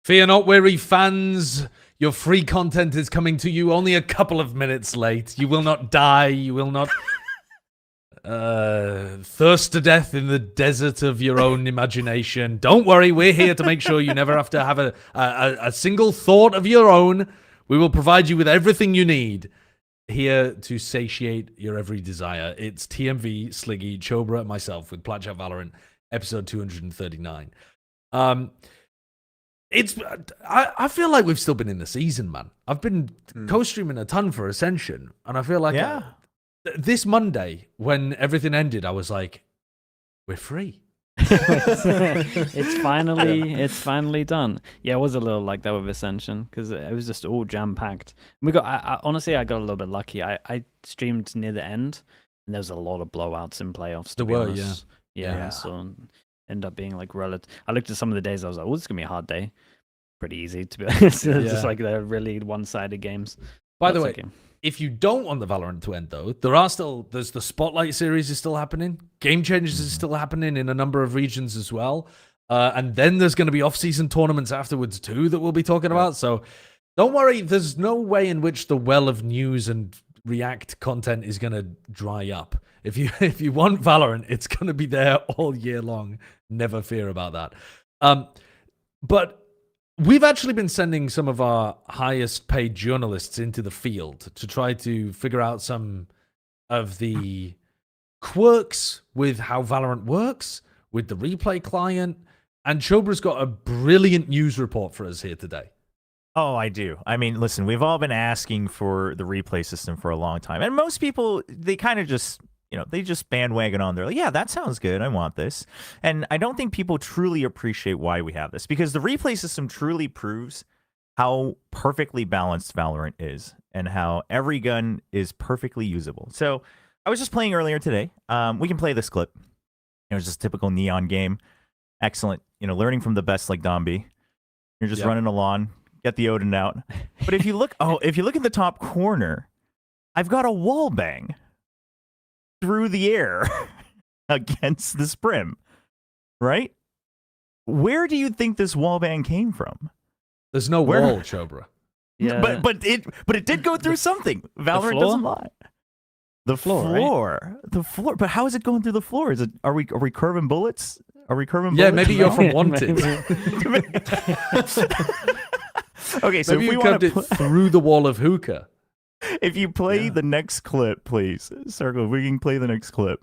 Fear not, weary fans. Your free content is coming to you only a couple of minutes late. You will not die. You will not thirst to death in the desert of your own imagination. Don't worry, we're here to make sure you never have to have a single thought of your own. We will provide you with everything you need. Here to satiate your every desire. It's TMV, Sliggy, Chobra, and myself with Plat Chat VALORANT, episode 239. I feel like we've still been in the season, man. I've been co-streaming a ton for Ascension, and I feel like this Monday, when everything ended, I was like, we're free. it's finally done. Yeah, it was a little like that with Ascension because it was just all jam packed. We got honestly, I got a little bit lucky. I streamed near the end, and there was a lot of blowouts in playoffs. To be honest. Yeah. So ended up being like relative. I looked at some of the days. I was like, oh, this is gonna be a hard day. Pretty easy to be honest. Just like they're really one-sided games. By the way, if you don't want the Valorant to end, though, there's the Spotlight series is still happening. Game Changers is still happening in a number of regions as well. And then there's going to be off-season tournaments afterwards, too, that we'll be talking about. So don't worry. There's no way in which the well of news and React content is going to dry up. If you want Valorant, it's going to be there all year long. Never fear about that. But we've actually been sending some of our highest paid journalists into the field to try to figure out some of the quirks with how Valorant works, with the replay client. And Chobra's got a brilliant news report for us here today. Oh, I do. I mean, listen, we've all been asking for the replay system for a long time. And most people, they kind of just, they just bandwagon on. They're like, yeah, that sounds good. I want this. And I don't think people truly appreciate why we have this, because the replay system truly proves how perfectly balanced Valorant is and how every gun is perfectly usable. So I was just playing earlier today. We can play this clip. It's just a typical Neon game. Excellent. Learning from the best like Domby. You're just running along, get the Odin out. But if you look in the top corner, I've got a wall bang through the air against this brim, right? Where do you think this wallbang came from? There's no wall, Chobra. Yeah, but it did go through something. Valorant doesn't lie. The floor. But how is it going through the floor? Are we curving bullets? Are we curving bullets? Yeah, maybe you're from Wanted. Okay, so maybe if we you curved it through the wall of hookah. If you play the next clip, please, Circle, we can play the next clip.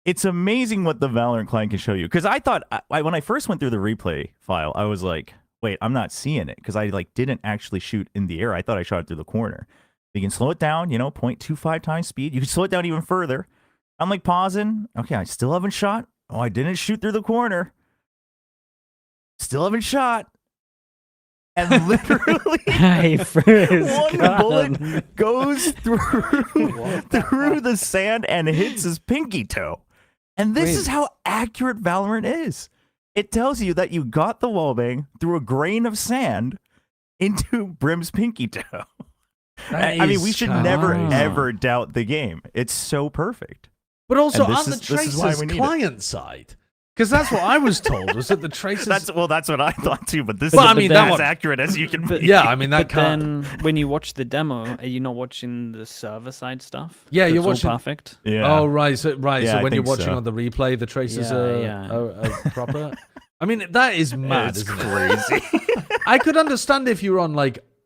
It's amazing what the Valorant client can show you. Because I thought, when I first went through the replay file, I was like, wait, I'm not seeing it. Because I didn't actually shoot in the air. I thought I shot it through the corner. You can slow it down, 0.25 times speed. You can slow it down even further. I'm like pausing. Okay, I still haven't shot. Oh, I didn't shoot through the corner. Still haven't shot. And literally, one bullet goes through the sand and hits his pinky toe. And this is how accurate Valorant is. It tells you that you got the wallbang through a grain of sand into Brim's pinky toe. I mean, we should never, ever doubt the game. It's so perfect. But also on the Tracer's client side. Because that's what I was told, was that the Tracer's... That's what I thought too, but this is as accurate as you can be. Yeah, I mean, that can't... Then, when you watch the demo, are you not watching the server-side stuff? Yeah, you're watching... all perfect? Yeah. Oh, right. So when you're watching on the replay, the Tracer's are proper... I mean, that is mad, isn't crazy. It? I could understand if you were on,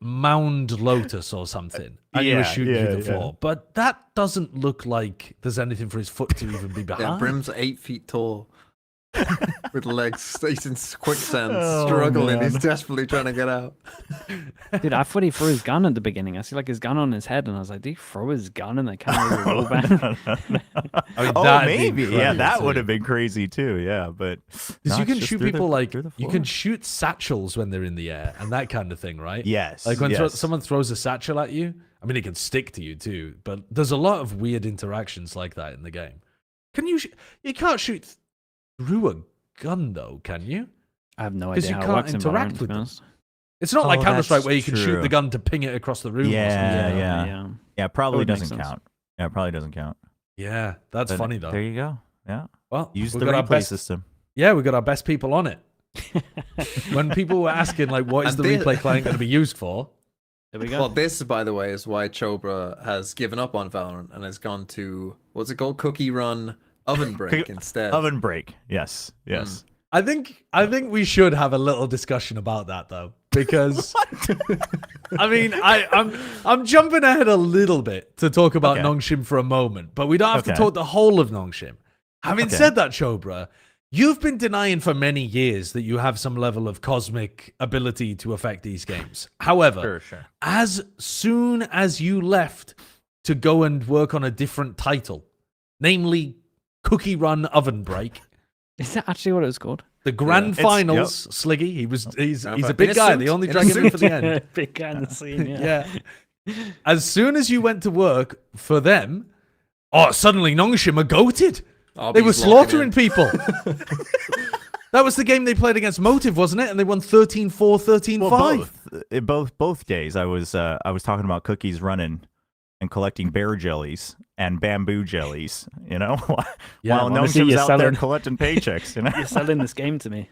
Mound Lotus or something, and you were shooting through the floor, but that doesn't look like there's anything for his foot to even be behind. Yeah, Brim's 8 feet tall. With legs, he's in quicksand, struggling. Man. He's desperately trying to get out. Dude, I thought he threw his gun at the beginning. I see his gun on his head, and I was like, did he throw his gun in the camera roll back? Maybe. Yeah, that would have been crazy too. Yeah, but because you can shoot people you can shoot satchels when they're in the air and that kind of thing, right? Yes. Like when someone throws a satchel at you. I mean, it can stick to you too, but there's a lot of weird interactions like that in the game. You can't shoot through a gun, though, can you? I have no idea how it works in Valorant, with them. It's not like Counter-Strike where you can shoot the gun to ping it across the room. Yeah, probably doesn't count. Yeah, it probably doesn't count. Yeah, that's funny, though. There you go. Yeah. Well, use the replay system. Yeah, we got our best people on it. When people were asking, like, what is And the this- replay client going to be used for? There we go. Well, this, by the way, is why Chobra has given up on Valorant and has gone to, what's it called? Cookie Run Oven Break instead. Oven break. Yes. Yes. I think we should have a little discussion about that though, because I mean I'm jumping ahead a little bit to talk about Okay. Nongshim for a moment, but we don't have to Okay. talk the whole of Nongshim. Having Okay. said that, Chobra, you've been denying for many years that you have some level of cosmic ability to affect these games. However, Sure. as soon as you left to go and work on a different title, namely Cookie Run Oven Break, Is that actually what it was called? the grand It's- finals, Sliggy, he's a In big a guy. suit, They only in a drag him in for the suit. end. Big guy in the scene, yeah. Yeah. As soon as you went to work for them, suddenly Nongshim are goated. They were Obby's locking slaughtering in. people. That was the game they played against Motive, wasn't it? And they won 13-4, 13-5. Well, both days I was talking about cookies running and collecting bear jellies and bamboo jellies, you know, Yeah, while honestly, Nongshim's you're out there selling- collecting paychecks, you know. You're selling this game to me.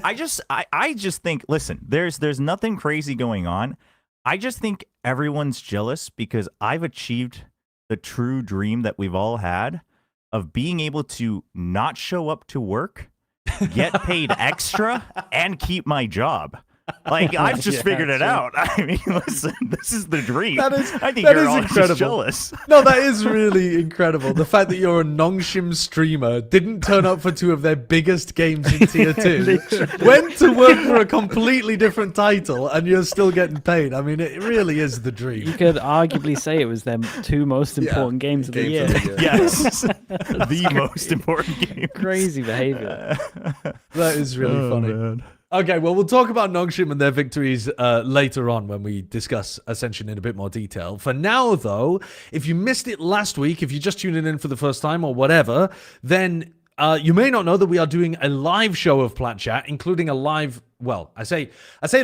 I just think, listen, there's nothing crazy going on. I just think everyone's jealous because I've achieved the true dream that we've all had of being able to not show up to work, get paid extra, and keep my job. Like, I've just Yeah, figured it true. out. I mean, listen, this is the dream. That is- I think that you're is all incredible. just jealous. No, that is really incredible. The fact that you're a Nongshim streamer, didn't turn up for two of their biggest games in Tier 2, went to work for a completely different title, and you're still getting paid. I mean, it really is the You dream. could arguably say it was their two most important games of the year. Yes, the most important game. Crazy behavior. That is really funny. Okay, well, we'll talk about Nongshim and their victories later on when we discuss Ascension in a bit more detail. For now, though, if you missed it last week, if you're just tuning in for the first time or whatever, then you may not know that we are doing a live show of Plat Chat, including a live... Well, I say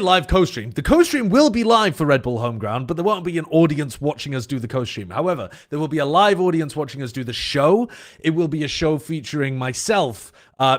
live co-stream. The co-stream will be live for Red Bull Homeground, but there won't be an audience watching us do the co-stream. However, there will be a live audience watching us do the show. It will be a show featuring myself,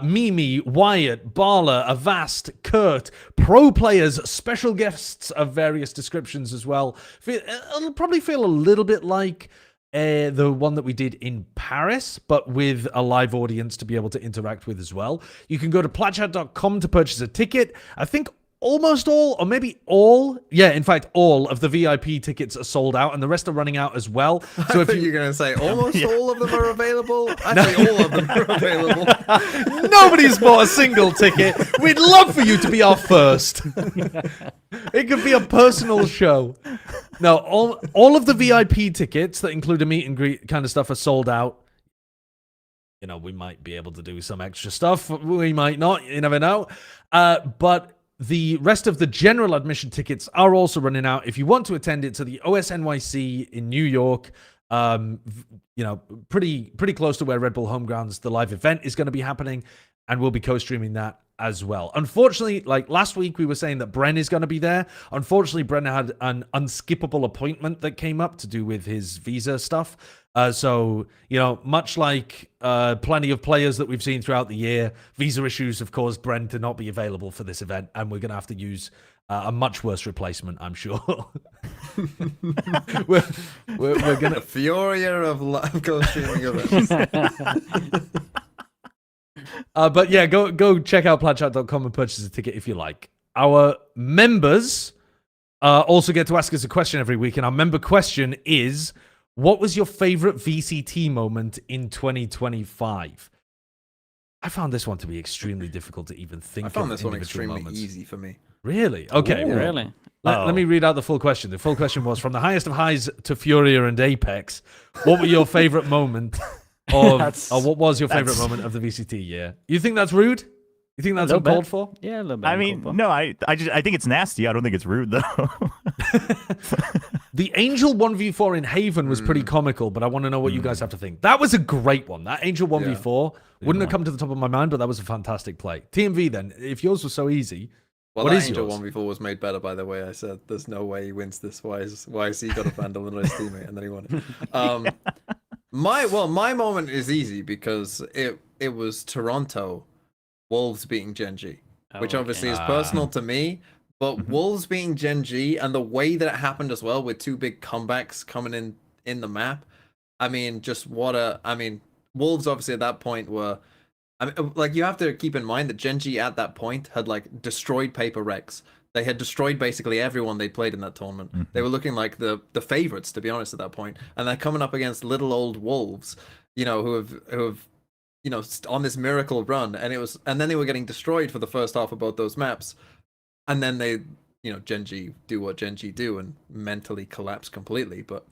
Mimi, Wyatt, Barla, Avast, Kurt, pro players, special guests of various descriptions as well. It'll probably feel a little bit like the one that we did in Paris, but with a live audience to be able to interact with as well. You can go to platchat.com to purchase a ticket. I think almost all, or maybe all, in fact, all of the VIP tickets are sold out, and the rest are running out as well. So if you're going to say almost all of them are available, actually all of them are available. Nobody's bought a single ticket, we'd love for you to be our first. It could be a personal show. No, all of the VIP tickets that include a meet and greet kind of stuff are sold out. You know, we might be able to do some extra stuff. We might not. You never know. But the rest of the general admission tickets are also running out. If you want to attend it to the OSNYC in New York, you know, pretty close to where Red Bull Homegrounds, the live event is going to be happening, and we'll be co-streaming that as well. Unfortunately, like last week, we were saying that Bren is going to be there. Unfortunately, Bren had an unskippable appointment that came up to do with his visa stuff. So, you know, much like plenty of players that we've seen throughout the year, visa issues have caused Bren to not be available for this event, and we're going to have to use a much worse replacement, I'm sure. we're going The to... fury of live co-streaming events. But yeah, go check out platchat.com and purchase a ticket if you like. Our members also get to ask us a question every week, and our member question is, what was your favorite VCT moment in 2025? I found this one to be extremely difficult to even think I of. found this one individual extremely moments. easy for me. Really? Okay. Ooh, well, really? Let me read out the full question. The full question was, from the highest of highs to Furia and Apex, what were your favorite moment of, or what was your favorite moment of the VCT year? You think that's rude? You think that's little bit. uncalled for? Yeah, a little bit. I mean, no, I think it's nasty. I don't think it's rude though. The Angel 1v4 in Haven was pretty comical, but I want to know what you guys have to think. That was a great one. That Angel 1v4 wouldn't have come to the top of my mind, but that was a fantastic play. TMV then, if yours was so easy, Well, what that is Angel yours? 1v4 was made better by the way I said there's no way he wins this. Why is he got a vandal and his teammate and then he won it. My moment is easy because it was Toronto Wolves beating Gen.G, which Oh, obviously okay. is personal to me. But Wolves beating Gen.G and the way that it happened as well, with 2 big comebacks coming in the map. I mean, Wolves obviously at that point were. I mean, like, you have to keep in mind that Gen.G at that point had like destroyed Paper Rex. They had destroyed basically everyone they played in that tournament. They were looking like the favorites, to be honest, at that point. And they're coming up against little old Wolves, you know, who have you know, on this miracle run, and then they were getting destroyed for the first half of both those maps, and then they, you know, Gen.G do what Gen.G do and mentally collapse completely. But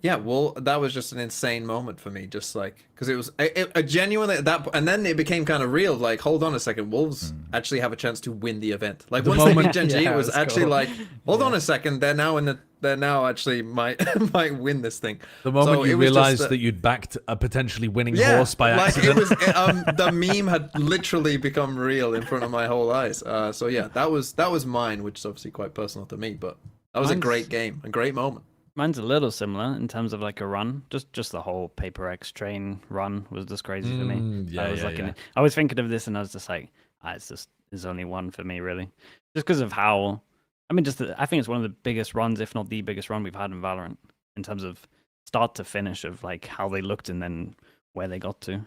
yeah, well, that was just an insane moment for me, just like, because it was a genuinely at that, and then it became kind of real. Like, hold on a second, Wolves actually have a chance to win the event. Like, The once they moment- beat Gen.G, Yeah, it was let's actually go. like, hold on a second, they're now actually might win this thing. The moment So you it was just realized that you'd backed a potentially winning Yeah, horse by like accident. it was the meme had literally become real in front of my whole eyes. So yeah, that was mine, which is obviously quite personal to me, but that was a Mine's- great game, a great moment. Mine's a little similar in terms of like a run. Just the whole Paper X train run was just crazy for me. Yeah, I was yeah, like, yeah. I was thinking of this, and I was just like, there's only one for me, really, just because of how. I mean, I think it's one of the biggest runs, if not the biggest run we've had in Valorant, in terms of start to finish of like how they looked and then where they got to.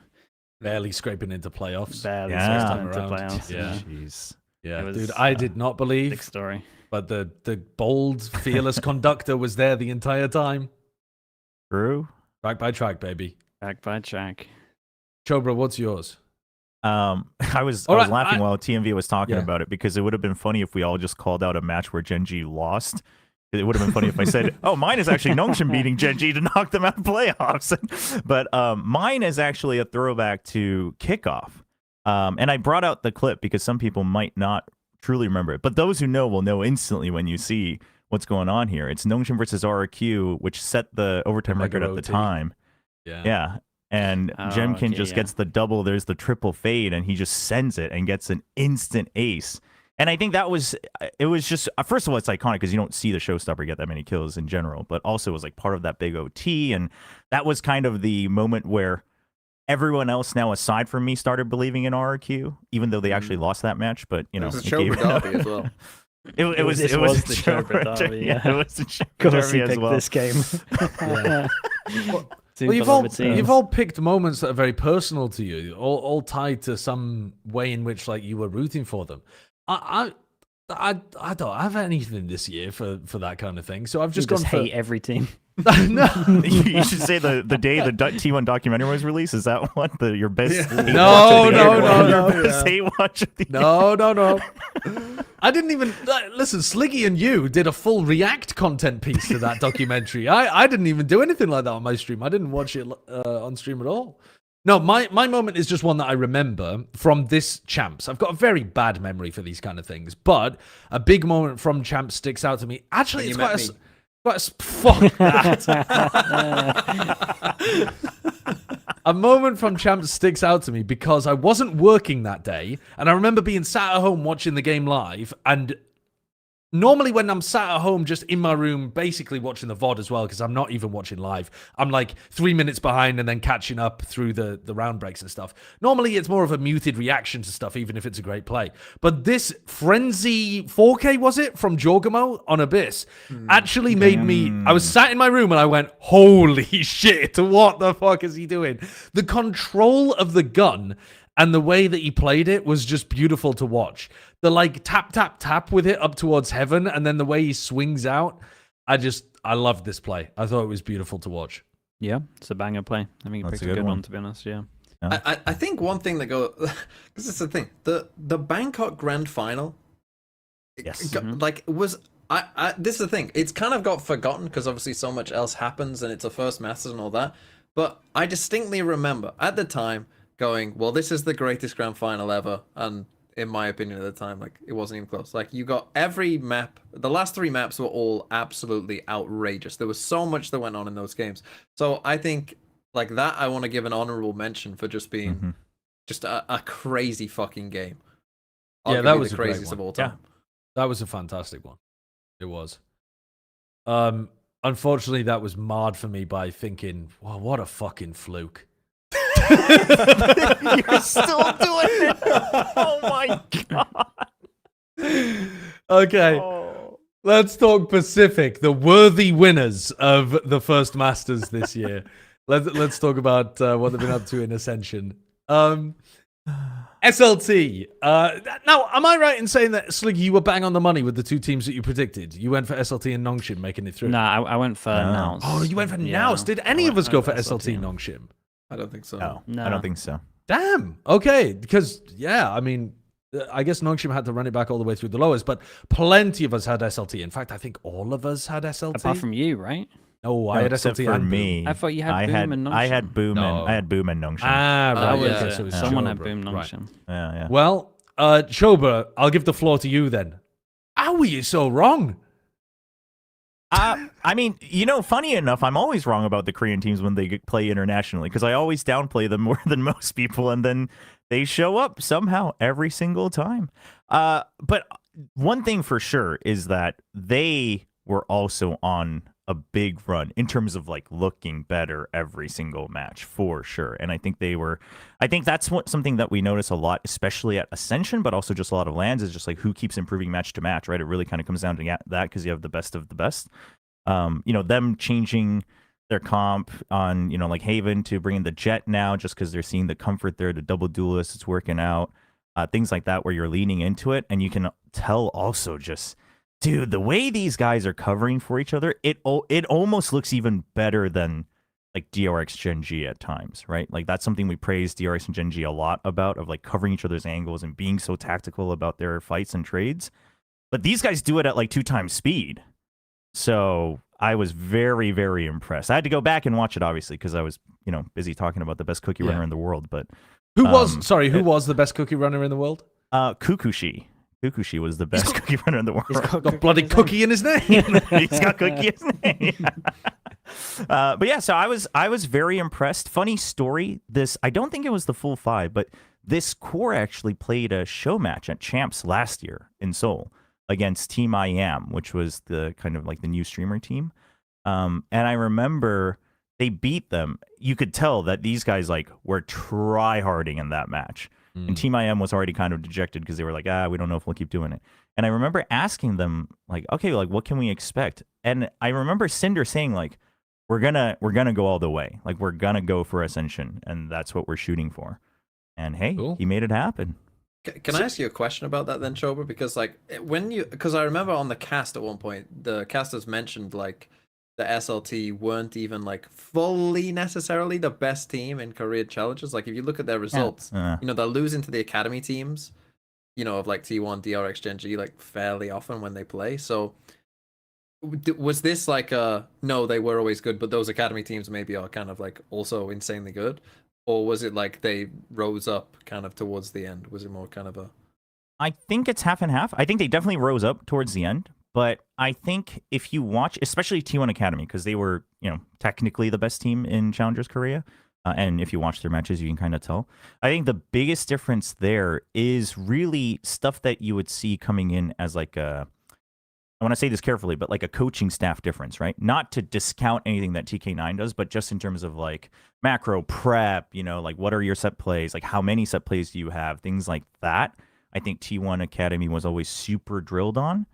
Barely scraping into playoffs. Barely Yeah. starting Time into around. playoffs. Yeah. Jeez. Yeah, It was, dude, I did not big believe, story. but the bold, fearless conductor was there the entire time. True. Track by track, baby. Back by track. Chobra, what's yours? I was All right, laughing while TMV was talking Yeah. about it, because it would have been funny if we all just called out a match where Gen.G lost. It would have been funny if I said, "Oh, mine is actually Nongshim beating Gen.G to knock them out of playoffs." But mine is actually a throwback to kickoff. And I brought out the clip because some people might not truly remember it, but those who know will know instantly when you see what's going on here. It's Nongshim versus RRQ, which set the overtime Mega record at the OT. time. Yeah. Yeah. And Oh, Jemkin okay, just yeah. gets the double. There's the triple fade, and he just sends it and gets an instant ace. And I think it was just, first of all, it's iconic because you don't see the showstopper get that many kills in general, but also it was like part of that big OT. And that was kind of the moment where everyone else now, aside from me, started believing in RRQ, even though they actually lost that match. But, you know, It was a it gave- Chobra derby as well. It was This the was the Chobra Chobra derby, yeah, yeah. it was the Chobra Of course, derby he as picked well. this game. Two Well, beloved you've teams. all picked moments that are very personal to you, all tied to some way in which like you were rooting for them. I don't have anything this year for that kind of thing, so I've just You gone just for hate every team. no. You should say the day the T1 documentary was released. Is that what your best? Yeah. hate No, watch of the no, year? no, Your no, best yeah. hate watch of the year. No. I didn't even listen. Sliggy and you did a full React content piece to that documentary. I didn't even do anything like that on my stream. I didn't watch it on stream at all. No, my moment is just one that I remember from this Champs. I've got a very bad memory for these kind of things, but a big moment from Champs sticks out to me. Actually, When it's you met quite a fuck that. A moment from Champs sticks out to me because I wasn't working that day, and I remember being sat at home watching the game live, and normally when I'm sat at home just in my room basically watching the VOD as well, because I'm not even watching live, I'm like 3 minutes behind and then catching up through the round breaks and stuff. Normally it's more of a muted reaction to stuff, even if it's a great play. But this Frenzy 4K, was it, from Jorgamo on Abyss, actually made me... I was sat in my room and I went, holy shit, what the fuck is he doing? The control of the gun and the way that he played it was just beautiful to watch. The like tap, tap, tap with it up towards heaven, and then the way he swings out. I loved this play. I thought it was beautiful to watch. Yeah, it's a banger play. I think you That's picked a a good good one. one, to be honest. Yeah. I think one thing that goes, because it's the thing, the Bangkok Grand Final, Yes. like was this is the thing. It's kind of got forgotten because obviously so much else happens and it's a first Masters and all that. But I distinctly remember at the time going, well, this is the greatest Grand Final ever, and in my opinion at the time, like, it wasn't even close. Like, you got every map, the last 3 maps were all absolutely outrageous. There was so much that went on in those games. So I think, like, that I want to give an honorable mention for just being just a crazy fucking game. Yeah, that Arguably was the a great craziest one. of all Yeah. time. That was a fantastic one. It was. Unfortunately, that was marred for me by thinking, wow, what a fucking fluke. You're still doing it. Oh my god. Okay. Oh. Let's talk Pacific, the worthy winners of the first Masters this year. Let's talk about what they've been up to in Ascension. SLT. Now, am I right in saying that, Sliggy, you were bang on the money with the two teams that you predicted? You went for SLT and Nongshim making it through. Nah, I went for Nous. Oh, you went for Yeah. Nous. Did any of us go for SLT and Nongshim? I don't think so. No, No. I don't think so. Damn. Okay. Because, yeah, I mean, I guess Nongshim had to run it back all the way through the lowest, but plenty of us had SLT. In fact, I think all of us had SLT. Apart from you, right? No, I had except SLT for and me. I thought you had Boom and Nongshim. I had Boom No. and I had Boom and Nongshim. Ah, right. That was yeah. it. So it's Someone had Chobra. Boom Right. Nongshim. Yeah. Well, Chobra, I'll give the floor to you then. How were you so wrong? I mean, funny enough, I'm always wrong about the Korean teams when they play internationally because I always downplay them more than most people, and then they show up somehow every single time. But one thing for sure is that they were also on a big run in terms of like looking better every single match for sure. And I think that's something that we notice a lot, especially at Ascension, but also just a lot of lands is just like who keeps improving match to match, right? It really kind of comes down to that because you have the best of the best. Them changing their comp on, like Haven to bring in the Jet now just because they're seeing the comfort there, the double duelist, it's working out. Things like that where you're leaning into it. And you can tell also just, dude, the way these guys are covering for each other, it almost looks even better than like DRX Gen.G at times, right? Like that's something we praise DRX and Gen.G a lot about, of like covering each other's angles and being so tactical about their fights and trades. But these guys do it at like 2 times speed. So I was very, very impressed. I had to go back and watch it, obviously, because I was, busy talking about the best cookie runner in the world. But Who was the best cookie runner in the world? Kukushi. Kukushi was the best cookie runner in the world. He's Got bloody cookie in his name. He's got cookie in his name. But yeah, so I was very impressed. Funny story. I don't think it was the full 5, but this core actually played a show match at Champs last year in Seoul against Team I Am, which was the kind of like the new streamer team. And I remember they beat them. You could tell that these guys like were try-harding in that match. And Team I Am was already kind of dejected because they were like, we don't know if we'll keep doing it. And I remember asking them, like, okay, like, what can we expect? And I remember Cinder saying, like, we're gonna go all the way. Like, we're gonna go for Ascension, and that's what we're shooting for. And hey, Cool. he made it happen. Can I ask you a question about that then, Chobra? Because because I remember on the cast at one point, the casters mentioned like the SLT weren't even like fully necessarily the best team in career challenges. Like if you look at their results, they're losing to the academy teams, of like T1, DRX, Gen.G like fairly often when they play. So was this like no, they were always good, but those academy teams maybe are kind of like also insanely good? Or was it like they rose up kind of towards the end? Was it more kind of a... I think it's half and half. I think they definitely rose up towards the end. But I think if you watch, especially T1 Academy, because they were, technically the best team in Challengers Korea, and if you watch their matches, you can kind of tell. I think the biggest difference there is really stuff that you would see coming in as like a, I want to say this carefully, but like a coaching staff difference, right? Not to discount anything that TK9 does, but just in terms of like macro prep, like what are your set plays? Like how many set plays do you have? Things like that. I think T1 Academy was always super drilled on.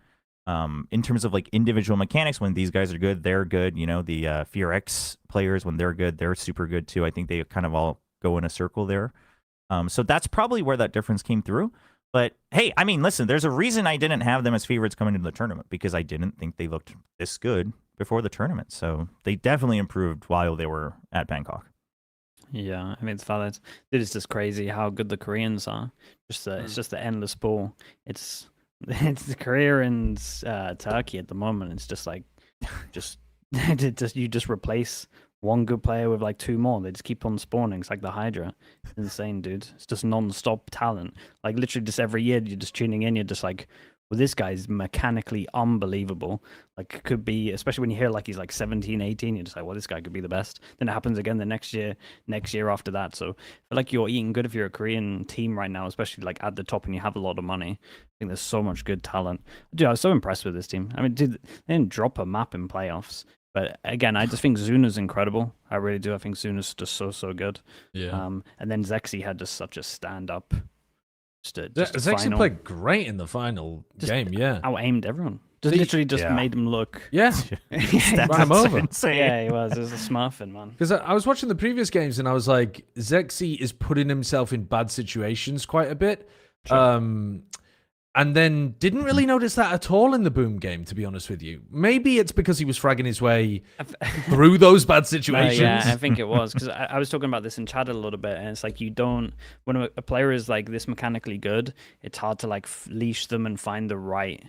In terms of like individual mechanics, when these guys are good, they're good. The FearX players, when they're good, they're super good too. I think they kind of all go in a circle there. So that's probably where that difference came through. But hey, I mean, listen, there's a reason I didn't have them as favorites coming into the tournament because I didn't think they looked this good before the tournament. So they definitely improved while they were at Bangkok. Yeah, I mean, it's valid. It is just crazy how good the Koreans are. It's just the endless ball. It's Korea and Turkey at the moment. It's just like, you just replace one good player with like 2 more. They just keep on spawning. It's like the Hydra. It's insane, dude. It's just non-stop talent. Like literally just every year you're just tuning in. You're just like, well, this guy's mechanically unbelievable. Like could be, especially when you hear like he's like 17, 18, you're just like, well, this guy could be the best. Then it happens again the next year after that. So I feel like you're eating good if you're a Korean team right now, especially like at the top and you have a lot of money. I think there's so much good talent. Dude, I was so impressed with this team. I mean, dude, they didn't drop a map in playoffs. But again, I just think Zuna's incredible. I really do. I think Zuna's just so good. Yeah. And then Zexy had just such a stand-up. Just a Zexy final. played great in the final game, yeah. Out-aimed everyone. Just See- literally just Yeah. made him look. Yeah. Ran him over. Insane. Yeah, he was. It was a smurfing, man. Because I was watching the previous games and I was like, Zexy is putting himself in bad situations quite a bit. And then didn't really notice that at all in the Boom game, to be honest with you. Maybe it's because he was fragging his way through those bad situations. Yeah, I think it was because I was talking about this in chat a little bit, and it's like you don't when a player is like this mechanically good, it's hard to like leash them and find the right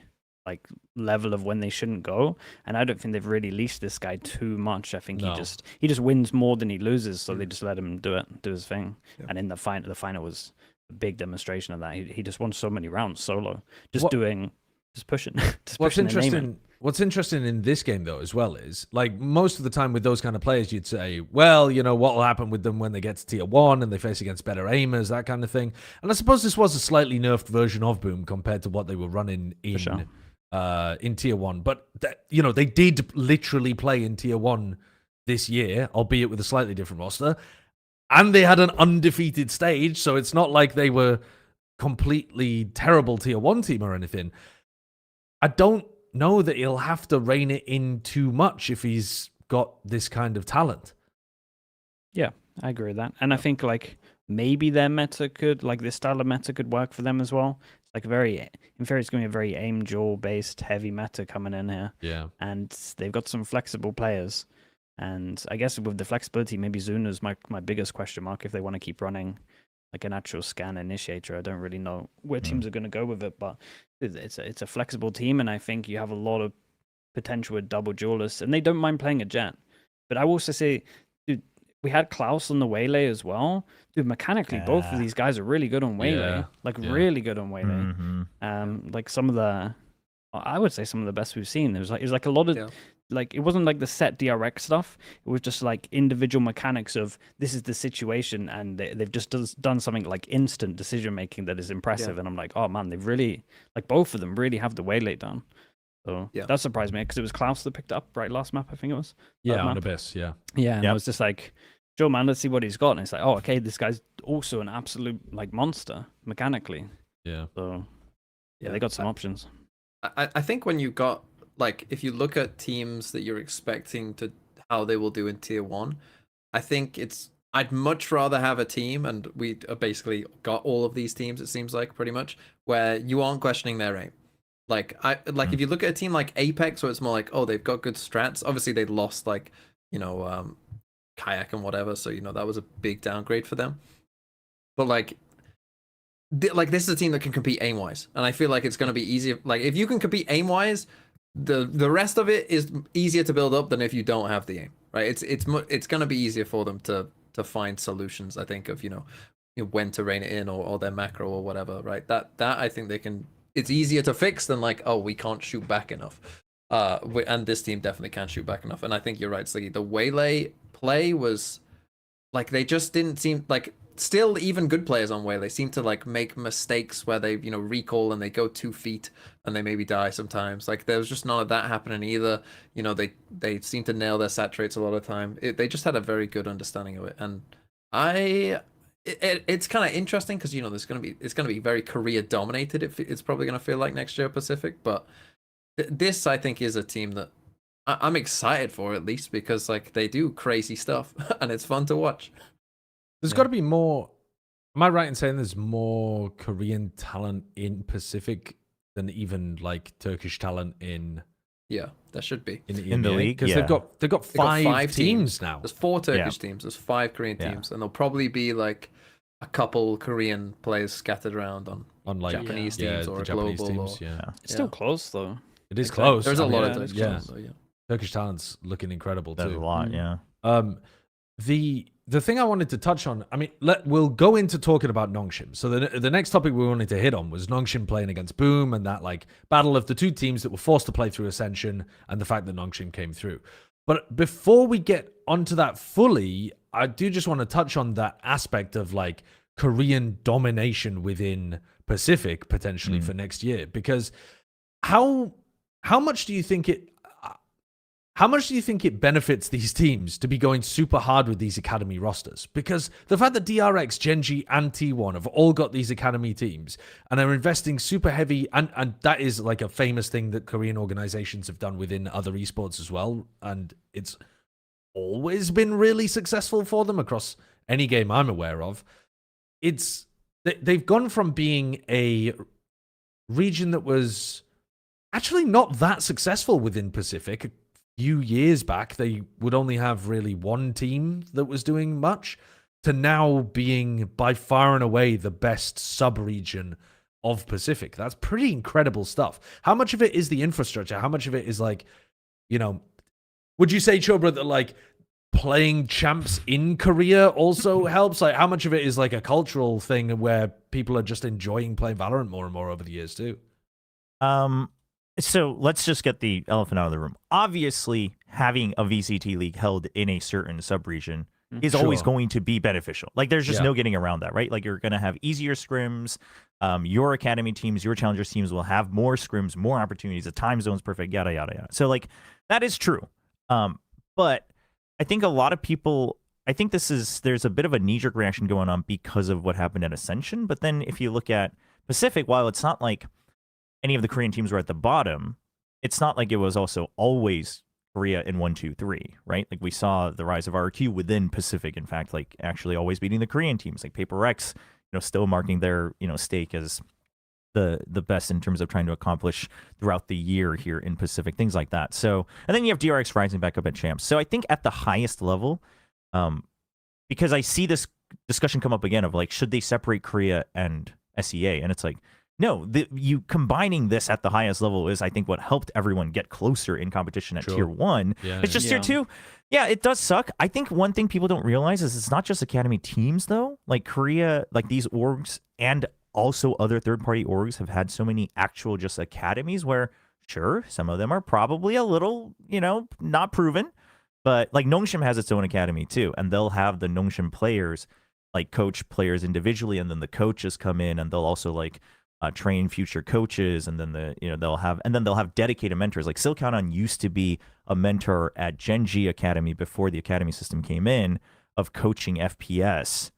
like level of when they shouldn't go. And I don't think they've really leashed this guy too much. I think No. he just wins more than he loses, so they just let him do his thing. Yeah. And in the final was a big demonstration of that. He just won so many rounds solo, just pushing. Just What's pushing and aiming. interesting? What's interesting in this game though, as well, is like most of the time with those kind of players, you'd say, well, you know, what will happen with them when they get to tier 1 and they face against better aimers, that kind of thing. And I suppose this was a slightly nerfed version of Boom compared to what they were running in sure. in tier 1. But you know, they did literally play in tier 1 this year, albeit with a slightly different roster. And they had an undefeated stage, so it's not like they were completely terrible tier 1 team or anything. I don't know that he'll have to rein it in too much if he's got this kind of talent. Yeah, I agree with that. And I think like maybe their meta could, like this style of meta could work for them as well. It's like in theory, it's going to be a very aim jaw based heavy meta coming in here. Yeah. And they've got some flexible players. And I guess with the flexibility, maybe Zuna's my biggest question mark if they want to keep running like an actual scan initiator. I don't really know where teams are going to go with it, but it's a flexible team, and I think you have a lot of potential with double duelists, and they don't mind playing a jet. But I will also say, dude, we had Klaus on the Waylay as well. Dude, mechanically, both of these guys are really good on Waylay. Really good on Waylay. Mm-hmm. Like some of the, I would say some of the best we've seen. It was like a lot of, like it wasn't like the set DRX stuff. It was just like individual mechanics of this is the situation, and they've just done something like instant decision making that is impressive. And I'm like, oh man, they've really, like both of them really have the Waylay done. So that surprised me because it was Klaus that picked up last map, I think it was. Yeah, on Abyss, yeah. Yeah, and I was just like, Joe, man, let's see what he's got. And it's like, oh, okay, this guy's also an absolute like monster mechanically. Yeah. So yeah, they got some options. I think when you got, like, if you look at teams that you're expecting to how they will do in tier 1, I think I'd much rather have a team, and we basically got all of these teams, it seems like, pretty much, where you aren't questioning their aim. Like, if you look at a team like Apex, where it's more like, oh, they've got good strats. Obviously, they lost, like, you know, Kayak and whatever, so, you know, that was a big downgrade for them. But, like this is a team that can compete aim-wise, and I feel like it's going to be easier. Like, if you can compete aim-wise, the rest of it is easier to build up than if you don't have the aim, right? It's going to be easier for them to find solutions, I think, of, you know, when to rein it in or their macro or whatever, right? That I think they can. It's easier to fix than like, oh, we can't shoot back enough. And this team definitely can't shoot back enough. And I think you're right, Sliggy. The Waylay play was like, they just didn't seem like, still even good players on Waylay seem to like make mistakes where they, you know, recall and they go 2 feet and they maybe die sometimes. Like, there was just none of that happening either. You know, they seem to nail their sat rates a lot of the time. They just had a very good understanding of it. And it's kind of interesting because, you know, it's going to be very Korea dominated. It's probably going to feel like next year Pacific, but this, I think, is a team that I'm excited for, at least, because like they do crazy stuff and it's fun to watch. There's got to be more. Am I right in saying there's more Korean talent in Pacific than even like Turkish talent in? Yeah, there should be in the league, because they've got five teams now. There's 4 Turkish teams. There's 5 Korean teams, and there'll probably be like a couple Korean players scattered around on like Japanese teams or a global. Teams, It's still close though. It is close. There's a lot of Turkish talent. Turkish talent's looking incredible too. There's a lot, yeah. The thing I wanted to touch on, I mean, we'll go into talking about Nongshim. So the next topic we wanted to hit on was Nongshim playing against Boom and that like battle of the 2 teams that were forced to play through Ascension and the fact that Nongshim came through. But before we get onto that fully, I do just want to touch on that aspect of like Korean domination within Pacific potentially for next year, because how much do you think it how much do you think it benefits these teams to be going super hard with these academy rosters? Because the fact that DRX, Gen.G, and T1 have all got these academy teams and are investing super heavy, and that is like a famous thing that Korean organizations have done within other esports as well, and it's always been really successful for them across any game I'm aware of. They've gone from being a region that was actually not that successful within Pacific. A few years back, they would only have really one team that was doing much, to now being by far and away the best sub-region of Pacific. That's pretty incredible stuff. How much of it is the infrastructure? How much of it is like, you know, would you say, Chobra, that like playing champs in Korea also helps? Like, how much of it is like a cultural thing where people are just enjoying playing Valorant more and more over the years too? So let's just get the elephant out of the room. Obviously, having a VCT league held in a certain sub-region is always going to be beneficial. Like, there's just no getting around that, right? Like, you're going to have easier scrims. Your academy teams, your challengers teams will have more scrims, more opportunities. The time zone's perfect, yada, yada, yada. So, like, that is true. But I think a lot of people, I think there's a bit of a knee-jerk reaction going on because of what happened at Ascension. But then if you look at Pacific, while it's not like any of the Korean teams were at the bottom, it's not like it was also always Korea in 1, 2, 3, right? Like, we saw the rise of RQ within Pacific, in fact, like actually always beating the Korean teams, like PaperX, still marking their, stake as the best in terms of trying to accomplish throughout the year here in Pacific, things like that. So, and then you have DRX rising back up at champs. So I think at the highest level, because I see this discussion come up again of like, should they separate Korea and SEA? And it's like, no, you combining this at the highest level is, I think, what helped everyone get closer in competition at Tier 1. It's just Tier 2. Yeah, it does suck. I think one thing people don't realize is it's not just academy teams, though. Like, Korea, like these orgs and also other third-party orgs have had so many actual just academies where, sure, some of them are probably a little, not proven. But, like, Nongshim has its own academy, too. And they'll have the Nongshim players, like, coach players individually, and then the coaches come in, and they'll also, like, train future coaches, and then they'll have dedicated mentors. Like, Silkanon used to be a mentor at Gen.G Academy before the academy system came in, of coaching FPS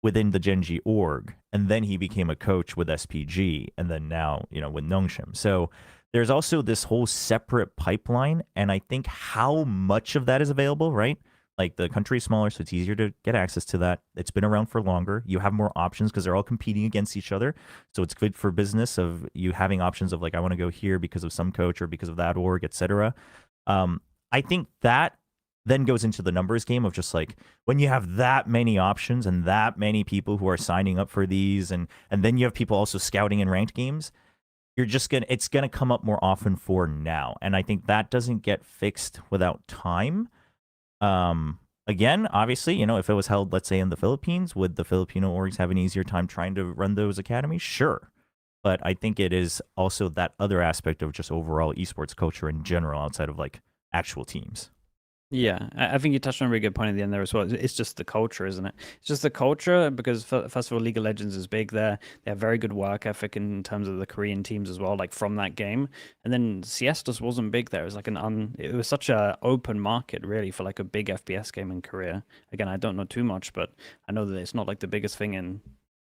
within the Gen.G org, and then he became a coach with SPG, and then now with Nongshim. So there's also this whole separate pipeline, and I think how much of that is available, right? Like, the country is smaller, so it's easier to get access to that. It's been around for longer. You have more options because they're all competing against each other. So it's good for business of you having options of, like, I want to go here because of some coach or because of that org, etc. I think that then goes into the numbers game of just, like, when you have that many options and that many people who are signing up for these, and then you have people also scouting in ranked games, it's gonna come up more often for now. And I think that doesn't get fixed without time. Again, obviously, if it was held, let's say, in the Philippines, would the Filipino orgs have an easier time trying to run those academies? Sure. But I think it is also that other aspect of just overall esports culture in general, outside of, like, actual teams. Yeah, I think you touched on a really good point at the end there as well. It's just the culture, isn't it? It's just the culture, because first of all, League of Legends is big there. They have very good work ethic in terms of the Korean teams as well, like from that game. And then CS just wasn't big there. It was like it was such a open market, really, for like a big FPS game in Korea. Again, I don't know too much, but I know that it's not like the biggest thing in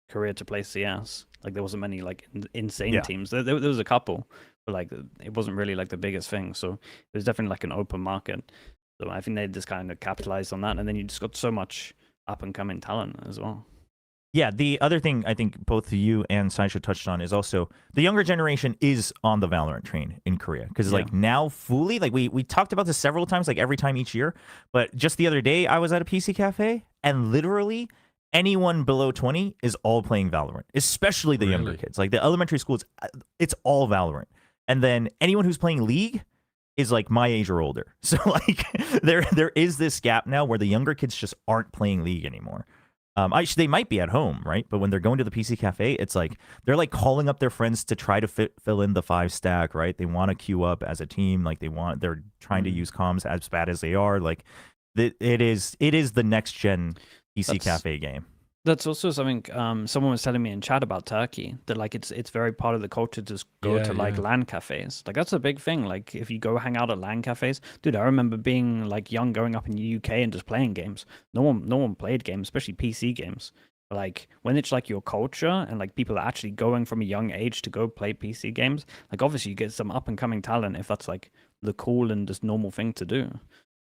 Korea to play CS. Like, there wasn't many like insane teams. There was a couple, but like it wasn't really like the biggest thing. So it was definitely like an open market. So I think they just kind of capitalized on that, and then you just got so much up-and-coming talent as well. Yeah, the other thing I think both you and Saisha touched on is also the younger generation is on the Valorant train in Korea. Because, like, now fully, like, we talked about this several times, like, every time each year. But just the other day, I was at a PC cafe, and literally anyone below 20 is all playing Valorant, especially the younger kids. Like, the elementary schools, it's all Valorant. And then anyone who's playing League is like my age or older. So, like, there is this gap now where the younger kids just aren't playing League anymore. They might be at home, right? But when they're going to the PC cafe, it's like they're like calling up their friends to try to fill in the 5 stack, right? They want to queue up as a team, like they're trying to use comms as bad as they are. Like, it is the next gen PC cafe game. That's also something someone was telling me in chat about Turkey, that like it's very part of the culture to just go to like LAN cafes. Like that's a big thing. Like if you go hang out at LAN cafes, dude, I remember being like young, going up in the UK and just playing games. No one played games, especially PC games. But, like when it's like your culture and like people are actually going from a young age to go play PC games, like obviously you get some up and coming talent if that's like the cool and just normal thing to do.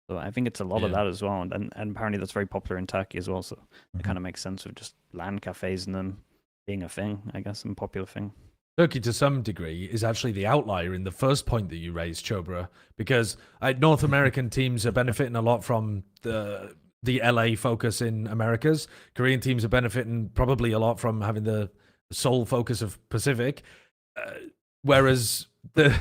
So I think it's a lot of that as well, and apparently that's very popular in Turkey as well. So it kind of makes sense with just LAN cafes and them being a thing, I guess, and popular thing. Turkey, to some degree, is actually the outlier in the first point that you raised, Chobra, because North American teams are benefiting a lot from the LA focus in Americas. Korean teams are benefiting probably a lot from having the sole focus of Pacific, whereas they're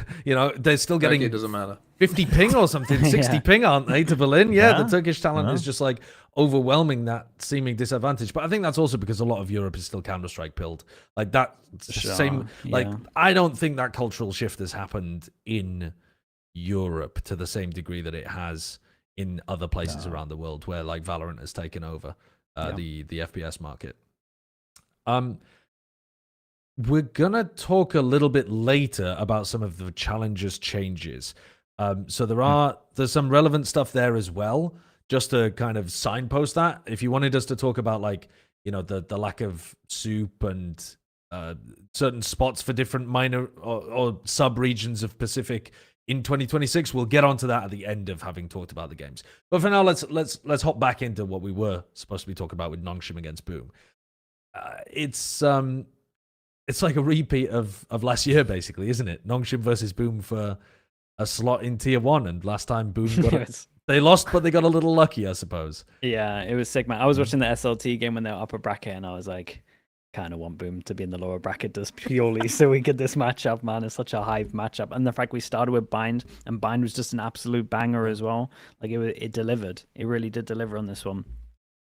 still getting Turkey doesn't matter. 50 ping or something, 60 ping, aren't they, to Berlin? Yeah, the Turkish talent is just like overwhelming that seeming disadvantage. But I think that's also because a lot of Europe is still Counter-Strike pilled. Like that same, like I don't think that cultural shift has happened in Europe to the same degree that it has in other places around the world where like Valorant has taken over the FPS market. We're gonna talk a little bit later about some of the challenges changes. So there's some relevant stuff there as well, just to kind of signpost that. If you wanted us to talk about like, the lack of SOOP and certain spots for different minor or sub regions of Pacific in 2026, we'll get onto that at the end of having talked about the games. But for now, let's hop back into what we were supposed to be talking about with Nongshim against Boom. It's like a repeat of last year, basically, isn't it? Nongshim versus Boom for a slot in tier 1, and last time Boom got it. They lost, but they got a little lucky, I suppose. Yeah, it was sick, man. I was watching the SLT game when they were upper bracket, and I was like, kind of want Boom to be in the lower bracket just purely so we get this matchup, man. It's such a hype matchup, and the fact we started with Bind, and Bind was just an absolute banger as well. Like it delivered. It really did deliver on this one.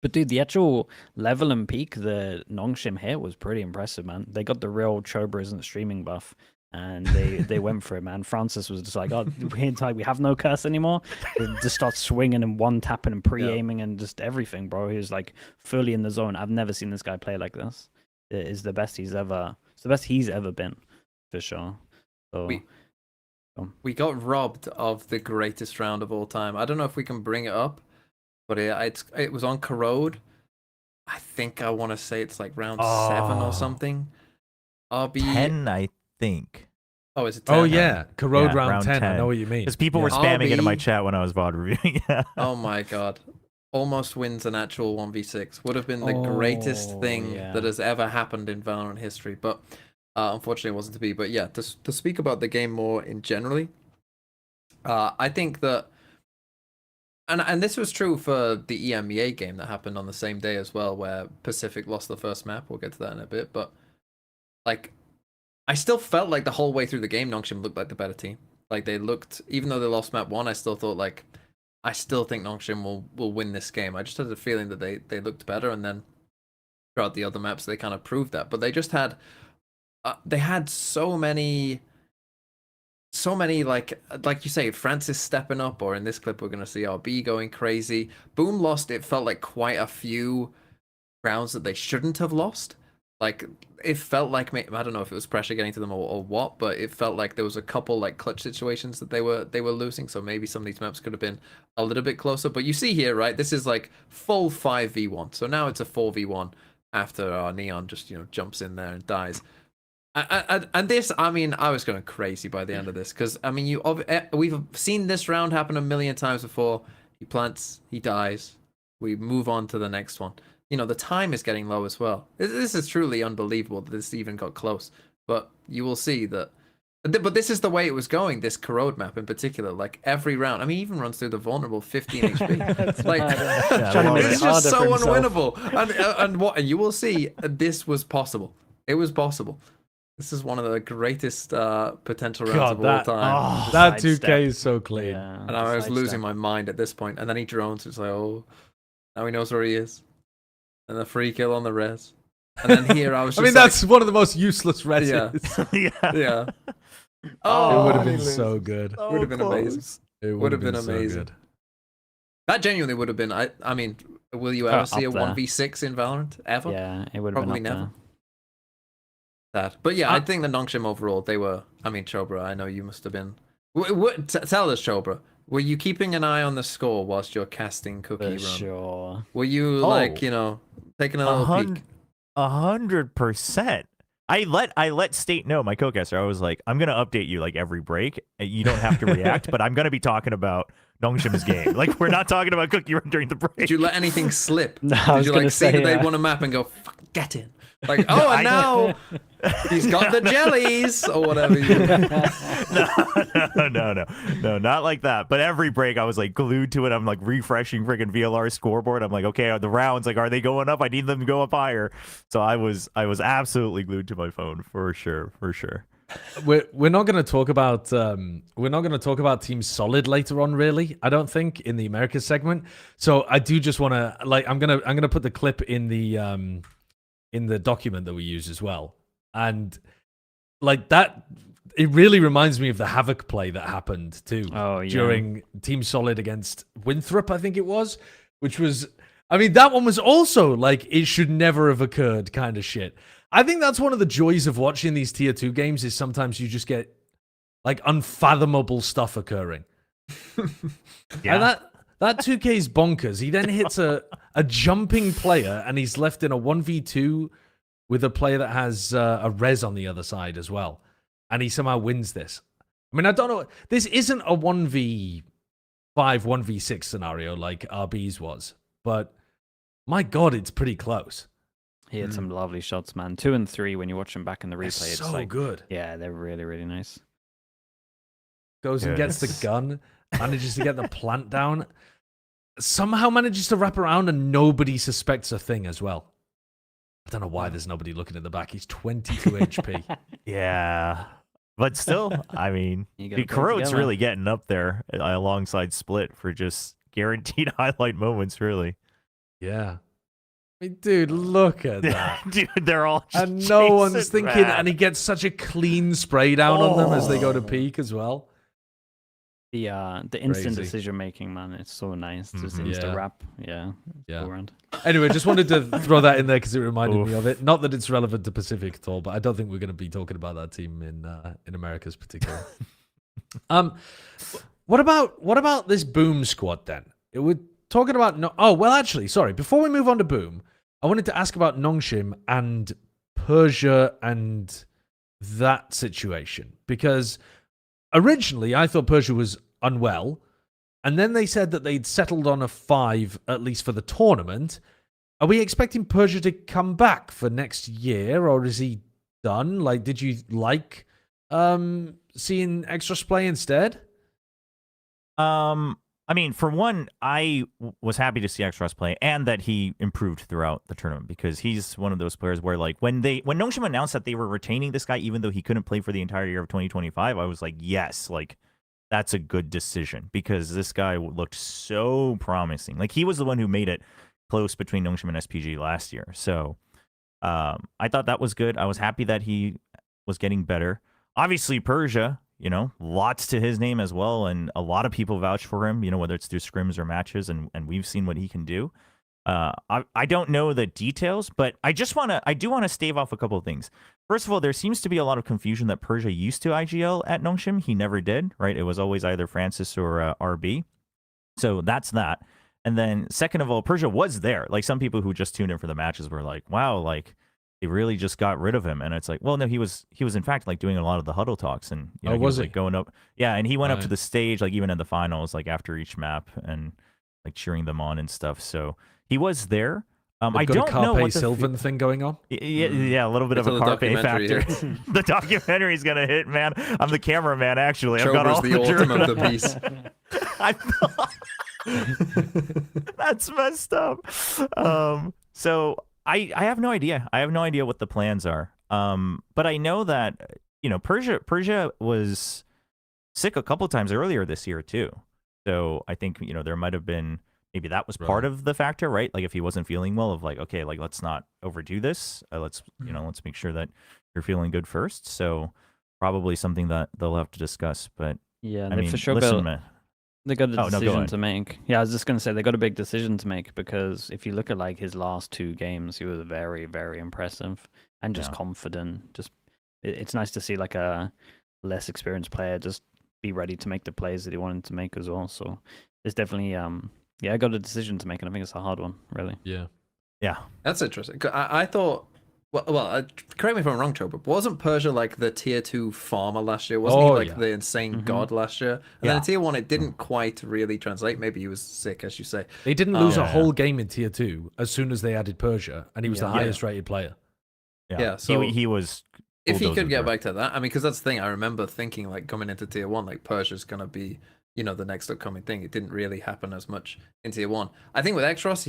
But dude, the actual level and peak the Nongshim hit was pretty impressive, man. They got the real Chobra isn't streaming buff, and they went for it, man. Francis was just like, oh, we have no curse anymore. They just start swinging and one tapping and pre-aiming and just everything, bro. He was like fully in the zone. I've never seen this guy play like this. It is the best he's ever. It's the best he's ever been, for sure. So we got robbed of the greatest round of all time. I don't know if we can bring it up, but it was on Karon. I think I want to say it's like round 7 or something. RB 10, I think. Oh, is it 10? Oh yeah, Karon Yeah, round 10. I know what you mean. Because people were spamming it in my RB chat when I was VOD reviewing. Oh my god. Almost wins an actual 1v6. Would have been the greatest thing that has ever happened in Valorant history. But unfortunately it wasn't to be. But yeah, to speak about the game more in generally, I think that and this was true for the EMEA game that happened on the same day as well, where Pacific lost the first map. We'll get to that in a bit. But like, I still felt like the whole way through the game, Nongshim looked like the better team. Like they looked, even though they lost map 1, I still thought like, I still think Nongshim will win this game. I just had a feeling that they looked better, and then throughout the other maps they kind of proved that. But they just had they had so many like you say, Francis stepping up, or in this clip we're gonna see RB going crazy. Boom lost, it felt like quite a few rounds that they shouldn't have lost. Like it felt like, I don't know if it was pressure getting to them or what, but it felt like there was a couple like clutch situations that they were losing. So maybe some of these maps could have been a little bit closer. But you see here, right? This is like full 5v1. So now it's a 4v1 after Neon just jumps in there and dies. And this, I mean, I was going crazy by the end of this, because I mean, we've seen this round happen a million times before. He plants, he dies, we move on to the next one. The time is getting low as well. This is truly unbelievable that this even got close. But you will see that. But this is the way it was going, this Karon map in particular. Like every round, I mean, he even runs through the vulnerable 15 HP. Like, it's just so unwinnable. And you will see, this was possible. It was possible. This is one of the greatest potential rounds of all time. That 2K is so clean. Yeah, and I was losing my mind at this point. And then he drones. It's like, oh, now he knows where he is. And the free kill on the res. And then here I was just that's one of the most useless reses. Yeah. Oh, it would have been so good. Would have been amazing. It would have been amazing. So that genuinely would have been, I mean, Will you ever up see a there. 1v6 in Valorant ever? Yeah, it would have been Probably up never. there. That, but yeah, I think the Nongshim overall, they were. I mean, Chobra, I know you must have been. Tell us, Chobra, were you keeping an eye on the score whilst you're casting Cookie For Run? sure. Were you like, you know, taking a little peek? 100%. I let State know, my co-caster. I was like, I'm gonna update you like every break. You don't have to react, but I'm gonna be talking about Nongshim's game. Like, we're not talking about Cookie Run during the break. Did you let anything slip? No, I was Did you gonna like see say, that they won a map and go, "Fuck, get in"? Like, oh, and now he's got the jellies or whatever. No, not like that. But every break, I was like glued to it. I'm like refreshing freaking VLR scoreboard. I'm like, okay, the rounds, like, are they going up? I need them to go up higher. So I was absolutely glued to my phone for sure. We're not going to talk about Team Solid later on, really. I don't think in the Americas segment. So I do just want to I'm gonna put the clip in the document that we use as well, and like that, it really reminds me of the Havoc play that happened too. Oh, yeah. During Team Solid against Winthrop, I think it was, which was, I mean, that one was also like it should never have occurred kind of shit. I think that's one of the joys of watching these tier 2 games is sometimes you just get like unfathomable stuff occurring. Yeah. And that 2K is bonkers. He then hits a jumping player and he's left in a 1v2 with a player that has a res on the other side as well. And he somehow wins this. I mean, I don't know. This isn't a 1v5, 1v6 scenario like RB's was. But my God, it's pretty close. He had some lovely shots, man. 2 and 3 when you watch them back in the replay. It's It's so like, good. yeah, they're really, really nice. Goes and gets the gun, manages to get the plant down, somehow manages to wrap around and nobody suspects a thing as well. I don't know why there's nobody looking at the back. He's 22 HP. Yeah. But still, I mean, You gotta play Karon's together. really getting up there alongside Split for just guaranteed highlight moments, really. Yeah. I mean, dude, look at that. Dude, they're all just And no one's chasing thinking, mad. and he gets such a clean spray down on them as they go to peak as well. The instant Crazy. decision making, man, it's so nice. Just Mhm. insta Yeah. wrap. Yeah. Yeah. Go around. Anyway, just wanted to throw that in there because it reminded me Oof. of it. Not that it's relevant to Pacific at all, but I don't think we're going to be talking about that team in Americas particularly. What about this Boom squad then? We're talking about actually, sorry. Before we move on to Boom, I wanted to ask about Nongshim and Persia and that situation because originally I thought Persia was unwell. And then they said that they'd settled on a 5, at least for the tournament. Are we expecting Persia to come back for next year, or is he done? Like, did you like seeing Extras play instead? I mean, for one, I was happy to see Extras play and that he improved throughout the tournament because he's one of those players where, like, when Nongshim announced that they were retaining this guy, even though he couldn't play for the entire year of 2025, I was like, yes, like, that's a good decision because this guy looked so promising. Like, he was the one who made it close between Nongshim and SPG last year. So I thought that was good. I was happy that he was getting better. Obviously, Persia, you know, lots to his name as well. And a lot of people vouch for him, you know, whether it's through scrims or matches. And we've seen what he can do. I don't know the details, but I do want to stave off a couple of things. First of all, there seems to be a lot of confusion that Persia used to IGL at Nongshim. He never did, right? It was always either Francis or RB. So that's that. And then second of all, Persia was there. Like, some people who just tuned in for the matches were like, wow, like, they really just got rid of him. And it's like, well, no, he was in fact like doing a lot of the huddle talks and you know, he was like going up. Yeah, and he went up to the stage, like even in the finals, like after each map and like cheering them on and stuff. So he was there. I Got don't a Carpe know what the Sylvan thing going on. Yeah, a little bit of a Until the Carpe documentary factor. The documentary's gonna hit, man. I'm the cameraman, actually. I've got all Chobras the autumn of the journal- piece. That's messed up. So I have no idea. I have no idea what the plans are. But I know that, you know, Persia was sick a couple times earlier this year too. So I think, you know, there might have been, maybe that was part of the factor, right? Like, if he wasn't feeling well, of like, okay, like, let's not overdo this. Let's make sure that you're feeling good first. So probably something that they'll have to discuss. But Yeah, I they mean, for sure listen, got, man. They got a Oh, no, go decision ahead. to make. Yeah, I was just gonna say they got a big decision to make because if you look at like his last 2 games, he was very, very impressive and just Yeah. confident. Just it's nice to see like a less experienced player just be ready to make the plays that he wanted to make as well. So it's definitely I got a decision to make, and I think it's a hard one, really. Yeah. Yeah. That's interesting. 'Cause I thought, correct me if I'm wrong, Joe, but wasn't Persia like the tier 2 farmer last year? Wasn't he Oh, like yeah. the insane Mhm. god last year? And Yeah. then in tier 1, it didn't quite really translate. Maybe he was sick, as you say. They didn't lose Yeah, a yeah. whole game in tier 2 as soon as they added Persia, and he was Yeah. the Yeah. highest rated player. Yeah, so he was. if he bulldozer could get through. back to that, I mean, because that's the thing. I remember thinking like coming into tier 1, like Persia's gonna be, the next upcoming thing. It didn't really happen as much in tier 1. I think with Extros,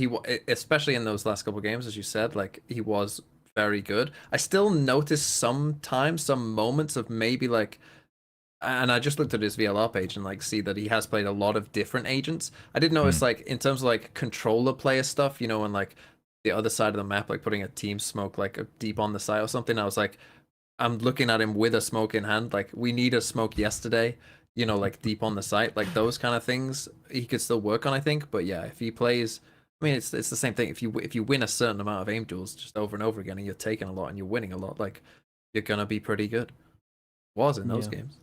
especially in those last couple of games, as you said, like he was very good. I still notice sometimes some moments of maybe like, and I just looked at his VLR page and like see that he has played a lot of different agents. I did notice like in terms of like controller player stuff, and like the other side of the map, like putting a team smoke like deep on the side or something. I was like, I'm looking at him with a smoke in hand. Like we need a smoke yesterday, like deep on the site, like those kind of things he could still work on, I think. But yeah, if he plays, I mean, it's the same thing. If you win a certain amount of aim duels just over and over again, and you're taking a lot and you're winning a lot, like you're gonna be pretty good. Was in those games.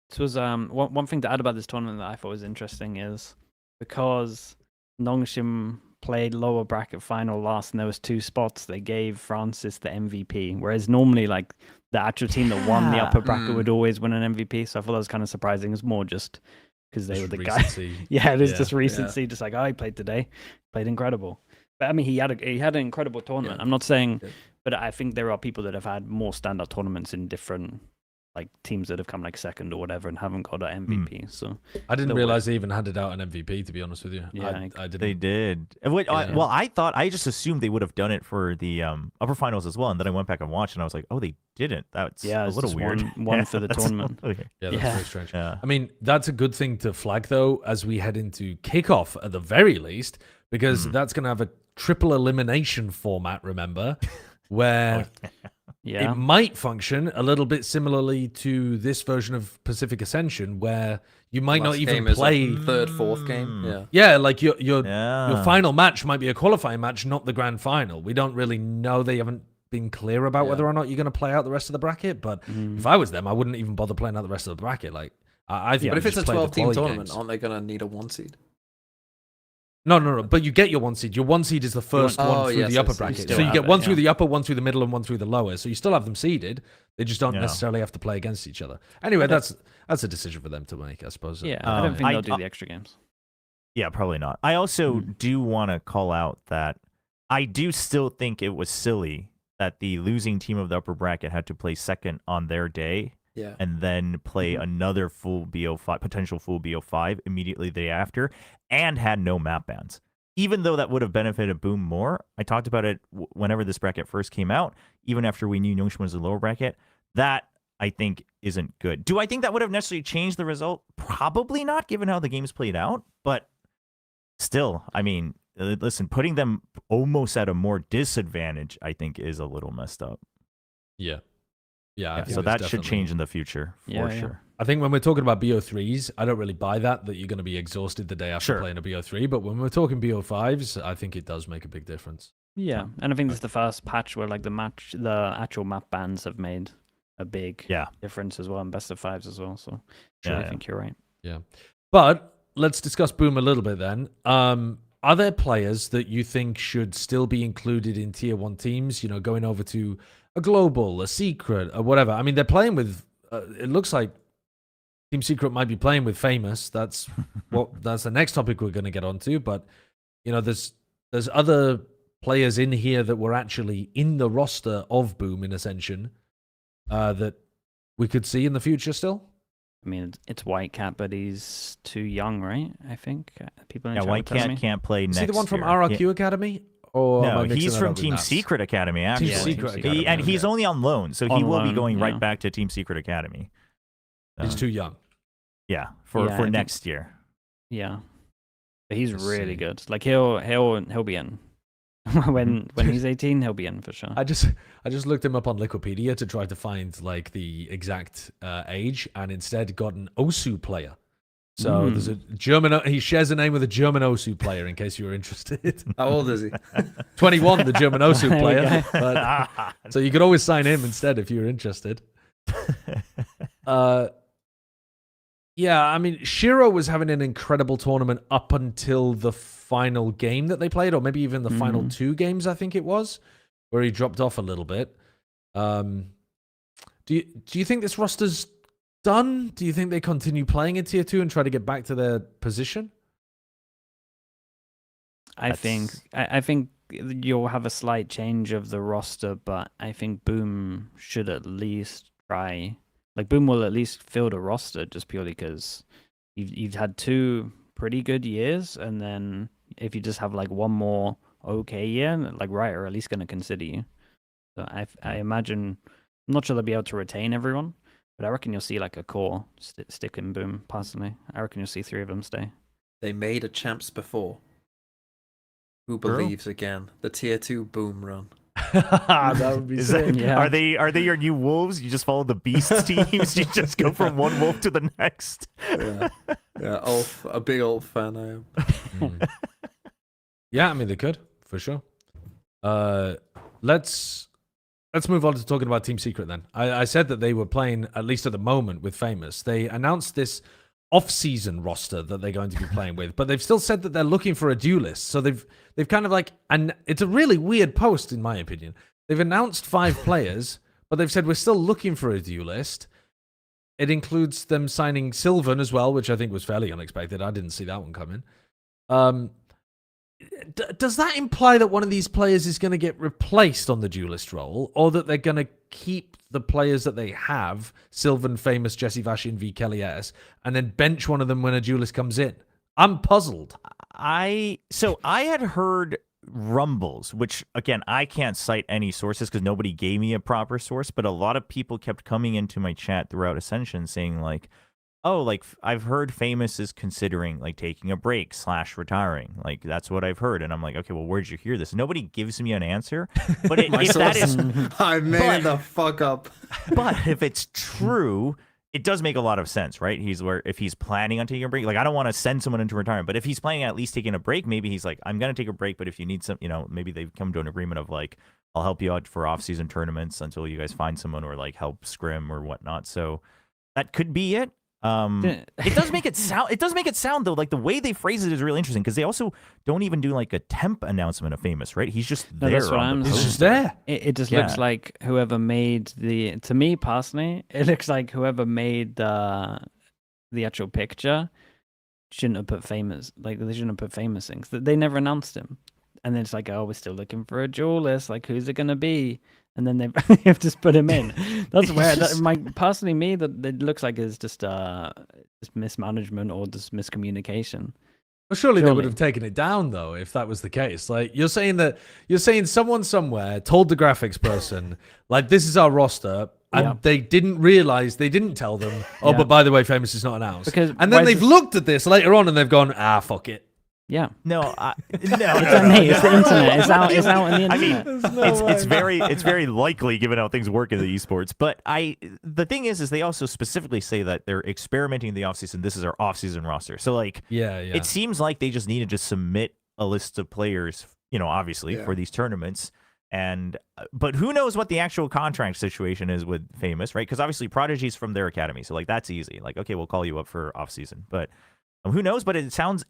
This was one thing to add about this tournament that I thought was interesting is because Nongshim played lower bracket final last and there was 2 spots, they gave Francis the MVP, whereas normally like the actual team that won the upper bracket would always win an MVP. So I thought that was kind of surprising. It's more just because they were the guy. Yeah, it is just recency. Just like, oh, he played today, played incredible. But I mean, he had an incredible tournament. I'm not saying, but I think there are people that have had more standout tournaments in different like teams that have come like second or whatever and haven't got an MVP. So I didn't realize they even handed out an MVP, to be honest with you. Yeah, I didn't. They did. Well, I just assumed they would have done it for the upper finals as well, and then I went back and watched, and I was like, oh, they didn't. That's a it's little just weird. One for the tournament. Yeah, that's very strange. Yeah. I mean, that's a good thing to flag, though, as we head into kickoff at the very least, because that's going to have a triple elimination format, remember, where it might function a little bit similarly to this version of Pacific Ascension, where you might Last not even game is, play like, third, fourth game. Yeah. Yeah, like your Yeah. final match might be a qualifying match, not the grand final. We don't really know. They haven't been clear about whether or not you're going to play out the rest of the bracket. But if I was them, I wouldn't even bother playing out the rest of the bracket. Like I think. But if it's a just play the 12-team quality tournament, games. aren't they gonna need a 1 seed? No. But you get your 1 seed. Your 1 seed is the first one through the upper yes, bracket. still So you have get it, one through the upper, one through the middle, and one through the lower. So you still have them seeded. They just don't Yeah. necessarily have to play against each other. Anyway, that's a decision for them to make, I suppose. Yeah, I don't think I- they'll do the extra games. Yeah, probably not. I also do want to call out that I do still think it was silly that the losing team of the upper bracket had to play second on their day Yeah. and then play another full BO5, potential full BO5 immediately thereafter, and had no map bans. Even though that would have benefited Boom more, I talked about it whenever this bracket first came out, even after we knew Nongshim was the lower bracket, that I think isn't good. Do I think that would have necessarily changed the result? Probably not, given how the games played out, but still, I mean, listen, putting them almost at a more disadvantage, I think, is a little messed up. Yeah. I think So there's that should definitely- change in the future, for Yeah. sure. I think when we're talking about BO3s, I don't really buy that you're going to be exhausted the day after Sure. playing a BO3. But when we're talking BO5s, I think it does make a big difference. Yeah, and I think this is the first patch where like the actual map bans have made a big difference as well, and best of 5s as well. So I think you're right. Yeah. But let's discuss Boom a little bit then. Are there players that you think should still be included in tier 1 teams, going over to a global, a secret, or whatever? I mean, they're playing with, it looks like Team Secret might be playing with Famous. That's the next topic we're going to get onto. But, there's other players in here that were actually in the roster of Boom in Ascension that we could see in the future still. I mean, it's Whitecat, but he's too young, right? I think people in Yeah, chat would tell me. Whitecat can't play next Is he the one from year. RRQ Academy? Or am I No, mixing he's that from up with Team Nats? Secret Academy, actually. Team Secret Academy, and he's only on loan, so he On will be loan, going yeah. right back to Team Secret Academy. He's too young. Yeah, Yeah, for I think- next year. Yeah, but he's Let's really see. good. Like he'll be in when he's 18. He'll be in for sure. I just looked him up on Liquipedia to try to find like the exact age, and instead got an Osu player. So there's a German. He shares a name with a German Osu player. In case you were interested. How old is he? 21, the German Osu There we player. go. But, so you could always sign him instead if you were interested. Yeah, I mean, Shiro was having an incredible tournament up until the final game that they played, or maybe even the final 2 games, I think it was, where he dropped off a little bit. Do you think this roster's done? Do you think they continue playing in Tier 2 and try to get back to their position? I think you'll have a slight change of the roster, but I think Boom should at least try. Like, Boom will at least field a roster just purely because you've had 2 pretty good years, and then if you just have like one more okay year, like Riot are at least going to consider you. So I imagine, I'm not sure they'll be able to retain everyone, but I reckon you'll see like a core stick in Boom. Personally, I reckon you'll see 3 of them stay. They made a champs before. Who True. believes again? The Tier 2 Boom run. That would be Is sick. that, Yeah. Are they your new wolves? You just follow the beast teams. You just go from one wolf to the next. Yeah, Ulf, a big Ulf fan I am. Yeah, I mean, they could, for sure. Let's move on to talking about Team Secret then. I said that they were playing, at least at the moment, with Famous. They announced this off-season roster that they're going to be playing with, but they've still said that they're looking for a duelist. So they've kind of like, and it's a really weird post in my opinion. They've announced 5 players, but they've said we're still looking for a duelist. It includes them signing Sylvan as well, which I think was fairly unexpected. I didn't see that one coming. Does that imply that one of these players is going to get replaced on the duelist role, or that they're going to keep the players that they have, Sylvan, Famous, Jesse Vashi, and V Kelly S, and then bench one of them when a duelist comes in? I'm puzzled. I had heard rumbles, which again I can't cite any sources because nobody gave me a proper source, but a lot of people kept coming into my chat throughout Ascension saying like, oh, like I've heard Famous is considering like taking a break / retiring. Like that's what I've heard, and I'm like, okay, well, where'd you hear this? Nobody gives me an answer, but if that is, I made the fuck up. but if it's true, it does make a lot of sense, right? If he's planning on taking a break, like I don't want to send someone into retirement, but if he's planning on at least taking a break, maybe he's like, I'm gonna take a break, but if you need some, maybe they've come to an agreement of like, I'll help you out for off-season tournaments until you guys find someone or like help scrim or whatnot. So that could be it. It does make it sound though like the way they phrase it is really interesting because they also don't even do like a temp announcement of Famous, right? He's just there. That's what I'm He's saying. just there. It just looks like whoever made to me personally, it looks like whoever made the actual picture shouldn't have put Famous, like they shouldn't have put Famous things. They never announced him. And then it's like, oh, we're still looking for a duelist. Like, who's it going to be? And then they have just put him in. That's weird. Personally, me, that it looks like it's just mismanagement or just miscommunication. Well, surely they would have taken it down though if that was the case. Like you're saying someone somewhere told the graphics person like this is our roster, and they didn't realize, they didn't tell them. Oh, but by the way, Famous is not announced. And then they've looked at this later on and they've gone, fuck it. Yeah. No, It's the internet. It's out in the internet. I mean, it's very likely given how things work in the esports. But the thing is they also specifically say that they're experimenting in the offseason. This is our offseason roster. So like, it seems like they just needed to submit a list of players, obviously for these tournaments. And but who knows what the actual contract situation is with Famous, right? Because obviously Prodigy's from their academy, so like that's easy. Like, okay, we'll call you up for offseason, but. Who knows? But it sounds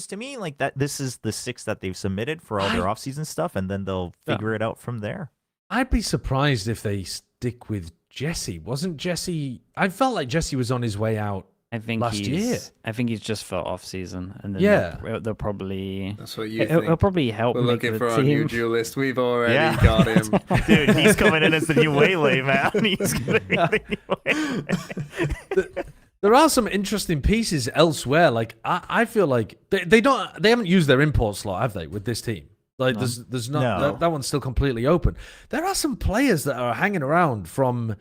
to me like that this is the 6 that they've submitted for all their offseason stuff, and then they'll figure it out from there. I'd be surprised if they stick with Jesse. Wasn't Jesse? I felt like Jesse was on his way out. Last year. I think he's just for off season, and then they'll probably. That's what you think. He'll probably help. We're make looking the for team. our new duelist. We've already got him. Dude, he's coming in as the new Waylay, man. He's gonna be the new Waylay. There are some interesting pieces elsewhere. Like I feel like they haven't used their import slot, have they, with this team? Like there's not that one's still completely open. There are some players that are hanging around from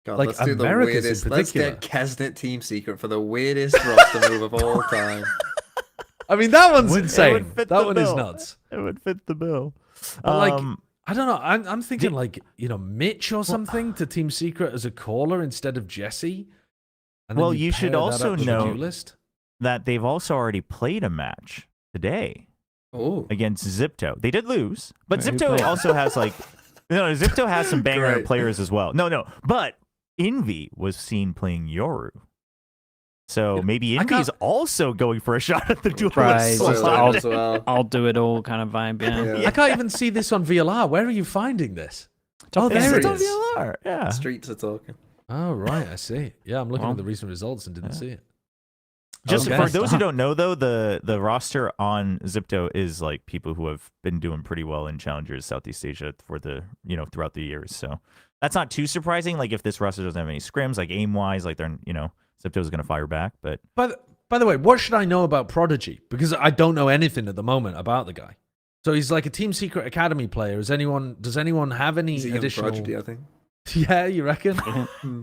God, like let's do the Americas weirdest. in Let's particular. get Kesnet Team Secret for the weirdest roster move of all time. I mean, that one's It would insane. fit That the one is bill. nuts. It would fit the bill. But like, I don't know. I'm thinking like Mitch or something to Team Secret as a caller instead of Jesse. And then Well, you should pair that also up with the know- Duelist? That they've also already played a match today Oh, against Zipto. They did lose, but Wait, who Zipto played? also has like Zipto has some banger Great. players as well. No, but Envy was seen playing Yoru. So maybe I Envy's can't- also going for a shot at the duelist. Right, slot. just I'll, I'll- as well. I'll do it all kind of vibe. Yeah. Yeah. I can't even see this on VLR. Where are you finding this? Top Oh, there end. it It's on is. VLR. Yeah. Streets are talking. Oh, right. I see. Yeah, I'm looking Well, at the recent results and didn't yeah. see it. Just Okay. for those who don't know, though, the roster on Zipto is like people who have been doing pretty well in challengers Southeast Asia for the throughout the years. So that's not too surprising. Like if this roster doesn't have any scrims, like aim wise, like they're Zipto's going to fire back. But By the way, what should I know about Prodigy? Because I don't know anything at the moment about the guy. So he's like a Team Secret Academy player. Does anyone have any He's a young additional? prodigy, I think. Yeah, you reckon? Hmm.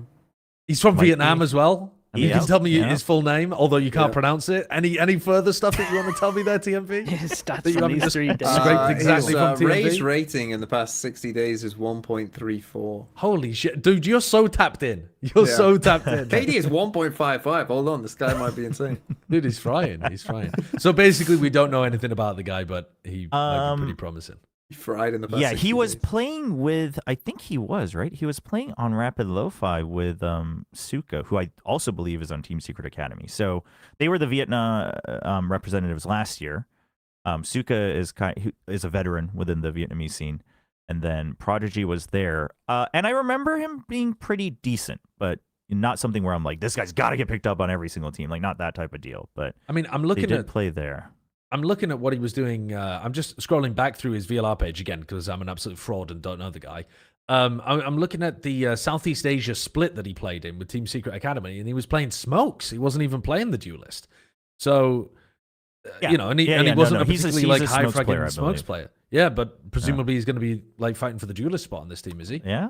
He's from Might Vietnam be. as well. You Yeah. can tell me Yeah. his full name, although you can't Yeah. pronounce it. Any further stuff that you want to tell me there, TMP? Stats That you from haven't these just 3 days. scraped exactly his, from TMP? raised rating in the past 60 days is 1.34. Holy shit, dude! You're so tapped in. You're Yeah. so tapped in. KD is 1.55. Hold on, this guy might be insane. Dude, he's frying. He's frying. So basically, we don't know anything about the guy, but he might be pretty promising. He fried in the past yeah, he 60 was days. playing with. I think he was right. He was playing on Rapid Lo-Fi with Suka, who I also believe is on Team Secret Academy. So they were the Vietnam representatives last year. Suka is a veteran within the Vietnamese scene, and then Prodigy was there. And I remember him being pretty decent, but not something where I'm like, this guy's got to get picked up on every single team. Like not that type of deal. But I mean, I'm he looking did at play there. I'm looking at what he was doing. I'm just scrolling back through his VLR page again because I'm an absolute fraud and don't know the guy. I'm looking at the Southeast Asia split that he played in with Team Secret Academy, and he was playing smokes. He wasn't even playing the duelist. So, Yeah. and he No, wasn't a he's particularly he's a high smokes player, I fragging smokes believe. player. Yeah, but presumably he's going to be like fighting for the duelist spot on this team, is he? Yeah,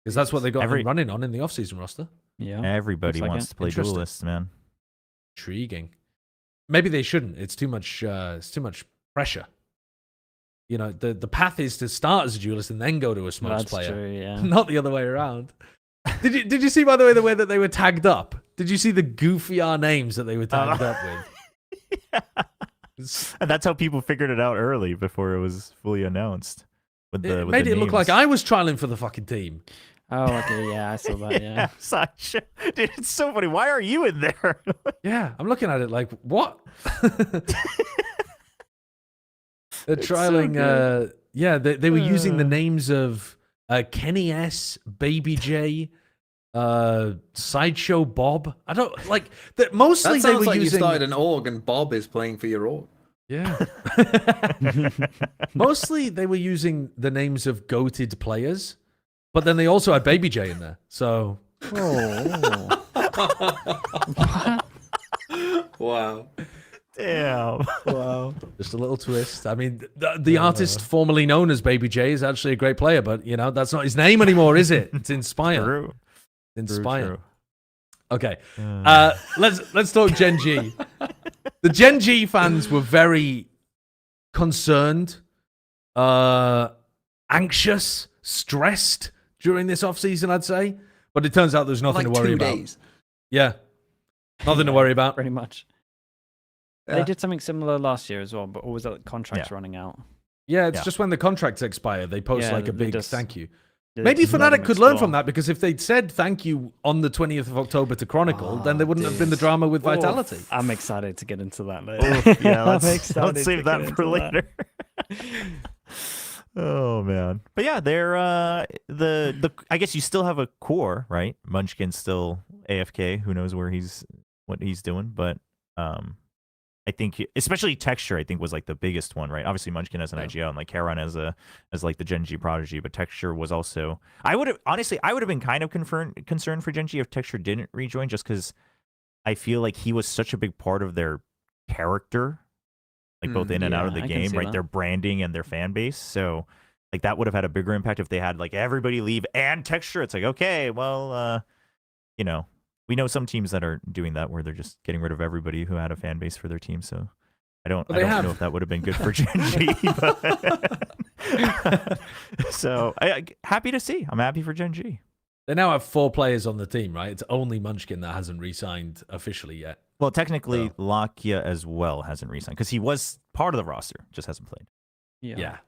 Because that's what they got Every- him running on in the offseason roster. Yeah. everybody Looks like wants it. to play Interesting. duelists, man. Intriguing. Maybe they shouldn't. It's too much. It's too much pressure. The path is to start as a duelist and then go to a smokes That's player, true. Yeah. not the other way around. Did you see, by the way that they were tagged up? Did you see the goofy names that they were tagged up with? It's- And that's how people figured it out early before it was fully announced. With the, It with made the it look like names. I was trialing for the fucking team. Oh, okay. Yeah, I saw that. Yeah. Sasha. Dude, it's so funny. Why are you in there? Yeah, I'm looking at it like, what? They're It's so trialing. good. They were using the names of Kenny S, Baby J, Sideshow Bob. I don't like that. Mostly That they sounds were like using. you started an org and Bob is playing for your org. Yeah. Mostly they were using the names of goated players, but then they also had Baby J in there. So Oh. Wow. Damn. wow, just a little twist. I mean, the artist formerly known as Baby J is actually a great player, but that's not his name anymore, is it? It's Inspire. True. Inspire. True. Okay. Let's talk Gen.G. The Gen.G fans were very concerned, anxious, stressed during this offseason, I'd say. But it turns out there's nothing Like to worry 2 about. days. Yeah. Nothing to worry about. Pretty much. Yeah. They did something similar last year as well, but always that contracts running out. Yeah, it's Yeah. just when the contracts expire, they post Yeah, like a they big just- thank you. They Maybe just let Fnatic them could learn explore. from that, because if they'd said thank you on the 20th of October to Chronicle, then there wouldn't have been the drama with Vitality. I'm excited to get into that later. Oof, yeah, I'm let's excited save to that get for into later. Oh man. But yeah, they're the I guess you still have a core, right? Munchkin's still AFK. Who knows what he's doing, but I think especially Texture, I think, was like the biggest one, right? Obviously Munchkin as an IGL and like Karon as like the Gen.G prodigy, but Texture was also I would have been kind of concerned for Gen.G if Texture didn't rejoin, just because I feel like he was such a big part of their character, like both in and out of the I can game, see right? that. Their branding and their fan base. So like that would have had a bigger impact if they had like everybody leave and Texture. It's like, okay, well, we know some teams that are doing that where they're just getting rid of everybody who had a fan base for their team. So I don't know if that would have been good for Gen.G. But so happy to see. I'm happy for Gen.G. They now have 4 players on the team, right? It's only Munchkin that hasn't re-signed officially yet. Well, technically, So- Lakia as well hasn't re-signed because he was part of the roster, just hasn't played. Yeah.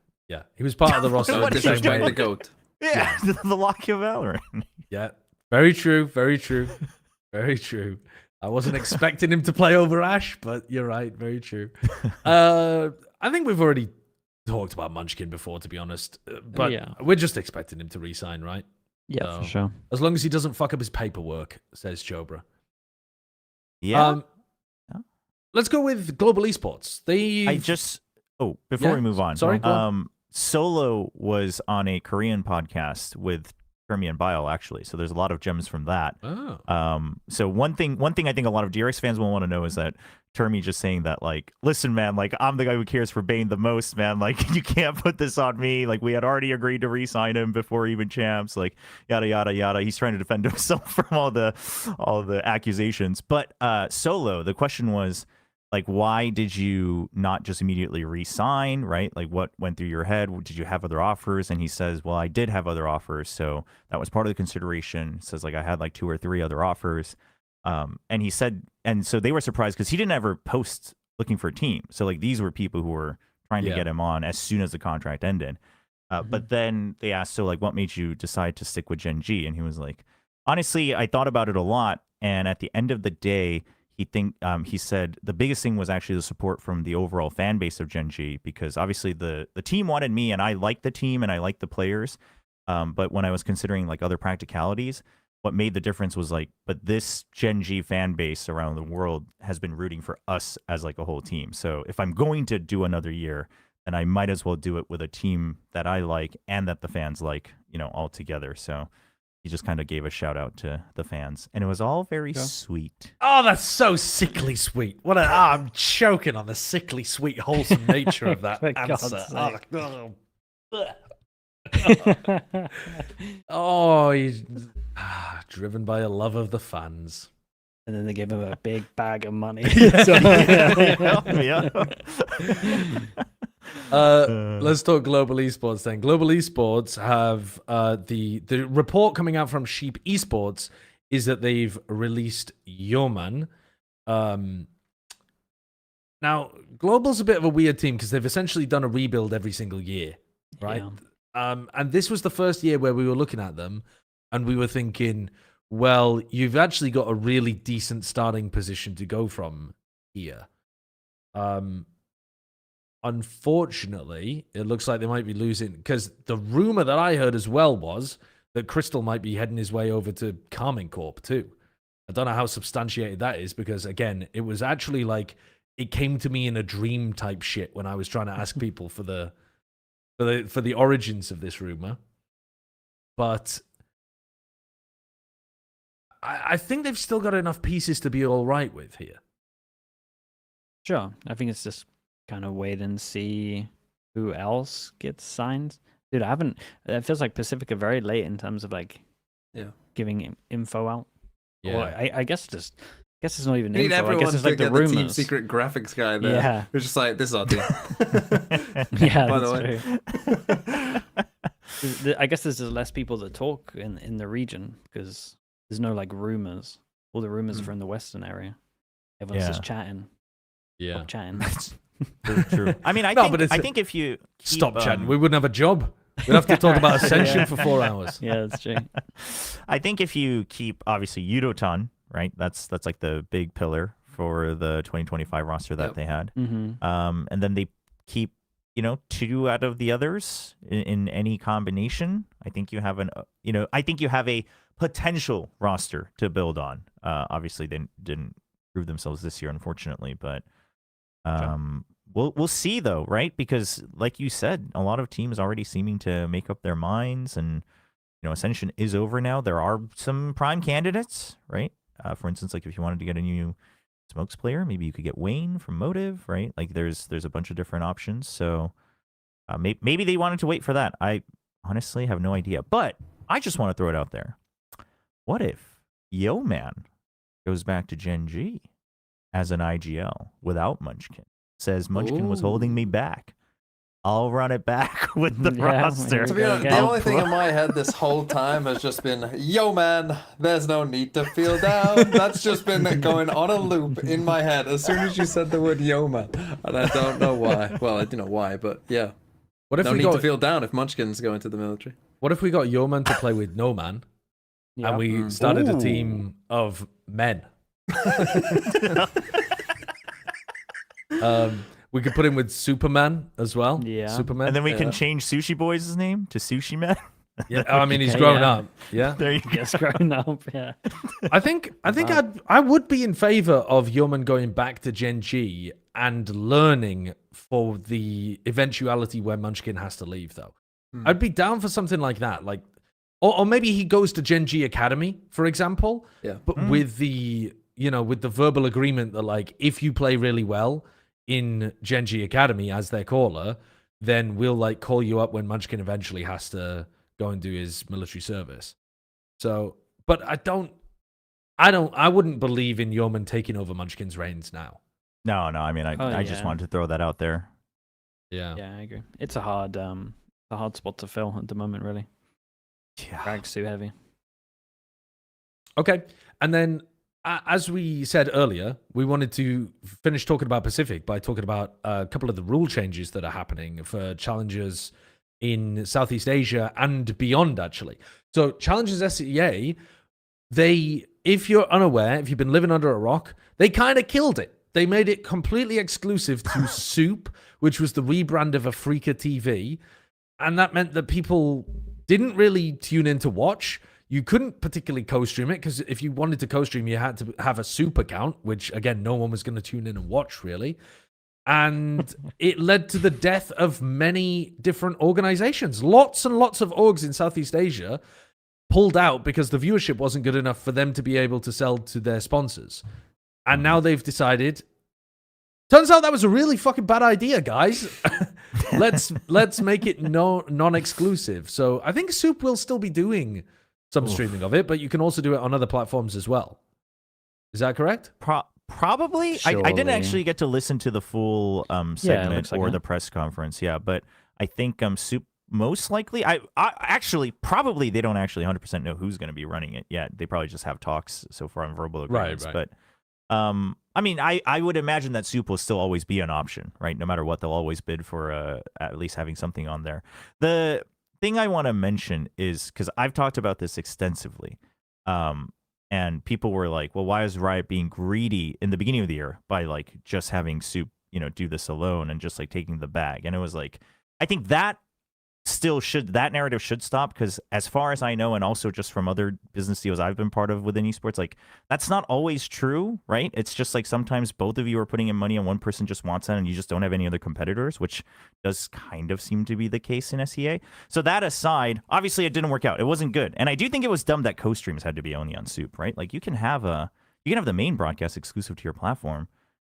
He was part of the roster. What the is same this way. the goat. Yeah, the Lakia Valorant. Yeah, very true. Very true. Very true. I wasn't expecting him to play over Ash, but you're right. Very true. I think we've already talked about Munchkin before, to be honest. But Yeah. we're just expecting him to re-sign, right? Yeah, So, for sure. As long as he doesn't fuck up his paperwork, says Chobra. Yeah. Yeah. Let's go with Global Esports. Before we move on, Sorry, go on. Solo was on a Korean podcast with Termi and Bile, actually. So there's a lot of gems from that. Oh. So one thing I think a lot of DRX fans will want to know is that Termi just saying that, like, listen, man, like, I'm the guy who cares for Bane the most, man. Like, you can't put this on me. Like, we had already agreed to re-sign him before even champs. Like, yada yada yada. He's trying to defend himself from all the accusations. But Solo, the question was, like, why did you not just immediately re-sign, right? Like, what went through your head? Did you have other offers? And he says, well, I did have other offers. So that was part of the consideration. He says, like, I had like 2 or 3 other offers. And he said, and so they were surprised because he didn't ever post looking for a team. So, like, these were people who were trying to get him on as soon as the contract ended. But then they asked, so, like, what made you decide to stick with Gen.G? And he was like, honestly, I thought about it a lot. And at the end of the day, he said the biggest thing was actually the support from the overall fan base of Gen.G, because obviously the team wanted me, and I liked the team and I liked the players. But when I was considering, like, other practicalities, what made the difference was, like, but this Gen.G fan base around the world has been rooting for us as, like, a whole team. So if I'm going to do another year, then I might as well do it with a team that I like and that the fans like, all together. So he just kind of gave a shout out to the fans, and it was all very sweet. Oh, that's so sickly sweet. I'm choking on the sickly sweet, wholesome nature of that For God's answer. sake. He's driven by a love of the fans. And then they gave him a big bag of money. Yeah. Let's talk Global Esports then. Global Esports have the report coming out from Sheep Esports is that they've released Yoman. Now, Global's a bit of a weird team because they've essentially done a rebuild every single year, right? Yeah. And this was the first year where we were looking at them and we were thinking, well, you've actually got a really decent starting position to go from here. Unfortunately, it looks like they might be losing, because the rumor that I heard as well was that Crystal might be heading his way over to Carmine Corp too. I don't know how substantiated that is, because again, it was actually like it came to me in a dream type shit when I was trying to ask people for the origins of this rumor. But I think they've still got enough pieces to be all right with here. Sure. I think it's just kind of wait and see who else gets signed. Dude, it feels like Pacific are very late in terms of, like, giving info out. Yeah. Or I guess it's not even You need info. I everyone guess it's to like the get the team rumors. secret graphics guy there. Yeah. Who's just like, this is our team. Yeah, By that's the way. true. I guess there's just less people that talk in the region because there's no, like, rumors. All the rumors are from the Western area. Everyone's just chatting. Yeah. Stop chatting. True. I mean, I think if you Stop chatting, we wouldn't have a job. We'd have to talk about Ascension for 4 hours. Yeah, that's true. I think if you keep, obviously, Yudotan, right? That's like the big pillar for the 2025 roster that they had. Mm-hmm. And then they keep, 2 out of the others in any combination. I think you have I think you have a potential roster to build on. Obviously, they didn't prove themselves this year, unfortunately, but we'll see though, right? Because like you said, a lot of teams already seeming to make up their minds, and Ascension is over now. There are some prime candidates, right? For instance, like if you wanted to get a new Smokes player, maybe you could get Wayne from Motive, right? Like there's a bunch of different options. So maybe they wanted to wait for that. I honestly have no idea, but I just want to throw it out there. What if Yoman goes back to Gen.G as an IGL without Munchkin? Says Munchkin was holding me back. I'll run it back with the Yeah, roster. To be honest, Okay. the only thing in my head this whole time has just been, yo man, there's no need to feel down. That's just been going on a loop in my head as soon as you said the word yo man. And I don't know why. Well, I do know why, but yeah. What if No we need got to feel down if Munchkins go into the military. What if we got Yoman to play with no man, Yeah. and we started a Ooh. team of men? We could put him with Superman as well. Yeah. Superman. And then we can Yeah. change Sushi Boy's name to Sushi Man. Yeah, I mean he's Okay, grown yeah. up. Yeah. There you go. Yes, growing up. Yeah. I think I would be in favor of Yoman going back to Gen.G and learning for the eventuality where Munchkin has to leave, though. I'd be down for something like that, like, or maybe he goes to Gen.G Academy, for example. Yeah. But with the with the verbal agreement that, like, if you play really well in Gen.G Academy as their caller, then we'll like call you up when Munchkin eventually has to go and do his military service. So, but I wouldn't believe in Yoman taking over Munchkin's reins now. No, I mean, I just yeah. wanted to throw that out there. Yeah. Yeah, I agree. It's a hard spot to fill at the moment, really. Yeah. Drag's too heavy. Okay. And then, as we said earlier, we wanted to finish talking about Pacific by talking about a couple of the rule changes that are happening for challengers in Southeast Asia and beyond, actually. So, challengers SEA, if you're unaware, if you've been living under a rock, they kind of killed it. They made it completely exclusive to SOOP, which was the rebrand of Afrika TV. And that meant that people didn't really tune in to watch. You couldn't particularly co-stream it, because if you wanted to co-stream, you had to have a SOOP account, which, again, no one was going to tune in and watch, really. And it led to the death of many different organizations. Lots and lots of orgs in Southeast Asia pulled out because the viewership wasn't good enough for them to be able to sell to their sponsors. And now they've decided, turns out that was a really fucking bad idea, guys. Let's make it non-exclusive. So I think SOOP will still be doing some streaming of it, but you can also do it on other platforms as well. Is that correct? Probably. I didn't Surely. actually get to listen to the full segment looks like or it. the press conference. Yeah, but I think SOOP most likely. I actually probably they don't actually 100% know who's going to be running it yet. They probably just have talks so far on verbal agreements. Right. But I mean, I would imagine that SOOP will still always be an option, right? No matter what, they'll always bid for at least having something on there. The thing I want to mention is, because I've talked about this extensively, and people were like, well, why is Riot being greedy in the beginning of the year by like just having SOOP, do this alone and just like taking the bag? And it was like, I think that that narrative should stop, because as far as I know, and also just from other business deals I've been part of within esports, like that's not always true, right? It's just like sometimes both of you are putting in money and one person just wants that and you just don't have any other competitors, which does kind of seem to be the case in SEA. So that aside, obviously it didn't work out. It wasn't good. And I do think it was dumb that co-streams had to be only on SOOP, right? Like you can have the main broadcast exclusive to your platform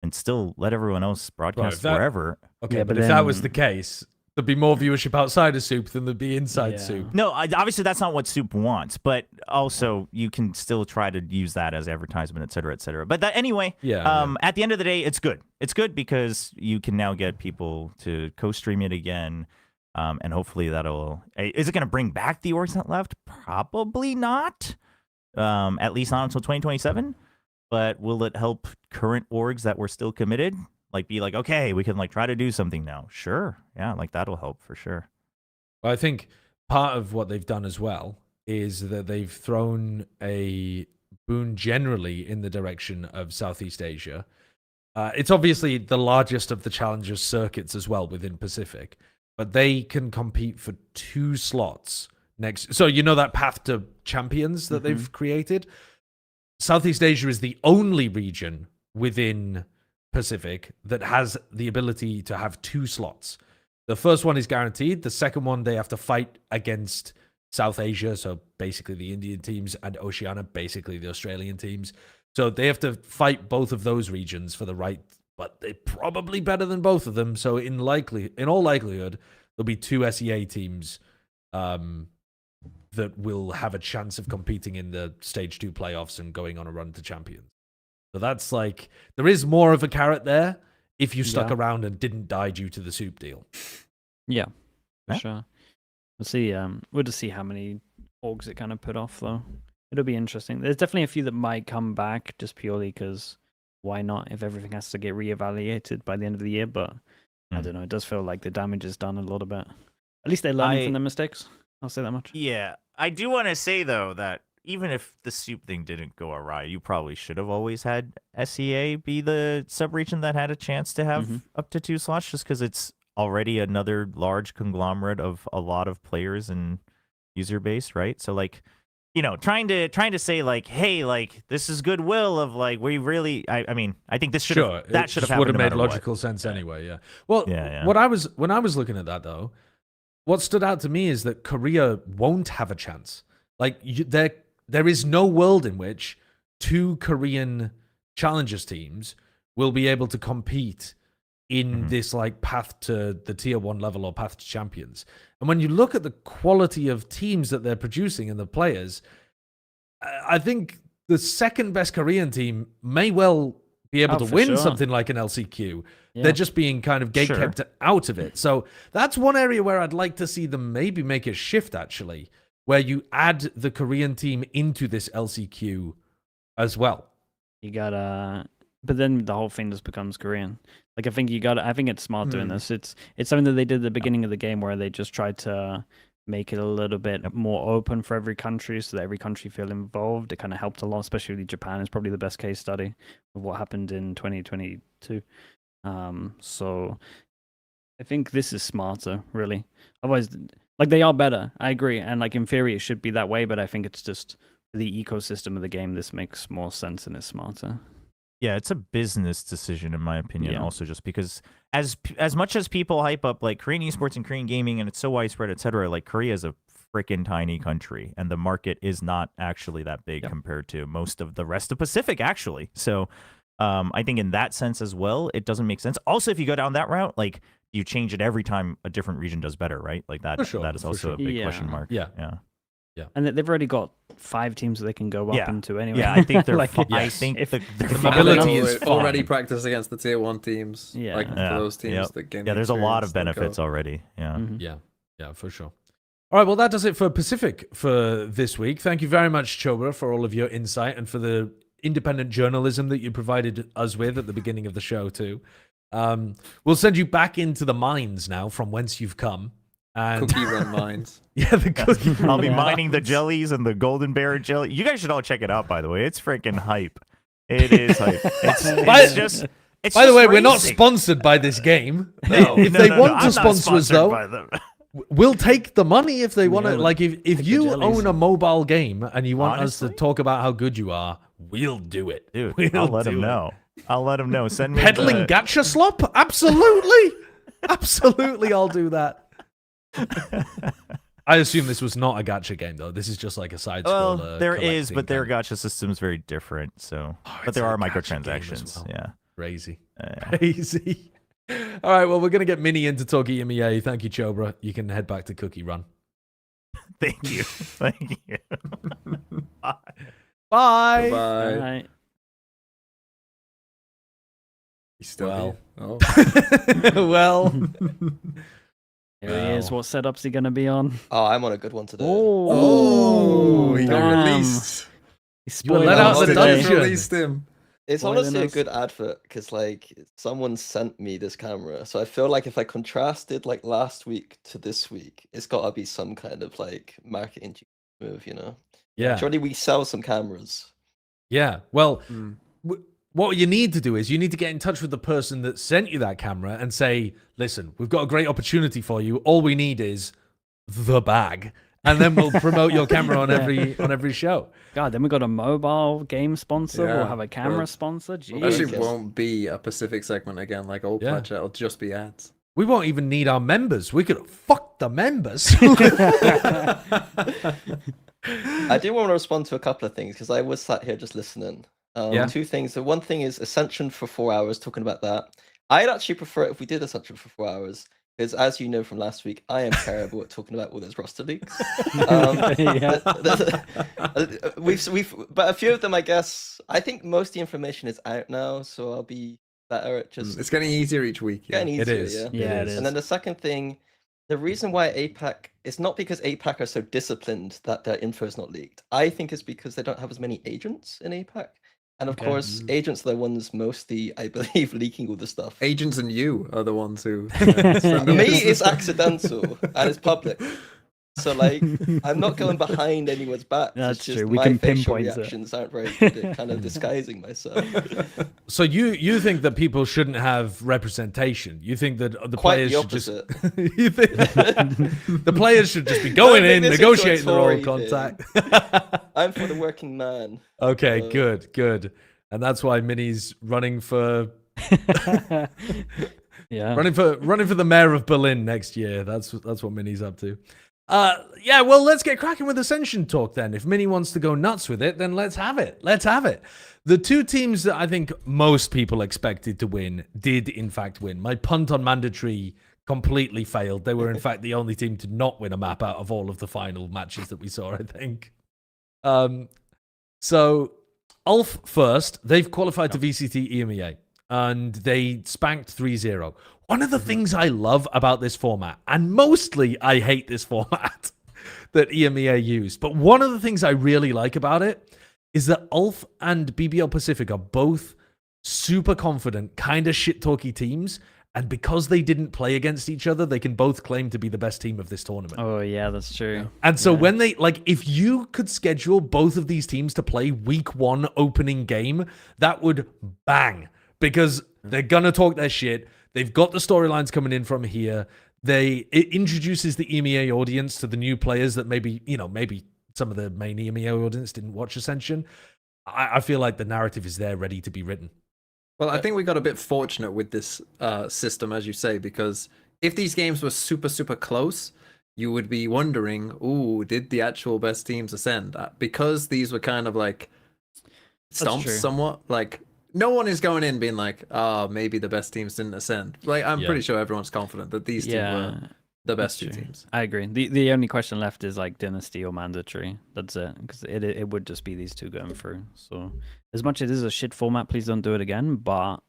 and still let everyone else broadcast wherever. Okay, Yeah, but but if that was then- the case, there'd be more viewership outside of SOOP than there'd be inside Yeah. SOOP. No, obviously that's not what SOOP wants, but also you can still try to use that as advertisement, et cetera, et cetera. But anyway, at the end of the day, it's good. It's good because you can now get people to co-stream it again, and hopefully that'll... Is it going to bring back the orgs that left? Probably not, at least not until 2027. But will it help current orgs that were still committed? Like be like, okay, we can like try to do something now. Sure. Yeah, like that'll help for sure. I think part of what they've done as well is that they've thrown a boon generally in the direction of Southeast Asia. It's obviously the largest of the challengers circuits as well within Pacific, but they can compete for 2 slots next. So that path to champions that they've created. Southeast Asia is the only region within Pacific that has the ability to have 2 slots. The first one is guaranteed. The second one, they have to fight against South Asia, so basically the Indian teams, and Oceania, basically the Australian teams. So they have to fight both of those regions for the right, but they're probably better than both of them. So in all likelihood, there'll be 2 SEA teams that will have a chance of competing in the Stage 2 playoffs and going on a run to champions. So that's like, there is more of a carrot there if you stuck around and didn't die due to the SOOP deal. Yeah, for Yeah. sure. We'll see. We'll just see how many orgs it kind of put off, though. It'll be interesting. There's definitely a few that might come back just purely because why not? If everything has to get reevaluated by the end of the year, but I Hmm. don't know. It does feel like the damage is done a little bit. At least they're learning from their mistakes. I'll say that much. Yeah, I do want to say though that even if the SOOP thing didn't go awry, you probably should have always had SEA be the sub-region that had a chance to have Mhm. up to 2 slots, just because it's already another large conglomerate of a lot of players and user base, right? So like, you know, trying to say like, hey, like this is goodwill of like we really. I mean, I think this should Sure, have that it should have just would happened have no made matter logical what. sense Yeah. anyway. Yeah. Well, Yeah. when I was looking at that though, what stood out to me is that Korea won't have a chance. Like there is no world in which 2 Korean challengers teams will be able to compete in Mhm. this like path to the tier 1 level or path to champions. And when you look at the quality of teams that they're producing and the players, I think the second best Korean team may well be able Oh, to for win sure. something like an LCQ. Yeah. They're just being kind of Sure. gatekept out of it. So that's one area where I'd like to see them maybe make a shift, actually, where you add the Korean team into this LCQ as well. You gotta, but then the whole thing just becomes Korean. Like I think you gotta. I think it's smart doing this. It's something that they did at the beginning of the game where they just tried to make it a little bit more open for every country, so that every country feel involved. It kind of helped a lot, especially Japan is probably the best case study of what happened in 2022. So I think this is smarter, really. Otherwise, like they are better. I agree, and like in theory, it should be that way. But I think it's just the ecosystem of the game. This makes more sense and is smarter. Yeah, it's a business decision in my opinion. Yeah. Also, just because as much as people hype up like Korean esports and Korean gaming, and it's so widespread, etc. Like Korea is a freaking tiny country, and the market is not actually that big compared to most of the rest of Pacific, actually. So, I think in that sense as well, it doesn't make sense. Also, if you go down that route, like you change it every time a different region does better, right? Like that. For sure, that is for also sure. a big Yeah. question mark. Yeah. Yeah. And they've already got 5 teams that they can go up Yeah. into anyway. Yeah, I think they're. Like, I yes. think if- the if mobility you is go- fine. already practice against the tier 1 teams. Yeah. Like Yeah. for those teams Yep. that gain Yeah, there's a lot of experience, they'll benefits go. already. Yeah. Mhm. Yeah, for sure. All right, well, that does it for Pacific for this week. Thank you very much, Chobra, for all of your insight and for the independent journalism that you provided us with at the beginning of the show, too. We'll send you back into the mines now from whence you've come. And Cookie run mines. yeah, the cookie. I'll be Yeah. mining the jellies and the golden bear jelly. You guys should all check it out, by the way. It's freaking hype. It is hype. By- It's just. It's By the just way, we're not racing. sponsored by this game. No, If no, they no, want no, to I'm not sponsor us, sponsored though, by them. we'll take the money if they want to. Yeah, Like, if take the you jellies. own a mobile game and you want us Honestly? to talk about how good you are, we'll do it. Dude, We'll I'll let do him it. know. I'll let him know. Send me Peddling the... gacha slop? Absolutely. Absolutely, I'll do that. I assume this was not a gacha game, though. This is just like a side scroller. Well, there is, but their gacha system's very different. So, but it's there a are gacha game as microtransactions. well. Yeah. Crazy. Yeah. Crazy. All right, well, we're going to get Mini into talk EMEA. Thank you, Chobra. You can head back to Cookie Run. Thank you. Thank you. Bye. Bye. All Bye. right. He's still Well. here. Oh. Well. Here he is. Wow. What setup's he going to be on? Oh, I'm on a good one today. Oh, he got damn. released. He's You were spoiling let out us the They today. just dungeon. released him. It's Spoiling honestly a us. good advert because like someone sent me this camera, so I feel like if I contrasted like last week to this week, it's got to be some kind of like marketing move, you know? Yeah. Surely we sell some cameras. Yeah. Well, Mm. what you need to do is you need to get in touch with the person that sent you that camera and say, listen, we've got a great opportunity for you. All we need is the bag. And then we'll promote your camera on every show. God, then we got a mobile game sponsor. Yeah, We'll have a camera well, sponsor. Jeez. Actually, Yes. won't be a Pacific segment again like old Yeah. Plat Chat. It'll just be ads. We won't even need our members. We could fuck the members. I do want to respond to a couple of things because I was sat here just listening. Yeah. 2 things. The one thing is Ascension for 4 hours, talking about that. I'd actually prefer it if we did Ascension for 4 hours. Because as you know from last week, I am terrible at talking about all those roster leaks. Yeah. But a few of them, I guess. I think most of the information is out now, so I'll be better at just It's getting easier each week. Yeah. getting easier. is. Yeah. Yeah, it is. And then the second thing the reason why APAC, it's not because APAC are so disciplined that their info is not leaked. I think it's because they don't have as many agents in APAC. And of Okay. course, agents are the ones mostly, I believe, leaking all the stuff. Agents and you are the ones who. Me, it's accidental and it's public. So like, I'm not going behind anyone's back. That's it's just true. We my can facial pinpoint it. reactions aren't very good at kind of disguising myself. So you think that people shouldn't have representation? You think that the Quite players the should just opposite. you think the players should just be going Don't in, make this into a negotiating their own Tory thing. contact? I'm for the working man. Okay, Uh, good. And that's why Minnie's running for Yeah. running for the mayor of Berlin next year. That's what Minnie's up to. Yeah, well, let's get cracking with Ascension talk then. If Minnie wants to go nuts with it, then let's have it. The two teams that I think most people expected to win did in fact win. My punt on mandatory completely failed. They were in fact the only team to not win a map out of all of the final matches that we saw, I think. So Ulf first, they've qualified to VCT EMEA and they spanked 3-0. One of the things I love about this format, and mostly I hate this format that EMEA used, but one of the things I really like about it is that Ulf and BBL Pacific are both super confident, kind of shit-talky teams, and because they didn't play against each other, they can both claim to be the best team of this tournament. Oh yeah, that's true. And so Yeah. when they, like, if you could schedule both of these teams to play week 1 opening game, that would bang. Because they're going to talk their shit. They've got the storylines coming in from here. It introduces the EMEA audience to the new players that maybe some of the main EMEA audience didn't watch Ascension. I feel like the narrative is there ready to be written. Well, I think we got a bit fortunate with this system, as you say, because if these games were super, super close, you would be wondering, ooh, did the actual best teams ascend? Because these were kind of like stumps true. somewhat, like no one is going in being like, oh, maybe the best teams didn't ascend. Like, I'm pretty sure everyone's confident that these two were the best two That's true. teams. I agree. The only question left is like Dynasty or Mandatory. That's it. Because it would just be these two going through. So as much as it is a shit format, please don't do it again. But it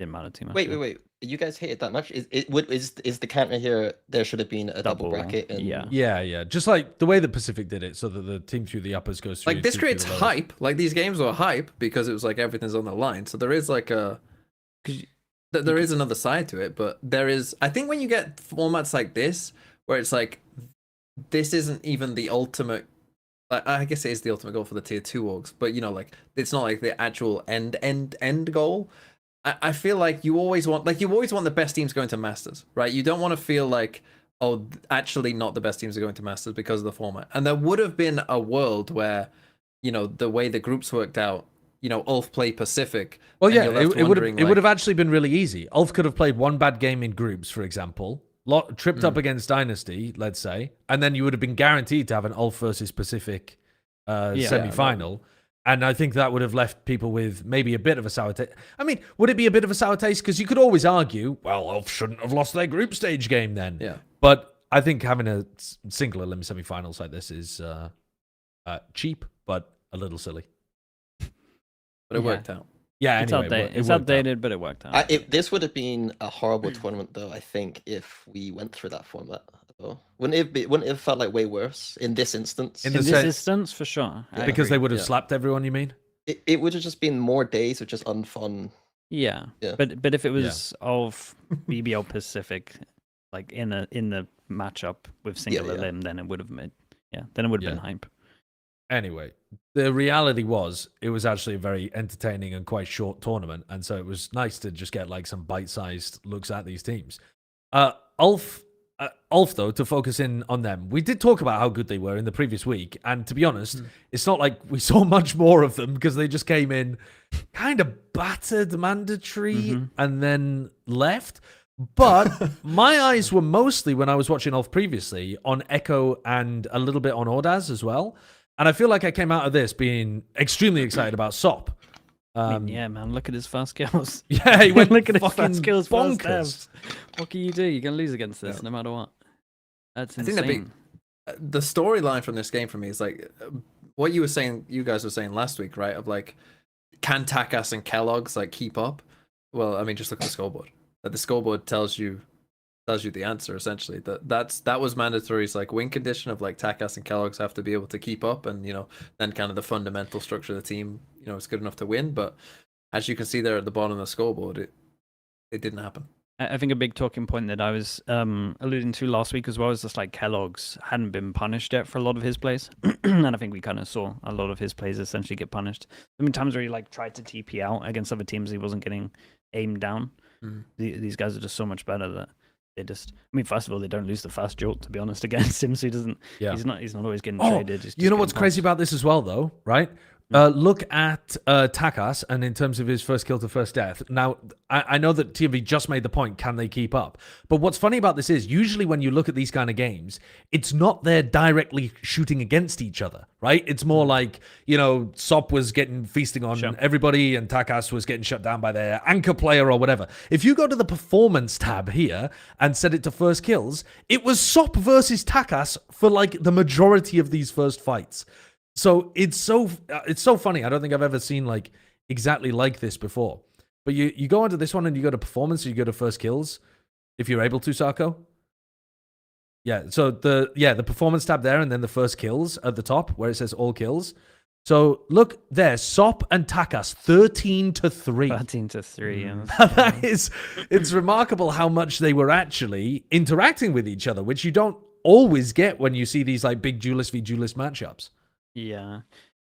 didn't matter too much. Wait. You guys hated that much? Is the counter here? There should have been a double bracket. And... Yeah. Yeah. Just like the way that Pacific did it, so that the team through the uppers goes through. Like, this through creates the lowers. hype. Like, these games were hype because it was like everything's on the line. So there is like there is another side to it, but there is. I think when you get formats like this, where it's like, this isn't even the ultimate. I guess it is the ultimate goal for the tier 2 orgs, but like it's not like the actual end goal. I feel like you always want the best teams going to Masters, right? You don't want to feel like, oh, actually not the best teams are going to Masters because of the format. And there would have been a world where, the way the groups worked out, Ulf play Pacific. Well, and yeah, you're left it wondering, would have actually been really easy. Ulf could have played one bad game in groups, for example, tripped up against Dynasty, let's say, and then you would have been guaranteed to have an Ulf versus Pacific semi-final. And I think that would have left people with maybe a bit of a sour taste. I mean, would it be a bit of a sour taste? Because you could always argue, well, Ulf shouldn't have lost their group stage game then. Yeah. But I think having a single elim semi-finals like this is cheap, but a little silly. But it worked out. Yeah, It's anyway, outdated. it It's worked out. outdated, but it worked out. This would have been a horrible tournament, though. I think if we went through that format, though, wouldn't it have felt like way worse in this instance? In In the this sense- instance, for sure. I Because agree. they would have Yeah. slapped everyone, you mean? It would have just been more days of just unfun. Yeah. Yeah. But if it was of BBL Pacific, like in the matchup with single yeah. elim, then it would have been hype. Anyway, the reality was it was actually a very entertaining and quite short tournament, and so it was nice to just get like some bite-sized looks at these teams. Ulf, though, to focus in on them, we did talk about how good they were in the previous week, and to be honest, it's not like we saw much more of them because they just came in kind of battered mandatory and then left. But my eyes were mostly, when I was watching Ulf previously, on Echo and a little bit on Ordaz as well. And I feel like I came out of this being extremely excited about SOP. I mean, yeah, man, look at his fast kills. Yeah, he went look at his fucking fast kills. First bonkers. devs. What can you do? You're gonna lose against this no matter what. That's I insane. think the storyline from this game for me is like what you guys were saying last week, right? Of like, can Takas and Kellogg's like keep up? Well, I mean, just look at the scoreboard. The scoreboard tells you tells you the answer essentially. That was mandatory. It's like win condition of like Takas and Kellogg's have to be able to keep up, and then kind of the fundamental structure of the team, is good enough to win. But as you can see there at the bottom of the scoreboard, it didn't happen. I think a big talking point that I was alluding to last week as well is just like Kellogg's hadn't been punished yet for a lot of his plays, and I think we kind of saw a lot of his plays essentially get punished. I mean, times where he like tried to TP out against other teams, he wasn't getting aimed down. These guys are just so much better that they just. I mean, first of all, they don't lose the first jolt, to be honest, against him. So he doesn't. Yeah. He's not always getting traded. You know what's crazy about this as well, though, right? Look at Takas, and in terms of his first kill to first death. Now, I know that TMV just made the point, can they keep up? But what's funny about this is, usually when you look at these kind of games, it's not they're directly shooting against each other, right? It's more like, SOP was feasting on everybody, and Takas was getting shut down by their anchor player or whatever. If you go to the performance tab here and set it to first kills, it was SOP versus Takas for like the majority of these first fights. So it's so funny. I don't think I've ever seen like exactly like this before. But you go into this one and you go to performance, you go to first kills, if you're able to, Sarko. Yeah. So the performance tab there, and then the first kills at the top where it says all kills. So look there, SOP and Takas 13-3. 13-3. Yeah. It's remarkable how much they were actually interacting with each other, which you don't always get when you see these like big duelist v duelist matchups. Yeah,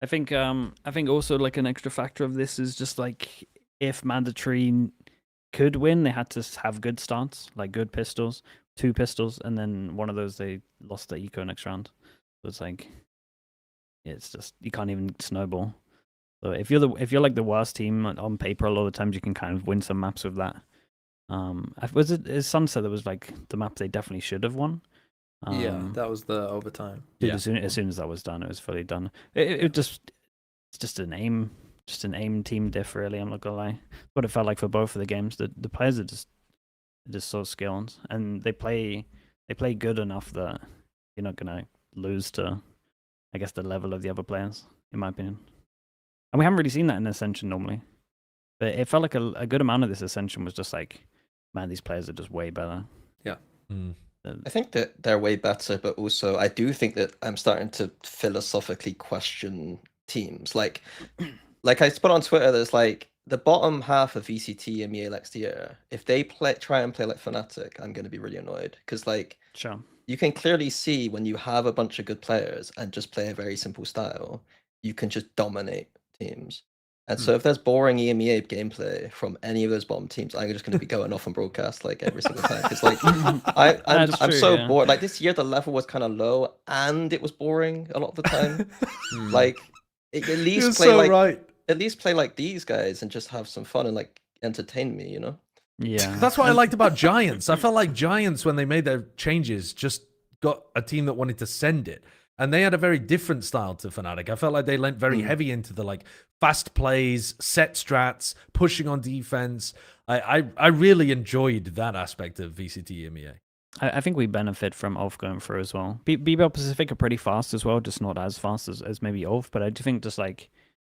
I think also like an extra factor of this is just like if Mandatory could win, they had to have good starts, like good pistols, 2 pistols, and then one of those they lost the eco next round. So it's like it's just you can't even snowball. So if you're like the worst team on paper, a lot of times you can kind of win some maps with that. Was it Sunset that was like the map they definitely should have won? Yeah, that was the overtime. Dude, as soon as that was done, it was fully done. It's just an aim team diff, really. I'm not gonna lie. What it felt like for both of the games. The players are just so skilled, and they play good enough that you're not gonna lose to, I guess, the level of the other players, in my opinion. And we haven't really seen that in Ascension normally, but it felt like a good amount of this Ascension was just like, man, these players are just way better. Yeah. I think that they're way better, but also I do think that I'm starting to philosophically question teams. Like I put on Twitter, there's like the bottom half of VCT EMEA next year. If they try and play like Fnatic, I'm going to be really annoyed because you can clearly see when you have a bunch of good players and just play a very simple style, you can just dominate teams. And so if there's boring EMEA gameplay from any of those bottom teams, I'm just going to be going off on broadcast like every single time. It's like I'm so bored. Like this year, the level was kind of low and it was boring a lot of the time. Like at least play like these guys and just have some fun and like entertain me, Yeah, that's what I liked about Giants. I felt like Giants, when they made their changes, just got a team that wanted to send it. And they had a very different style to Fnatic. I felt like they leant very heavy into the like fast plays, set strats, pushing on defense. I really enjoyed that aspect of VCT EMEA. I think we benefit from Ulf going through as well. BBL Pacific are pretty fast as well, just not as fast as maybe Ulf. But I do think just like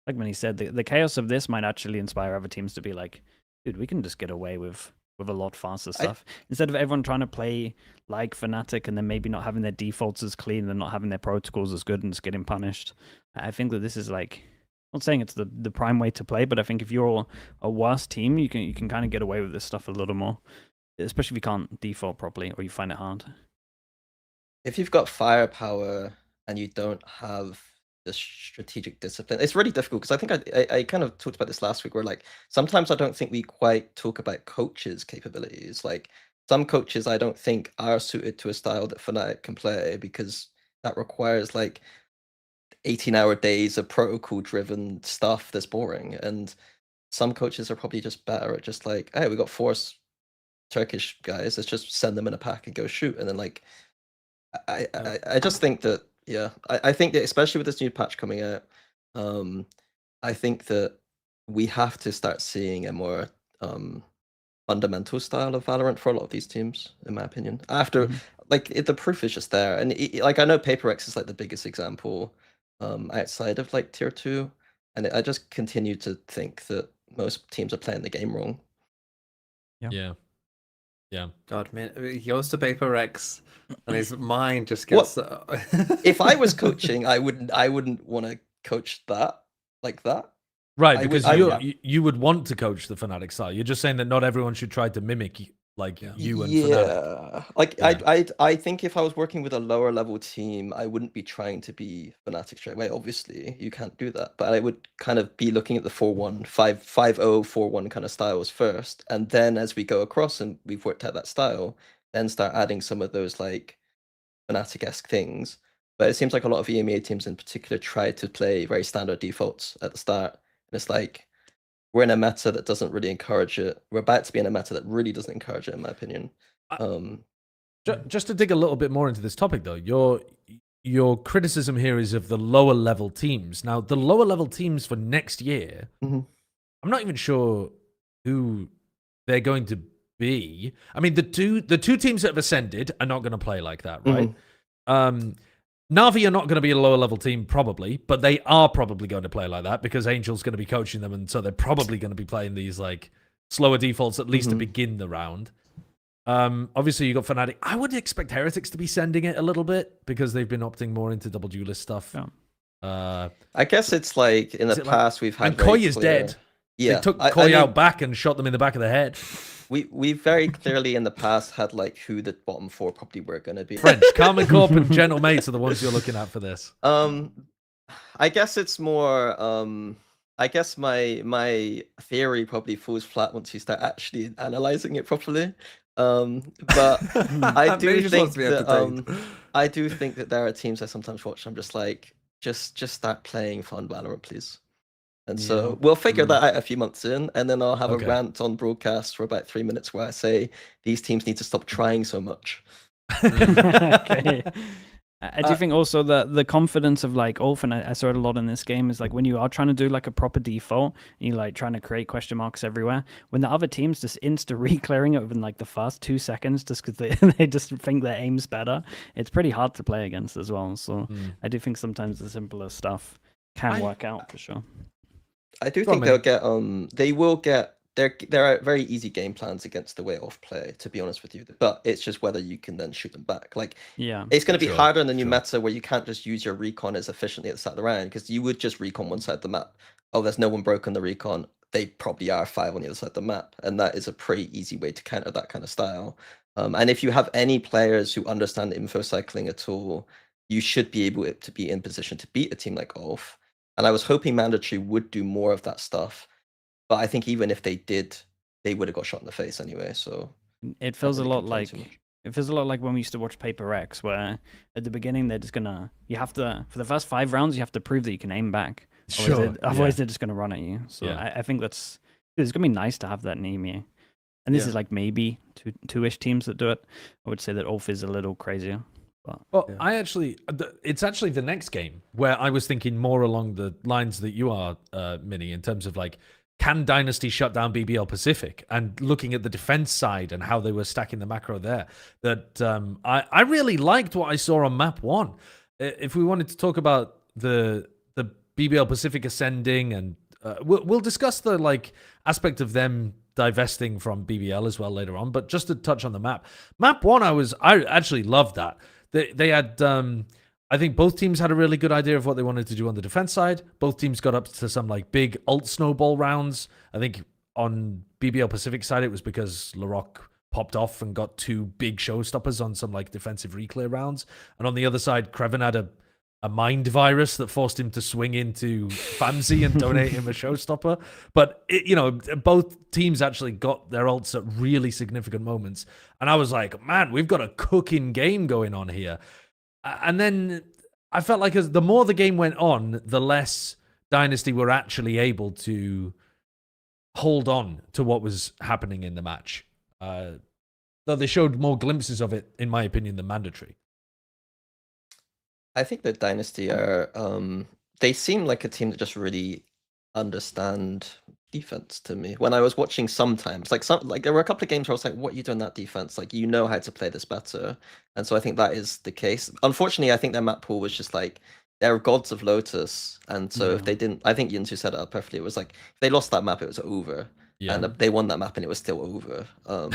when he said, the chaos of this might actually inspire other teams to be like, dude, we can just get away with a lot faster stuff. Instead of everyone trying to play like Fnatic and then maybe not having their defaults as clean and not having their protocols as good and just getting punished. I think that this is like, I'm not saying it's the prime way to play, but I think if you're a worse team, you can kind of get away with this stuff a little more, especially if you can't default properly or you find it hard. If you've got firepower and you don't have the strategic discipline, it's really difficult because I think I kind of talked about this last week where like sometimes I don't think we quite talk about coaches' capabilities. Like some coaches I don't think are suited to a style that Fnatic can play because that requires like 18-hour days of protocol driven stuff that's boring, and some coaches are probably just better at just like, hey, we got 4 Turkish guys, let's just send them in a pack and go shoot. And then like I just think that I think that especially with this new patch coming out, I think that we have to start seeing a more fundamental style of Valorant for a lot of these teams, in my opinion. After the proof is just there, and like I know PaperX is like the biggest example outside of like tier 2, and I just continue to think that most teams are playing the game wrong. Yeah. Yeah. God, man, he goes to Paper Rex, and his mind just gets. If I was coaching, I wouldn't want to coach that like that. Right, I because would- you would want to coach the Fnatic style. You're just saying that not everyone should try to mimic like you and Fnatic. Like Yeah. I think if I was working with a lower level team, I wouldn't be trying to be Fnatic straight away. Obviously, you can't do that. But I would kind of be looking at the 4-1, 5-0, 4-1 kind of styles first, and then as we go across and we've worked out that style, then start adding some of those like Fnatic-esque things. But it seems like a lot of EMEA teams in particular try to play very standard defaults at the start. And it's like, we're in a meta that doesn't really encourage it. We're about to be in a meta that really doesn't encourage it, in my opinion. Just to dig a little bit more into this topic, though, your criticism here is of the lower level teams. Now, the lower level teams for next year, Mhm. I'm not even sure who they're going to be. I mean, the two teams that have ascended are not going to play like that, right? Na'Vi are not going to be a lower level team, probably, but they are probably going to play like that because Angel's going to be coaching them, and so they're probably going to be playing these like slower defaults at least to begin the round. Obviously, you got Fnatic. I would expect Heretics to be sending it a little bit because they've been opting more into double duelist stuff. Yeah. I guess it's like in the past we've had. And Koi is dead. Yeah, they took Koi out back and shot them in the back of the head. We very clearly in the past had like who the bottom 4 probably were going to be. French, Carmen Corp and Gentle Mates are the ones you're looking at for this. I guess it's more. I guess my theory probably falls flat once you start actually analyzing it properly. But I do think that I do think that there are teams I sometimes watch. I'm just like, just start playing fun Valorant, please. And so we'll figure that out a few months in, and then I'll have a rant on broadcast for about 3 minutes where I say these teams need to stop trying so much. Okay. I do think also that the confidence of like Ulf, and I saw it a lot in this game, is like when you are trying to do like a proper default, and you're like trying to create question marks everywhere, when the other teams just insta re-clearing it within like the first 2 seconds just because they just think their aim's better, it's pretty hard to play against as well. So I do think sometimes the simpler stuff can work out for sure. I do think they'll get they will get there are very easy game plans against the way off play, to be honest with you. But it's just whether you can then shoot them back. Like it's gonna be harder in the new meta where you can't just use your recon as efficiently at the start of the round, because you would just recon one side of the map. Oh, there's no one broken the recon. They probably are 5 on the other side of the map. And that is a pretty easy way to counter that kind of style. And if you have any players who understand info cycling at all, you should be able to be in position to beat a team like Ulf. And I was hoping Mandatory would do more of that stuff. But I think even if they did, they would have got shot in the face anyway. So it feels a lot like when we used to watch Paper Rex, where at the beginning they're just gonna for the first 5 rounds you have to prove that you can aim back. Otherwise they're just gonna run at you. So I think it's gonna be nice to have that in EMEA. And this is like maybe two-ish teams that do it. I would say that Ulf is a little crazier. Well, it's actually the next game where I was thinking more along the lines that you are, Minnie, in terms of like, can Dynasty shut down BBL Pacific? And looking at the defense side and how they were stacking the macro there, that I really liked what I saw on map 1. If we wanted to talk about the BBL Pacific ascending, and we'll discuss the like aspect of them divesting from BBL as well later on, but just to touch on the map 1, I actually loved that. They had, I think both teams had a really good idea of what they wanted to do on the defense side. Both teams got up to some like big ult snowball rounds. I think on BBL Pacific side, it was because LaRock popped off and got 2 big showstoppers on some like defensive reclear rounds. And on the other side, Kreven had a mind virus that forced him to swing into Famsi and donate him a showstopper. But, both teams actually got their ults at really significant moments. And I was like, man, we've got a cooking game going on here. And then I felt like as the more the game went on, the less Dynasty were actually able to hold on to what was happening in the match. Though they showed more glimpses of it, in my opinion, than Mandatory. I think that Dynasty are they seem like a team that just really understand defense to me. When I was watching sometimes, like there were a couple of games where I was like, what are you doing that defense? Like, you know how to play this better. And so I think that is the case. Unfortunately, I think their map pool was just like, they're gods of Lotus. And so if they didn't, I think Yinsu set it up perfectly. It was like, if they lost that map, it was over. Yeah. and they won that map and it was still over.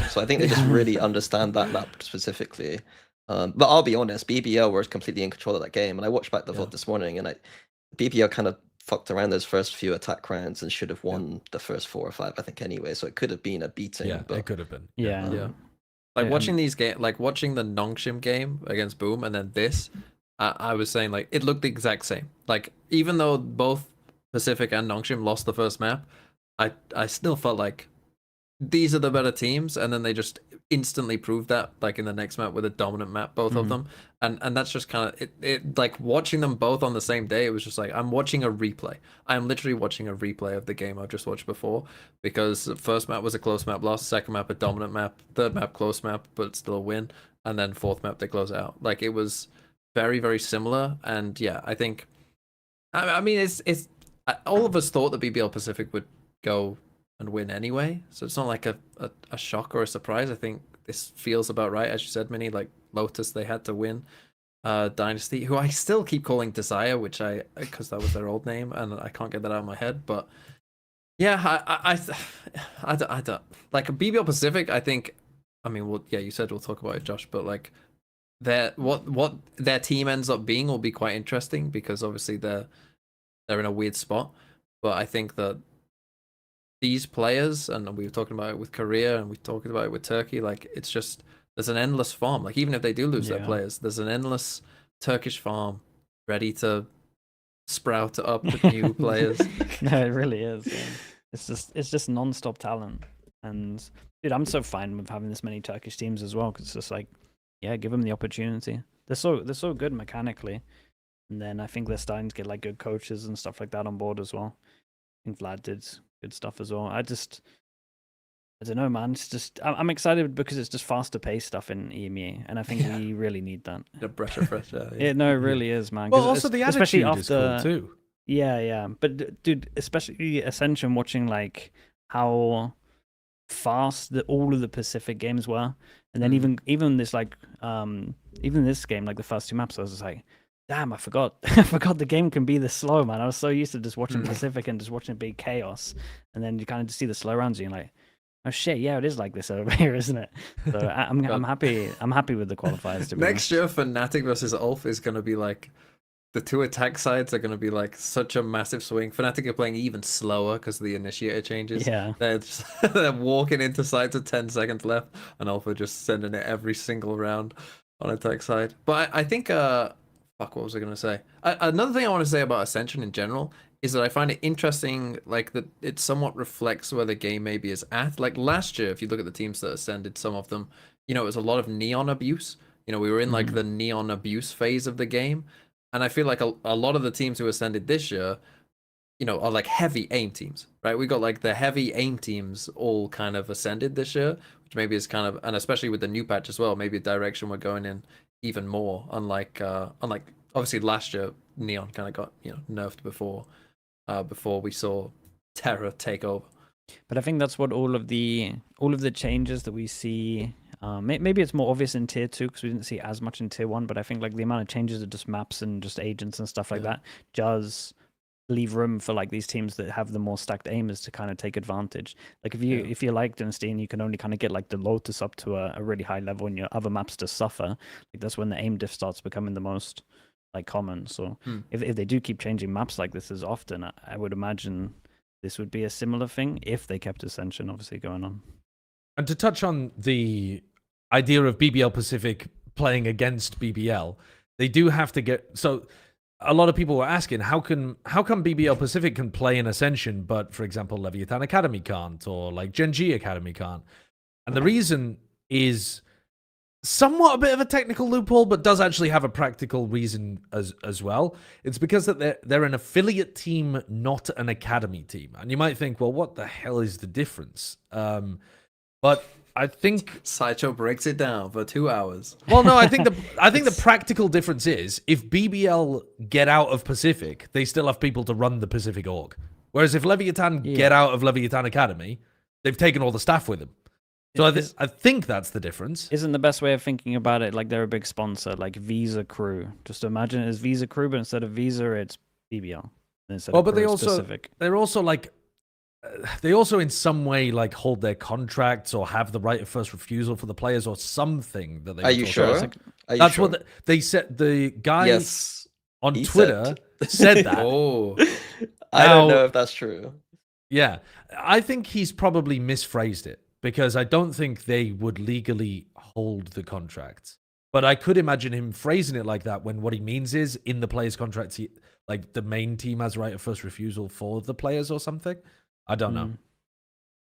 So I think they just really understand that map specifically. But I'll be honest, BBL were completely in control of that game, and I watched back the VOD this morning, and BBL kind of fucked around those first few attack rounds and should have won the first 4 or 5, I think, anyway. So it could have been a beating. Yeah, but it could have been. Yeah. Yeah. Like Yeah, watching these game, like watching the Nongshim game against Boom, and then this, I was saying like it looked the exact same. Like even though both Pacific and Nongshim lost the first map, I still felt like these are the better teams, and then they just instantly proved that, like in the next map with a dominant map, both of them, and that's just kind of it. Like watching them both on the same day, it was just like I'm watching a replay. I'm literally watching a replay of the game I've just watched before, because the first map was a close map loss, second map a dominant map, third map close map but still a win, and then fourth map they close it out. Like it was very, very similar, and yeah, I think, I mean, it's all of us thought that BBL Pacific would go and win anyway, so it's not like a shock or a surprise. I think this feels about right, as you said, Minnie. Like Lotus, they had to win. Dynasty, who I still keep calling Desire, which because that was their old name, and I can't get that out of my head. But yeah, I don't like BBL Pacific. I think, I mean, well, yeah, you said we'll talk about it, Josh, but like what their team ends up being will be quite interesting, because obviously they're in a weird spot. But I think that these players, and we were talking about it with Korea, and we talked about it with Turkey, like it's just there's an endless farm. Like even if they do lose their players, there's an endless Turkish farm ready to sprout up with new players. No, it really is. Yeah. It's just non-stop talent, and dude, I'm so fine with having this many Turkish teams as well, because it's just like, yeah, give them the opportunity. They're so good mechanically, and then I think they're starting to get like good coaches and stuff like that on board as well. I think Vlad did good stuff as well. I don't know, man. It's just I'm excited because it's just faster paced stuff in EMEA, and I think we really need that. A breath of fresh air. Yeah, no, it really is, man. Well, also the especially attitude is cool too. Yeah, but dude, especially Ascension, watching like how fast all of the Pacific games were, and then even this like even this game, like the first 2 maps, I was just like, damn, I forgot the game can be this slow, man. I was so used to just watching Pacific and just watching big chaos, and then you kind of just see the slow rounds, and you're like, oh shit, yeah, it is like this over here, isn't it? So I'm happy. I'm happy with the qualifiers. To be Next year, Fnatic versus Ulf is going to be like, the 2 attack sides are going to be like such a massive swing. Fnatic are playing even slower because of the initiator changes. Yeah, they're walking into sides with 10 seconds left, and Ulf are just sending it every single round on attack side. But I think fuck, what was I going to say? Another thing I want to say about Ascension in general is that I find it interesting, like that it somewhat reflects where the game maybe is at. Like last year, if you look at the teams that ascended, some of them, it was a lot of neon abuse. We were in like the neon abuse phase of the game, and I feel like a lot of the teams who ascended this year, are like heavy aim teams, right? We got like the heavy aim teams all kind of ascended this year, which maybe is kind of, and especially with the new patch as well, maybe a direction we're going in even more. Unlike obviously last year, neon kind of got nerfed before we saw Terra take over. but I think that's what all of the changes that we see. Maybe it's more obvious in tier 2 because we didn't see as much in tier 1. But I think like the amount of changes of just maps and just agents and stuff like that does leave room for like these teams that have the more stacked aimers to kind of take advantage. Like if you like Dynasty and you can only kind of get like the Lotus up to a really high level and your other maps to suffer, like that's when the aim diff starts becoming the most like common. So if they do keep changing maps like this as often, I would imagine this would be a similar thing if they kept Ascension obviously going on. And to touch on the idea of BBL Pacific playing against BBL, they do have to get... So a lot of people were asking, how come BBL Pacific can play in Ascension, but, for example, Leviathan Academy can't, or like Gen.G Academy can't? And the reason is somewhat a bit of a technical loophole, but does actually have a practical reason as well. It's because that they're an affiliate team, not an academy team. And you might think, well, what the hell is the difference? But I think Sideshow breaks it down for 2 hours. Well, no, I think the practical difference is if BBL get out of Pacific, they still have people to run the Pacific org. Whereas if Leviathan get out of Leviathan Academy, they've taken all the staff with them. So I think that's the difference. Isn't the best way of thinking about it like they're a big sponsor, like Visa Crew? Just imagine it as Visa Crew, but instead of Visa, it's BBL. Instead of But Crew, it's Pacific. they're also like they also in some way like hold their contracts or have the right of first refusal for the players or something that they. Are you sure? Are you That's sure? what they said. The guy Yes. on he Twitter said that. Oh, I don't Now- know if that's true. Yeah, I think he's probably misphrased it because I don't think they would legally hold the contract. But I could imagine him phrasing it like that when what he means is in the players' contracts, like the main team has right of first refusal for the players or something. I don't know.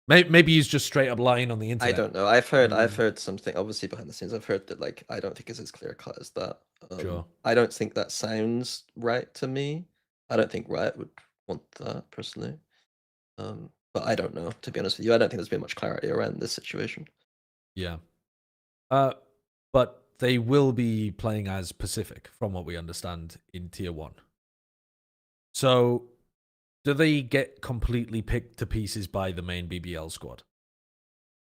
Maybe he's just straight up lying on the I internet. don't know. I've heard something obviously behind the scenes. I've heard that like I don't think it's as clear cut as that. Sure. I don't think that sounds right to me. I don't think Riot would want that personally. But I don't know, to be honest with you. I don't think there's been much clarity around this situation. Yeah. But they will be playing as Pacific, from what we understand, in Tier 1. So, do they get completely picked to pieces by the main BBL squad?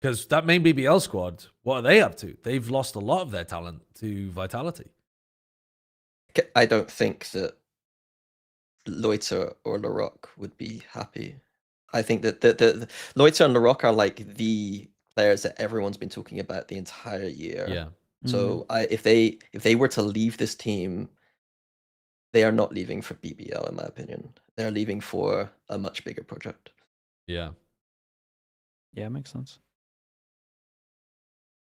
Because that main BBL squad, what are they up to? They've lost a lot of their talent to Vitality. I don't think that Loiter or Larocque would be happy. I think that the Loiter and Larocque are like the players that everyone's been talking about the entire year. Yeah. So if they were to leave this team, they are not leaving for BBL, in my opinion. They're leaving for a much bigger project. Yeah. Yeah, makes sense.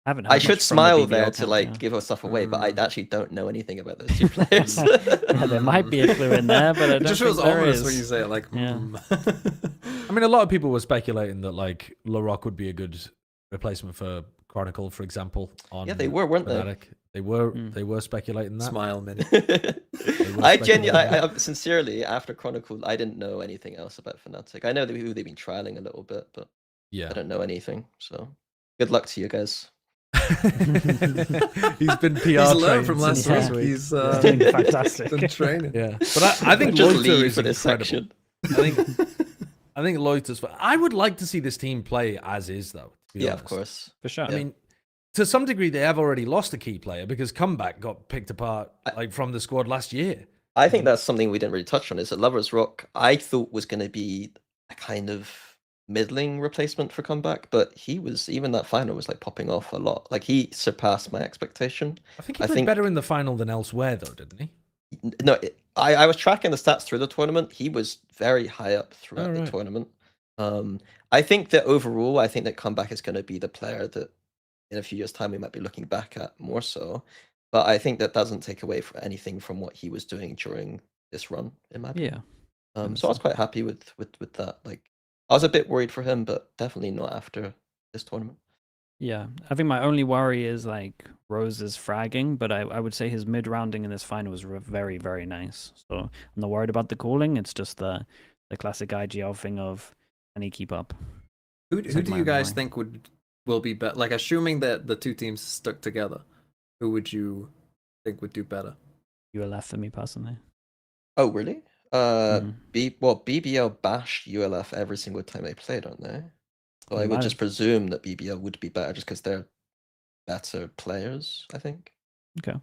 I haven't. I heard should much from the smile BBL there to camp, like yeah. give our stuff away, but I actually don't know anything about those two players. Yeah, there might be a clue in there, but I it don't just think feels there ominous is. when you say it. Like, Yeah. I mean, a lot of people were speculating that, like, Larocque would be a good replacement for Chronicle, for example. On Yeah, they were, weren't they? Fnatic. They were speculating that. smile, man. I genuinely, sincerely, after Chronicle, I didn't know anything else about Fnatic. I know who they've been trialing a little bit, but Yeah. I don't know anything. So good luck to you guys. He's been PR He's learned trained from since last week. week. He's doing fantastic. been training. Yeah, but I think Just Loiter leave is for this incredible. section. I think Loiter's. I would like to see this team play as is, though. To be Yeah, honest. of course. For sure. I mean, to some degree, they have already lost a key player because Comeback got picked apart like from the squad last year. I think that's something we didn't really touch on. Is that Lovers Rock? I thought was going to be a kind of middling replacement for Comeback, but he was, even that final was like popping off a lot. Like he surpassed my expectation. I think he played better in the final than elsewhere, though, didn't he? No, I was tracking the stats through the tournament. He was very high up throughout the right. tournament. I think that overall, I think that Comeback is going to be the player that in a few years' time we might be looking back at more so. But I think that doesn't take away from anything from what he was doing during this run, in my opinion. Yeah. So I was quite happy with that. Like, I was a bit worried for him, but definitely not after this tournament. Yeah, I think my only worry is like Rose's fragging, but I would say his mid rounding in this final was very, very nice. So I'm not worried about the calling. It's just the classic IGL thing of, can he keep up? Who It's do like my you guys worry. think will be better? Like, assuming that the two teams stuck together, who would you think would do better? ULF for me personally. Oh, really? Mhm. BBL bashed ULF every single time they played, don't they? So I They would might just have. presume that BBL would be better just because they're better players, I think. Okay.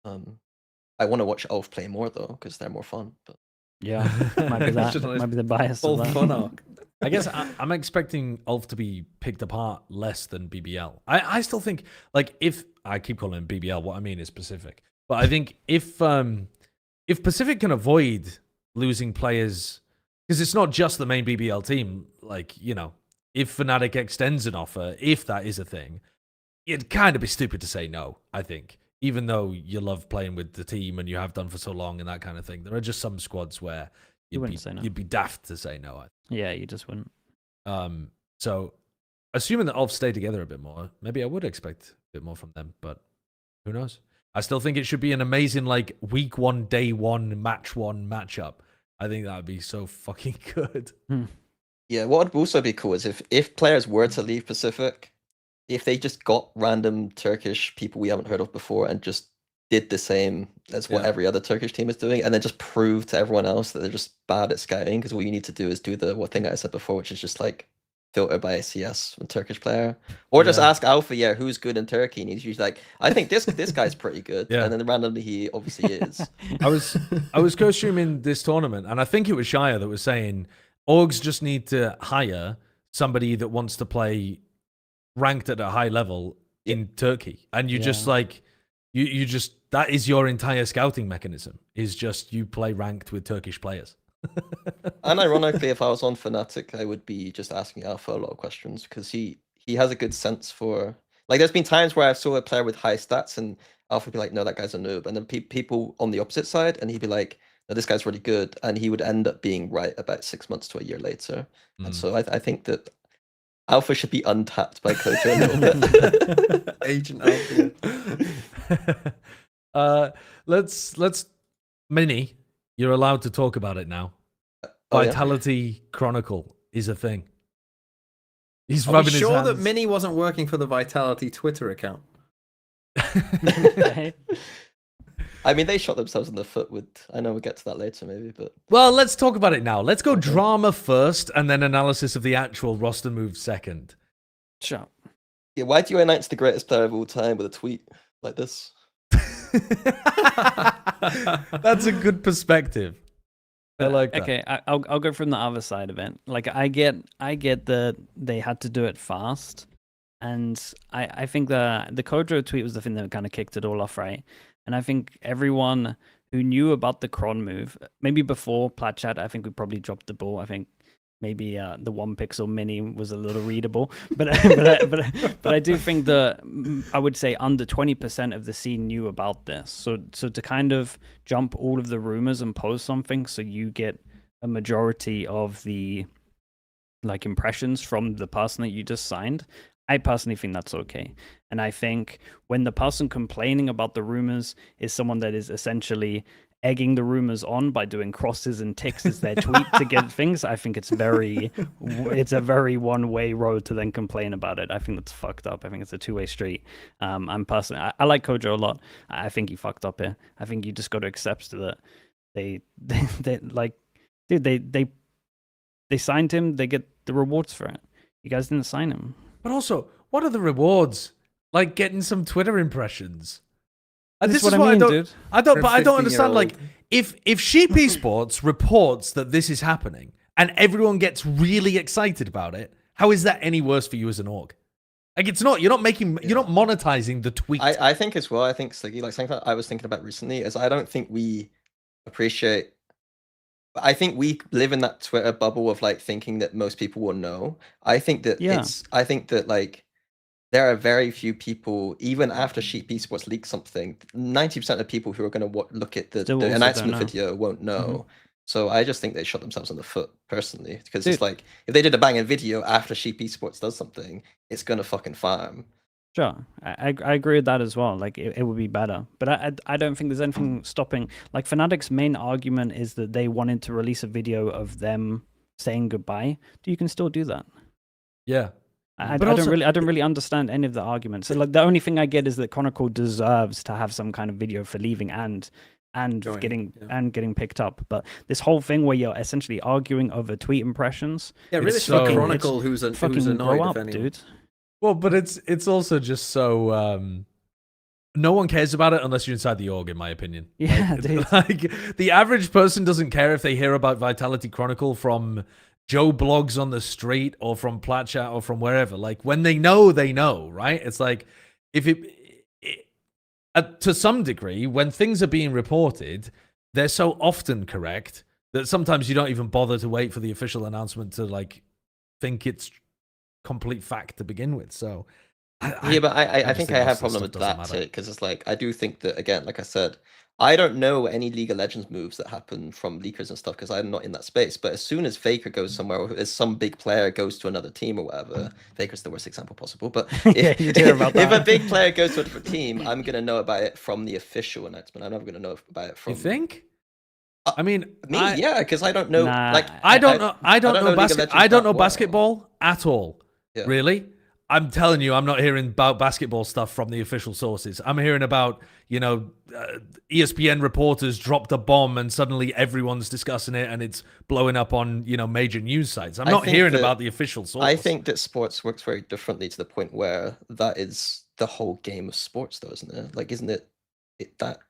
I want to watch Ulf play more though, because they're more fun. But Yeah, might be that. Should I- Might be the bias Full of that. fun arc. I guess I'm expecting Ulf to be picked apart less than BBL. I still think, like, if I keep calling him BBL, what I mean is Pacific. But I think if Pacific can avoid losing players, because it's not just the main BBL team, like, you know, if Fnatic extends an offer, if that is a thing, it'd kind of be stupid to say no, I think. Even though you love playing with the team and you have done for so long and that kind of thing. There are just some squads where wouldn't say no. you'd be daft to say no. Yeah, you just wouldn't. So assuming that Ulf stay together a bit more, maybe I would expect a bit more from them, but who knows? I still think it should be an amazing, like, week one, day one, match one matchup. I think that would be so fucking good. yeah, what would also be cool is if players were to leave Pacific, if they just got random Turkish people we haven't heard of before and just did the same as what Yeah. every other Turkish team is doing, and then just prove to everyone else that they're just bad at scouting, because what you need to do is do the thing I said before, which is just like filter by CS from Turkish player, or just Yeah. ask Alpha, who's good in Turkey, and he's usually like, I think this guy's pretty good, Yeah. and then randomly he obviously is. I was co-streaming this tournament, and I think it was Shire that was saying Orgs just need to hire somebody that wants to play ranked at a high level in Turkey, and you just like you just that is your entire scouting mechanism. Is just you play ranked with Turkish players. And ironically, if I was on Fnatic, I would be just asking Alpha a lot of questions because he has a good sense for, like, there's been times where I saw a player with high stats and Alpha would be like, no, that guy's a noob. And then people on the opposite side, and he'd be like, no, this guy's really good. And he would end up being right about 6 months to a year later. And so I think that Alpha should be untapped by Kojo a little bit. Agent Alpha. Let's Mini, you're allowed to talk about it now. Oh, yeah? Vitality Chronicle is a thing. He's Are we rubbing his sure hands. that Mini wasn't working for the Vitality Twitter account? Okay. I mean, they shot themselves in the foot with, I know we'll get to that later maybe, but Well, let's talk about it now. Let's go drama first, and then analysis of the actual roster move second. Sure. yeah, why do you announce the greatest player of all time with a tweet like this? That's a good perspective. I like that. Okay, I'll go from the other side of it. Like I get that they had to do it fast, and I think the Kojo tweet was the thing that kind of kicked it all off, right? And I think everyone who knew about the Cron move, maybe before Plat Chat, I think we probably dropped the ball. I think maybe the 1 pixel mini was a little readable, but I do think that I would say under 20% of the scene knew about this. So to kind of jump all of the rumors and post something, so you get a majority of the like impressions from the person that you just signed, I personally think that's okay. And I think when the person complaining about the rumors is someone that is essentially egging the rumors on by doing crosses and ticks as their tweet to get things, I think it's a very one-way road to then complain about it. I think that's fucked up. I think it's a two-way street. I'm personally, I like Kojo a lot. I think he fucked up here. I think you just got to accept that they like, dude, they signed him. They get the rewards for it. You guys didn't sign him. But also, what are the rewards? Like getting some Twitter impressions. And This this is is what I mean, don't, dude. I don't, For a but I don't understand. 15-year-old. Like, if Sheep Esports reports that this is happening and everyone gets really excited about it, how is that any worse for you as an org? Like, it's not. You're not monetizing the tweet. I think as well, I think Sliggy, like something that I was thinking about recently is I don't think we appreciate, I think we live in that Twitter bubble of like thinking that most people will know. I think that I think that like there are very few people, even after Sheep Esports leaks something, 90% of people who are going to look at the Still also don't announcement know. video won't know. So I just think they shot themselves in the foot personally, because Dude. it's like if they did a banging video after Sheep Esports does something, it's gonna fucking farm. Sure, I agree with that as well. Like it would be better, but I don't think there's anything stopping. Like Fnatic's main argument is that they wanted to release a video of them saying goodbye. You can still do that. Yeah. I But don't also- really understand any of the arguments. So, like the only thing I get is that Chronicle deserves to have some kind of video for leaving and Joining, getting picked up. But this whole thing where you're essentially arguing over tweet impressions, Yeah, really It's should be so- Chronicle who's fucking annoyed, grow up, if anyone. dude. Well, but it's also just so no one cares about it unless you're inside the org, in my opinion. Yeah, Like, dude. like the average person doesn't care if they hear about Vitality Chronicle from Joe blogs on the street or from Plat Chat or from wherever. Like when they know, right? It's like if to some degree, when things are being reported, they're so often correct that sometimes you don't even bother to wait for the official announcement to like think it's complete fact to begin with. So Yeah, but I just think think I have most a of the problem with stuff doesn't that matter. because it's like I do think that again, like I said, I don't know any League of Legends moves that happen from leakers and stuff because I'm not in that space. But as soon as Faker goes somewhere, or as some big player goes to another team or whatever, Faker's the worst example possible. But Yeah, you do hear about if a that. big player goes to a different team, I'm gonna know about it from the official announcement. I'm never gonna know about it from you think? Uh, I mean, me. Yeah, because I don't know. Nah, like I don't know. I don't know League of Legends I don't that know well. basketball at all. Yeah. Really. I'm telling you, I'm not hearing about basketball stuff from the official sources. I'm hearing about, ESPN reporters dropped a bomb and suddenly everyone's discussing it and it's blowing up on, major news sites. I'm I not think hearing that- about the official source. I think that sports works very differently to the point where that is the whole game of sports, though, isn't it? Like, isn't it?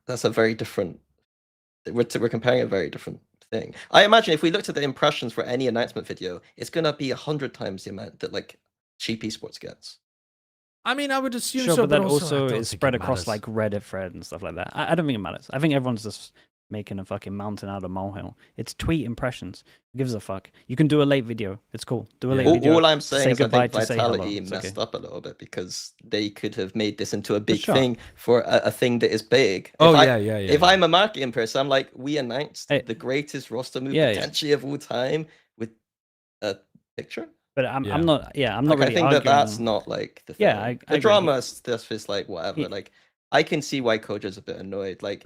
That's a very different. We're comparing a very different thing. I imagine if we looked at the impressions for any announcement video, it's gonna be 100 times the amount that like cheap esports gets. I mean, I would assume Sure, so, but that I also don't is think spread it across matters. like Reddit thread and stuff like that. I don't think it matters. I think everyone's just making a fucking mountain out of molehill. It's tweet impressions. Who gives a fuck? You can do a late video. It's cool. Do a late video. All I'm saying say is I goodbye think to say hello. Vitality It's messed okay. up a little bit because they could have made this into a big sure. thing for a thing that is big. Oh, If yeah. If I'm a marketing person, I'm like, we announced Hey. the greatest roster move Yeah, yeah. potentially of all time with a picture. But I'm Yeah. not. Yeah, I'm Like, not really I think arguing. that's not like the thing. Yeah, I the agree. drama stuff is like whatever. He- Like I can see why Kojo's a bit annoyed. Like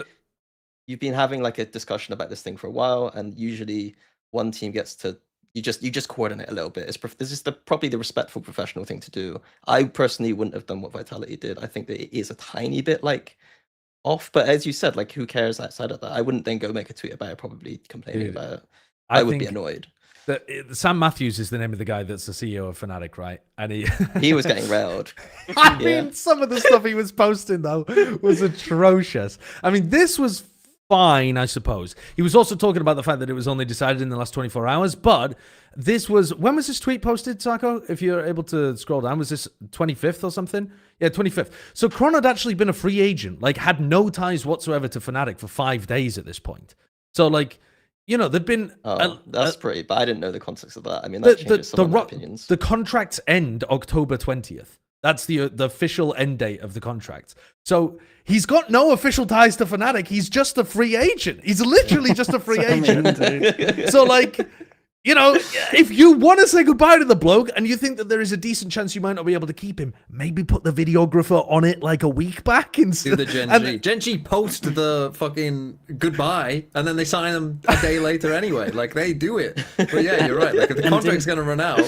you've been having like a discussion about this thing for a while, and usually one team gets to you just coordinate a little bit. This is probably the respectful professional thing to do. I personally wouldn't have done what Vitality did. I think that it is a tiny bit like off, but as you said, like who cares outside of that? I wouldn't then go make a tweet about it, probably complaining Dude, about it. I would be think annoyed. Sam Matthews is the name of the guy that's the CEO of Fnatic, right? And He was getting railed. I Yeah. mean, some of the stuff he was posting though was atrocious. I mean, this was fine, I suppose. He was also talking about the fact that it was only decided in the last 24 hours, but this was, when was this tweet posted, Sarko? If you're able to scroll down, was this 25th or something? Yeah, 25th. So Karon had actually been a free agent, like had no ties whatsoever to Fnatic for 5 days at this point. So like, you know, there'd been That's pretty, but I didn't know the context of that. I mean, that changes some of my opinions. the contracts end October 20th. That's the official end date of the contract. So he's got no official ties to Fnatic. He's just a free agent. He's literally just a free agent. So like, you know, if you want to say goodbye to the bloke and you think that there is a decent chance you might not be able to keep him, maybe put the videographer on it like a week back instead. Do the Gen.G. Gen.G post the fucking goodbye and then they sign them a day later anyway. Like they do it. But yeah, you're right. Like if the contract's going to run out,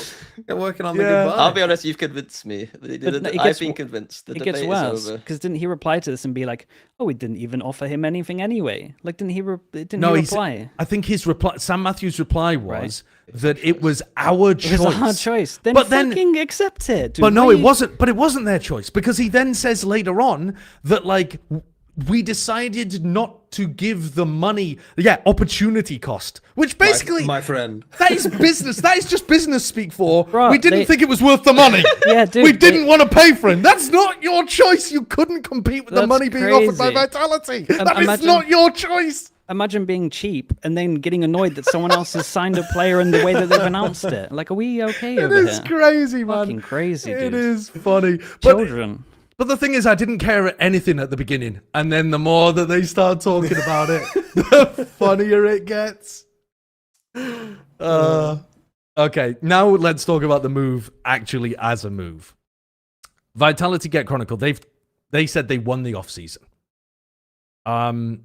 get working on the goodbye. I'll be honest, you've convinced me. I've been convinced. The It debate gets is worse over. because didn't he reply to this and be like, "Oh, we didn't even offer him anything anyway." Like, didn't he? Didn't he reply? I think his reply, Sam Matthews' reply was that it was our choice. It was a hard choice. Then But then- fucking accept it. Dude. But no, Why it you- wasn't. But it wasn't their choice because he then says later on that like we decided not to give the money. Yeah, opportunity cost, which basically my friend. that is business. That is just business speak for. Bruh, we didn't they- think it was worth the money. Yeah, dude, we didn't want to pay for him. That's not your choice. You couldn't compete with the That's money being offered by crazy. Vitality. That is imagine- not your choice. Imagine being cheap and then getting annoyed that someone else has signed a player in the way that they've announced it. Like, are we okay It over is here? crazy, man. Fucking crazy, dude. It is funny. But Children. But the thing is, I didn't care at anything at the beginning. And then the more that they start talking about it, the funnier it gets. Okay, now let's talk about the move actually as a move. Vitality get Chronicle. They said they won the offseason. I'm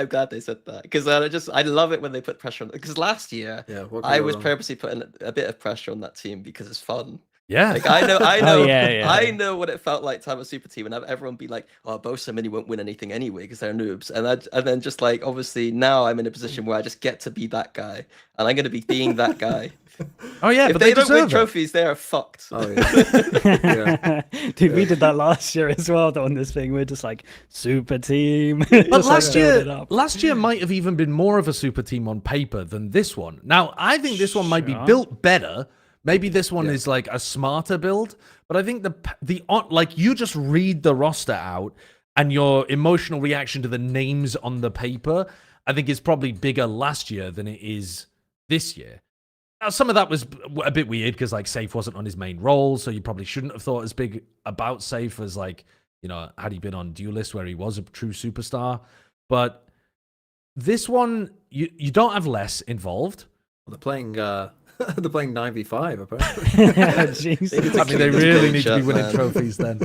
glad they said that because I love it when they put pressure on. Because last year, Yeah, what could I go was wrong? purposely putting a bit of pressure on that team because it's fun. Yeah. Like I know, Oh, yeah. I know what it felt like to have a super team and have everyone be like, "Oh, Bosa Mini won't win anything anyway because they're noobs." And then just like obviously now I'm in a position where I just get to be that guy, and I'm going to be being that guy. Oh, yeah, If but they don't win deserve it. trophies, they are fucked. Oh, yeah. Dude, we did that last year as well on this thing. We're just like super team. But last year might have even been more of a super team on paper than this one. Now, I think this one might be Sure. built better. Maybe this one is like a smarter build, but I think like you just read the roster out and your emotional reaction to the names on the paper, I think is probably bigger last year than it is this year. Now, some of that was a bit weird because like Safe wasn't on his main role, so you probably shouldn't have thought as big about Safe as like, you know, had he been on Duelist where he was a true superstar. But this one, you don't have less involved. They're playing 9v5 apparently. Jeez. I mean, they really need to be winning trophies then.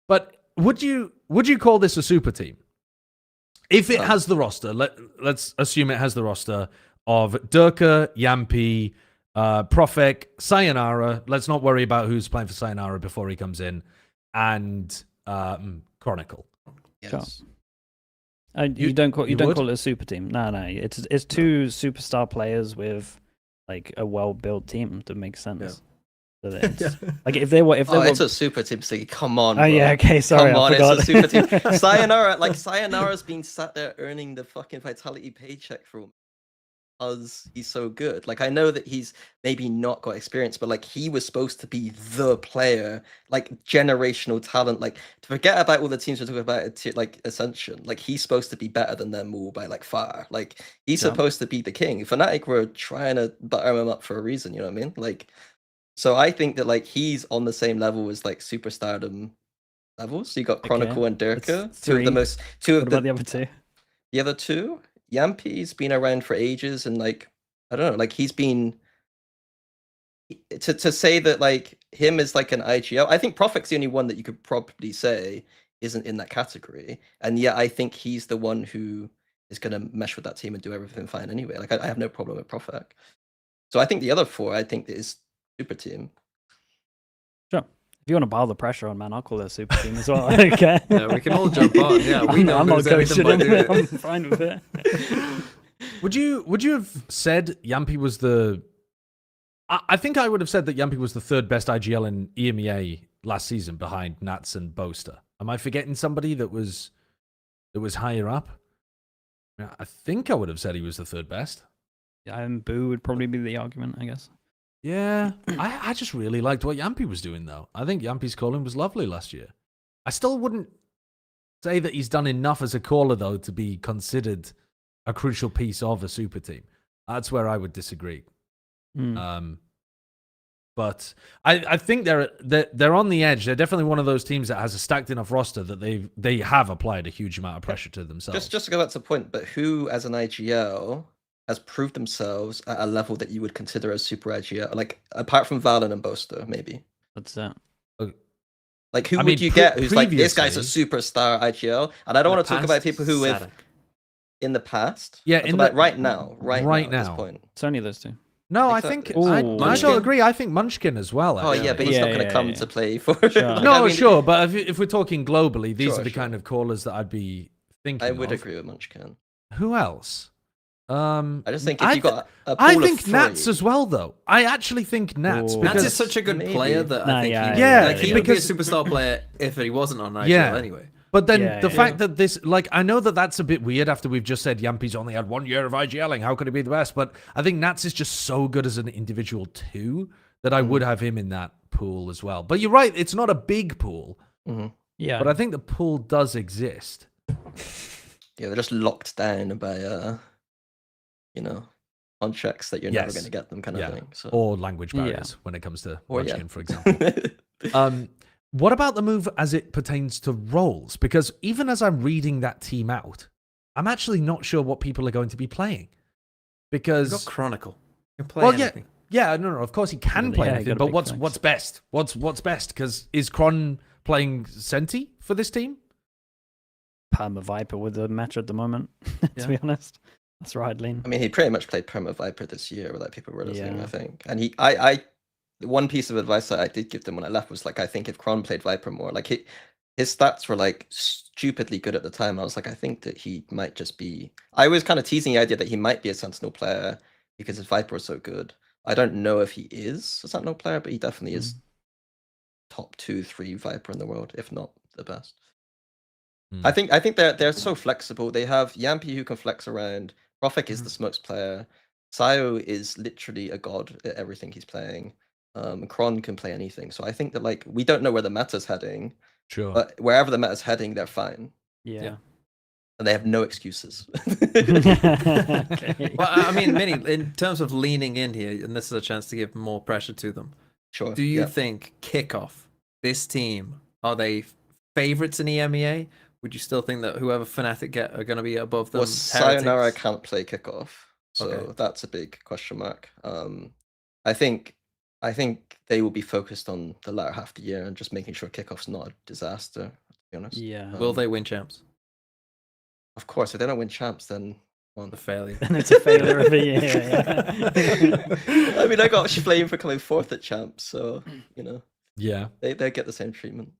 But would you call this a super team? If it has the roster, let's assume it has the roster of Durka, Jamppi, Profek, Sayonara. Let's not worry about who's playing for Sayonara before he comes in, and Chronicle. Yes. You don't call would? it a super team. No. It's two superstar players with like a well-built team that makes sense. So that it's- Like if they were, It's a super team, so come on. Oh yeah, bro. okay, sorry, Come on, I forgot. it's a super team. Sayonara's been sat there earning the fucking vitality paycheck for because he's so good. Like I know that he's maybe not got experience, but like he was supposed to be the player, like generational talent. Like forget about all the teams we're talking about like Ascension. Like he's supposed to be better than them all by like far. Like he's Yeah. supposed to be the king. Fnatic were trying to butter him up for a reason, you know what I mean? Like so I think that like he's on the same level as like superstardom levels. So you got Chronicle and That's Durka, three. two What of about the other two? the other two. Jamppi's been around for ages, and like I don't know, like he's been to say that like him is like an IGL. I think Profek's the only one that you could probably say isn't in that category, and yet I think he's the one who is going to mesh with that team and do everything fine anyway. Like I have no problem with Profek. So I think the other four, I think is super team. Sure. If you want to pile the pressure on, man, I'll call it a super team as well. Okay. Yeah, we can all jump on. Yeah, we know I'm not who's anything coaching but him. do I'm it. fine with it. Would you have said Jamppi was the? I think I would have said that Jamppi was the third best IGL in EMEA last season, behind Nats and Boaster. Am I forgetting somebody that was higher up? Yeah, I think I would have said he was the third best. Yeah, and Boo would probably be the argument, I guess. Yeah, I just really liked what Jamppi was doing, though. I think Yampi's calling was lovely last year. I still wouldn't say that he's done enough as a caller, though, to be considered a crucial piece of a super team. That's where I would disagree. But I think they're on the edge. They're definitely one of those teams that has a stacked enough roster that they have applied a huge amount of pressure to themselves. Just to go back to the point, but who as an IGL has proved themselves at a level that you would consider as super IGL? Like apart from Valen and Boaster, maybe. That's it. Like who I would mean, you get who's like this guy's a previously- superstar IGL? And I don't In want the to talk about past, people who have Sadek. in the past. Yeah, I'm in talking about the- right now. Right now. At this point. It's only those two. No, I Exactly. think I don't Munchkin? agree. I think Munchkin as well. Oh Actually. yeah, but he's Yeah, not going to yeah, come yeah. to play for. Sure. like, No, I mean, sure, but if we're talking globally, these Sure, are the sure. kind of callers that I'd be thinking. I would of. agree with Munchkin. Who else? I just think if I you got a pool I of think three, Nats as well, though. I actually think Nats Ooh. because Nats is such a good Maybe. player that Nah, I think yeah, he, yeah, like, he yeah. would be a Because- superstar player if he wasn't on IGL Yeah. anyway. But then Yeah, the yeah. fact that this, like, I know that that's a bit weird after we've just said Yampi's only had 1 year of IGLing. How could he be the best? But I think Nats is just so good as an individual too that I would have him in that pool as well. But you're right, it's not a big pool, Yeah. but I think the pool does exist. Yeah, they're just locked down by contracts that you're never Yes. going to get them, kind of Yeah. thing. So Or language Yeah. barriers when it comes to Or, yeah. Munchkin, for example. What about the move as it pertains to roles? Because even as I'm reading that team out, I'm actually not sure what people are going to be playing. You've Because got Chronicle. You can play well, anything. yeah, no, of course he can play Yeah, anything. gotta But pick what's flex. best? What's best? Because is Cron playing Senti for this team? Perma Viper with the meta at the moment, Yeah. to be honest. That's right, I'd lean. I mean, he pretty much played Perma Viper this year, like people were listening, Yeah. I think. And I one piece of advice that I did give them when I left was like, I think if Kron played Viper more, like his stats were like stupidly good at the time. I was like, I think that he might just be. I was kind of teasing the idea that he might be a Sentinel player because his Viper is so good. I don't know if he is a Sentinel player, but he definitely is top 2-3 Viper in the world, if not the best. I think they're so flexible. They have Jamppi who can flex around. Profek is the smokes player. Sayo is literally a god at everything he's playing. Kron can play anything. So I think that like we don't know where the meta's heading, Sure. but wherever the meta's heading, they're fine. Yeah. And they have no excuses. Okay. Well, I mean, Minnie, in terms of leaning in here, and this is a chance to give more pressure to them. Sure. Do you yeah. think Kickoff, this team, are they favorites in EMEA? Would you still think that whoever Fnatic get are going to be above them? Well, Sayonara Heretics? can't play kickoff, so Okay. that's a big question mark. I think they will be focused on the latter half of the year and just making sure kickoff's not a disaster. To be honest, Yeah. Will they win champs? Of course, if they don't win champs, then The failure. And it's a failure of a year. Yeah. I mean, I got flame for coming fourth at champs, so Yeah. they get the same treatment.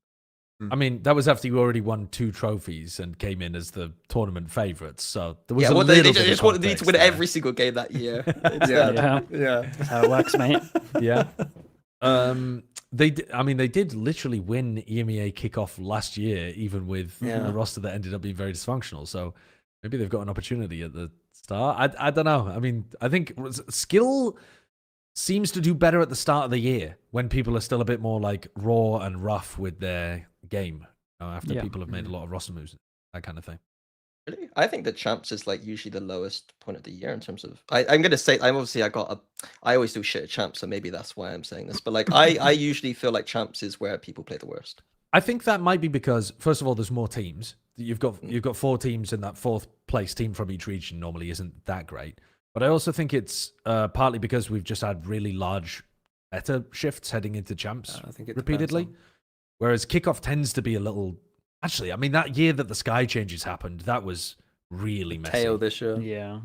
I mean, that was after you already won 2 trophies and came in as the tournament favourites. So there was Yeah, a well, little they bit of just wanted to context win there. every single game that year. It's Yeah. that. Yeah. Yeah. That's how it works, mate. Yeah. I mean, they did literally win EMEA kickoff last year, even with a roster that ended up being very dysfunctional. So maybe they've got an opportunity at the start. I don't know. I mean, I think skill seems to do better at the start of the year when people are still a bit more like raw and rough with their game, after people have made a lot of roster moves, that kind of thing. Really? I think the champs is like usually the lowest point of the year in terms of. I'm gonna say I always do shit at champs, so maybe that's why I'm saying this. But like I usually feel like champs is where people play the worst. I think that might be because, first of all, there's more teams. You've got 4 teams, and that 4th place team from each region normally isn't that great. But I also think it's partly because we've just had really large meta shifts heading into champs I think it repeatedly. Whereas kickoff tends to be a little. Actually, I mean, that year that the sky changes happened, that was really messy. Tail this year. Yeah.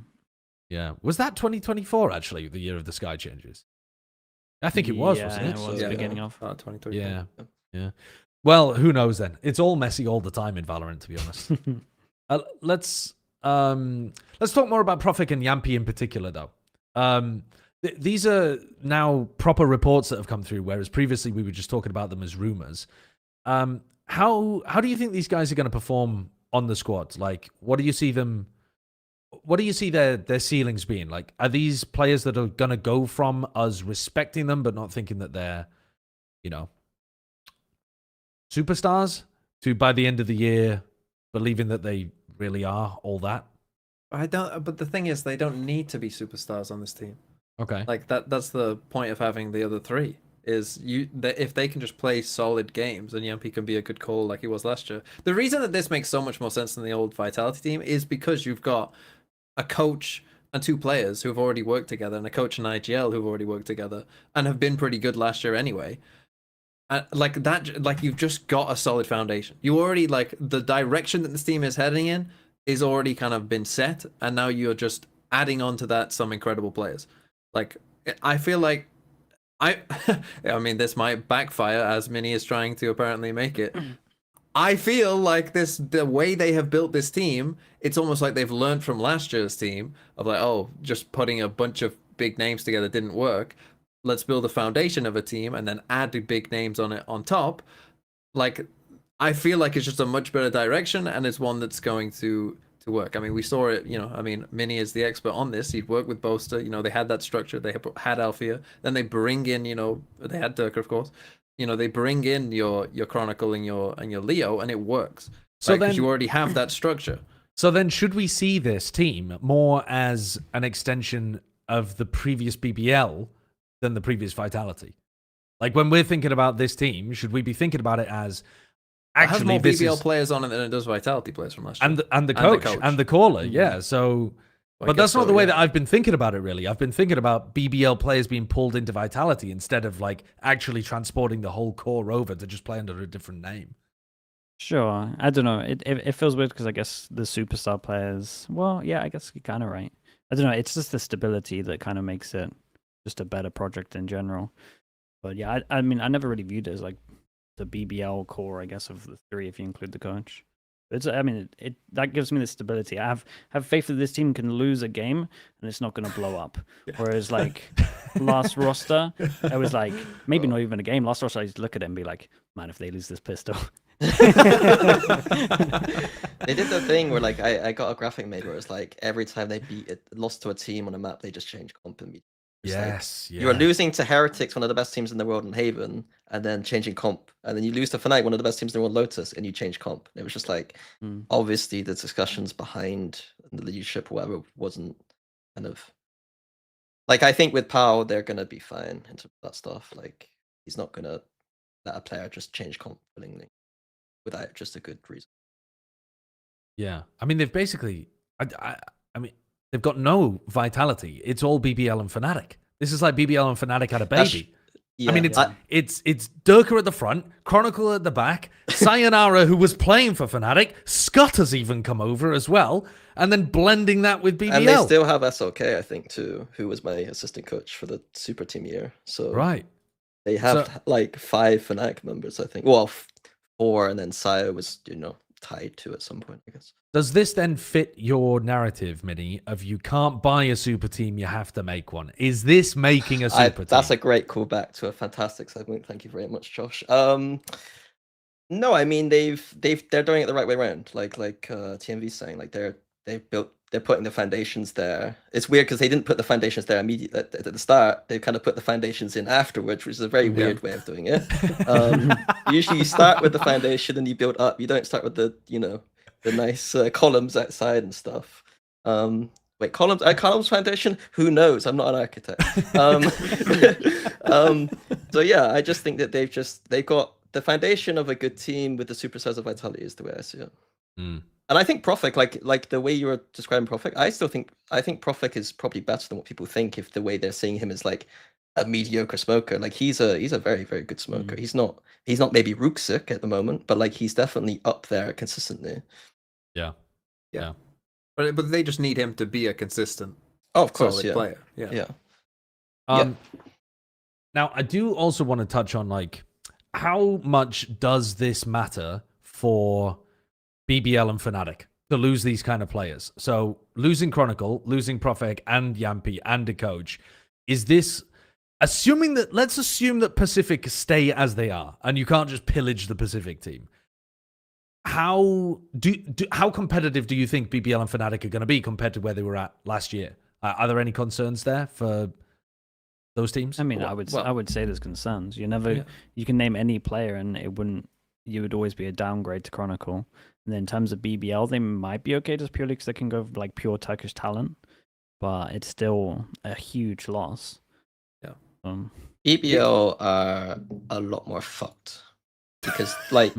Yeah. Was that 2024, actually, the year of the sky changes? I think it was, wasn't it? It was the beginning of. 2023. Yeah. Yeah. Well, who knows then? It's all messy all the time in Valorant, to be honest. Let's talk more about Profek and Jamppi in particular, though. These are now proper reports that have come through, whereas previously we were just talking about them as rumors. How do you think these guys are going to perform on the squad? Like, what do you see their ceilings being? Like, are these players that are going to go from us respecting them but not thinking that they're, superstars, to by the end of the year believing that they really are all that? But the thing is, they don't need to be superstars on this team. Okay. Like that's the point of having the other 3. Is if they can just play solid games, and Jamppi can be a good call like he was last year. The reason that this makes so much more sense than the old Vitality team is because you've got a coach and 2 players who have already worked together, and a coach and IGL who've already worked together and have been pretty good last year anyway. Like you've just got a solid foundation. You already, like, the direction that this team is heading in is already kind of been set, and now you're just adding on to that some incredible players. Like, I feel like I mean, this might backfire, as Mini is trying to apparently make it. I feel like the way they have built this team, it's almost like they've learned from last year's team of like, oh, just putting a bunch of big names together didn't work. Let's build a foundation of a team and then add the big names on it on top. Like, I feel like it's just a much better direction, and it's one that's going to work. I mean, we saw it, I mean, Mini is the expert on this. He'd worked with Boaster, they had that structure, they had Althea, then they bring in, they had Durka, of course. They bring in your Chronicle and your Leo, and it works. So then you already have that structure. So then should we see this team more as an extension of the previous BBL than the previous Vitality? Like, when we're thinking about this team, should we be thinking about it as it has more BBL players on it than it does Vitality players from last year. And the coach and the caller, yeah. So, but that's not the way that I've been thinking about it, really. I've been thinking about BBL players being pulled into Vitality instead of, like, actually transporting the whole core over to just play under a different name. Sure. I don't know. It feels weird because I guess the superstar players, well, yeah, I guess you're kind of right. I don't know. It's just the stability that kind of makes it just a better project in general. But yeah, I mean, I never really viewed it as like the BBL core, I guess, of the 3 if you include the coach. That gives me the stability. I have faith that this team can lose a game and it's not going to blow up. Whereas, like, last roster, I was like, maybe not even a game. Last roster, I used to look at it and be like, man, if they lose this pistol. They did the thing where, like, I got a graphic made where it's like every time they lost to a team on a map, they just change comp and beat. Yes, you are losing to Heretics, one of the best teams in the world, in Haven, and then changing comp, and then you lose to Fnatic, one of the best teams in the world, Lotus, and you change comp. And it was just like, obviously, the discussions behind the leadership, or whatever, wasn't kind of like. I think with Pao, they're gonna be fine in terms of that stuff. Like, he's not gonna let a player just change comp willingly without just a good reason. Yeah, I mean, they've basically, I mean, they've got no Vitality. It's all BBL and Fnatic. This is like BBL and Fnatic had a baby. Yeah, I mean, it's Durka at the front, Chronicle at the back, Sayonara, who was playing for Fnatic, Scott has even come over as well, and then blending that with BBL. And they still have SLK, I think, too, who was my assistant coach for the Super Team year. So right, they have like 5 Fnatic members, I think. Well, 4, and then Saya was, tied to at some point, I guess. Does this then fit your narrative, Mini, of you can't buy a super team, you have to make one? Is this making a super team? That's a great callback to a fantastic segment. Thank you very much, Josh. No, I mean they're doing it the right way around. Like TMV's saying, like they're putting the foundations there. It's weird because they didn't put the foundations there immediately at the start. They kind of put the foundations in afterwards, which is a very weird way of doing it. Usually you start with the foundation and you build up. You don't start with the nice columns outside and stuff. Wait, columns foundation? Who knows? I'm not an architect. So yeah, I just think that they've got the foundation of a good team with the superstars of vitality is the way I see it. Mm. And I think Profek, like the way you were describing Profek, I think Profek is probably better than what people think if the way they're seeing him is like a mediocre smoker. Like he's a very, very good smoker. He's not maybe Rooksick at the moment, but like he's definitely up there consistently. Yeah. But they just need him to be a consistent, of course, solid player. Yeah. Now I do also want to touch on like how much does this matter for BBL and Fnatic to lose these kind of players? So losing Chronicle, losing Profek and Jamppi and a coach, is this let's assume that Pacific stay as they are and you can't just pillage the Pacific team. How competitive do you think BBL and Fnatic are going to be compared to where they were at last year? Are there any concerns there for those teams? I mean, I would say there's concerns. You can name any player and you would always be a downgrade to Chronicle. And then in terms of BBL, they might be okay just purely because they can go like pure Turkish talent, but it's still a huge loss. Yeah. BBL are a lot more fucked because, like,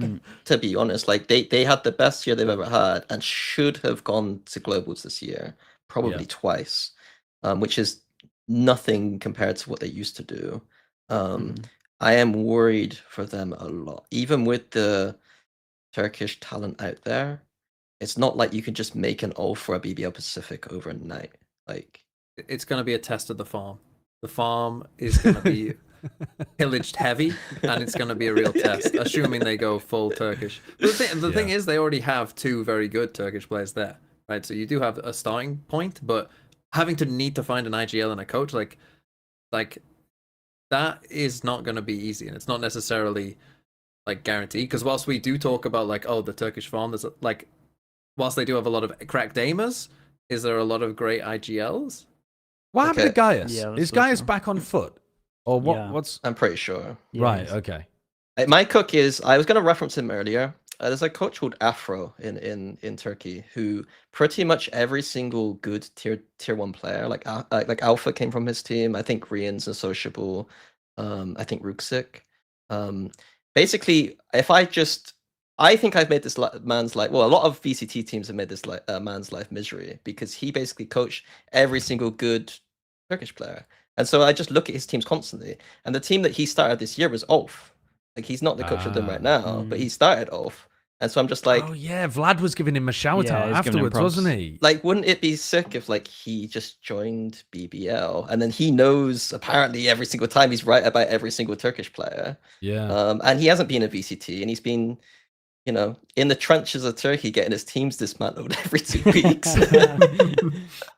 to be honest, like they had the best year they've ever had and should have gone to globals this year, probably twice, which is nothing compared to what they used to do. I am worried for them a lot, even with the Turkish talent out there. It's not like you can just make an all for a BBL Pacific overnight. Like it's going to be a test of the farm. The farm is going to be pillaged heavy, and it's going to be a real test, assuming they go full Turkish. But the thing is, they already have two very good Turkish players there, right? So you do have a starting point, but having to need to find an IGL and a coach, like that is not going to be easy, and it's not necessarily like guaranteed. Because whilst we do talk about like, oh, the Turkish farm, there's like, whilst they do have a lot of cracked aimers, is there a lot of great IGLs? What happened to Gaius? Yeah, Is Gaius back on foot? Or what? Yeah. What's I'm pretty sure. right? Okay. My cook is. I was going to reference him earlier. There's a coach called Afro in Turkey who pretty much every single good tier 1 player, like Alpha came from his team. I think Rian's and Sociable. I think Rooksick. Basically, I think I've made this man's life. Well, a lot of VCT teams have made this man's life misery because he basically coached every single good Turkish player. And so I just look at his teams constantly. And the team that he started this year was Ulf. Like, he's not the coach of them right now, but he started Ulf. And so I'm just like... Oh, yeah. Vlad was giving him a shout out afterwards, wasn't he? Like, wouldn't it be sick if, like, he just joined BBL and then he knows, apparently, every single time he's right about every single Turkish player. Yeah. And he hasn't been a VCT, and he's been... in the trenches of Turkey, getting his teams dismantled every 2 weeks.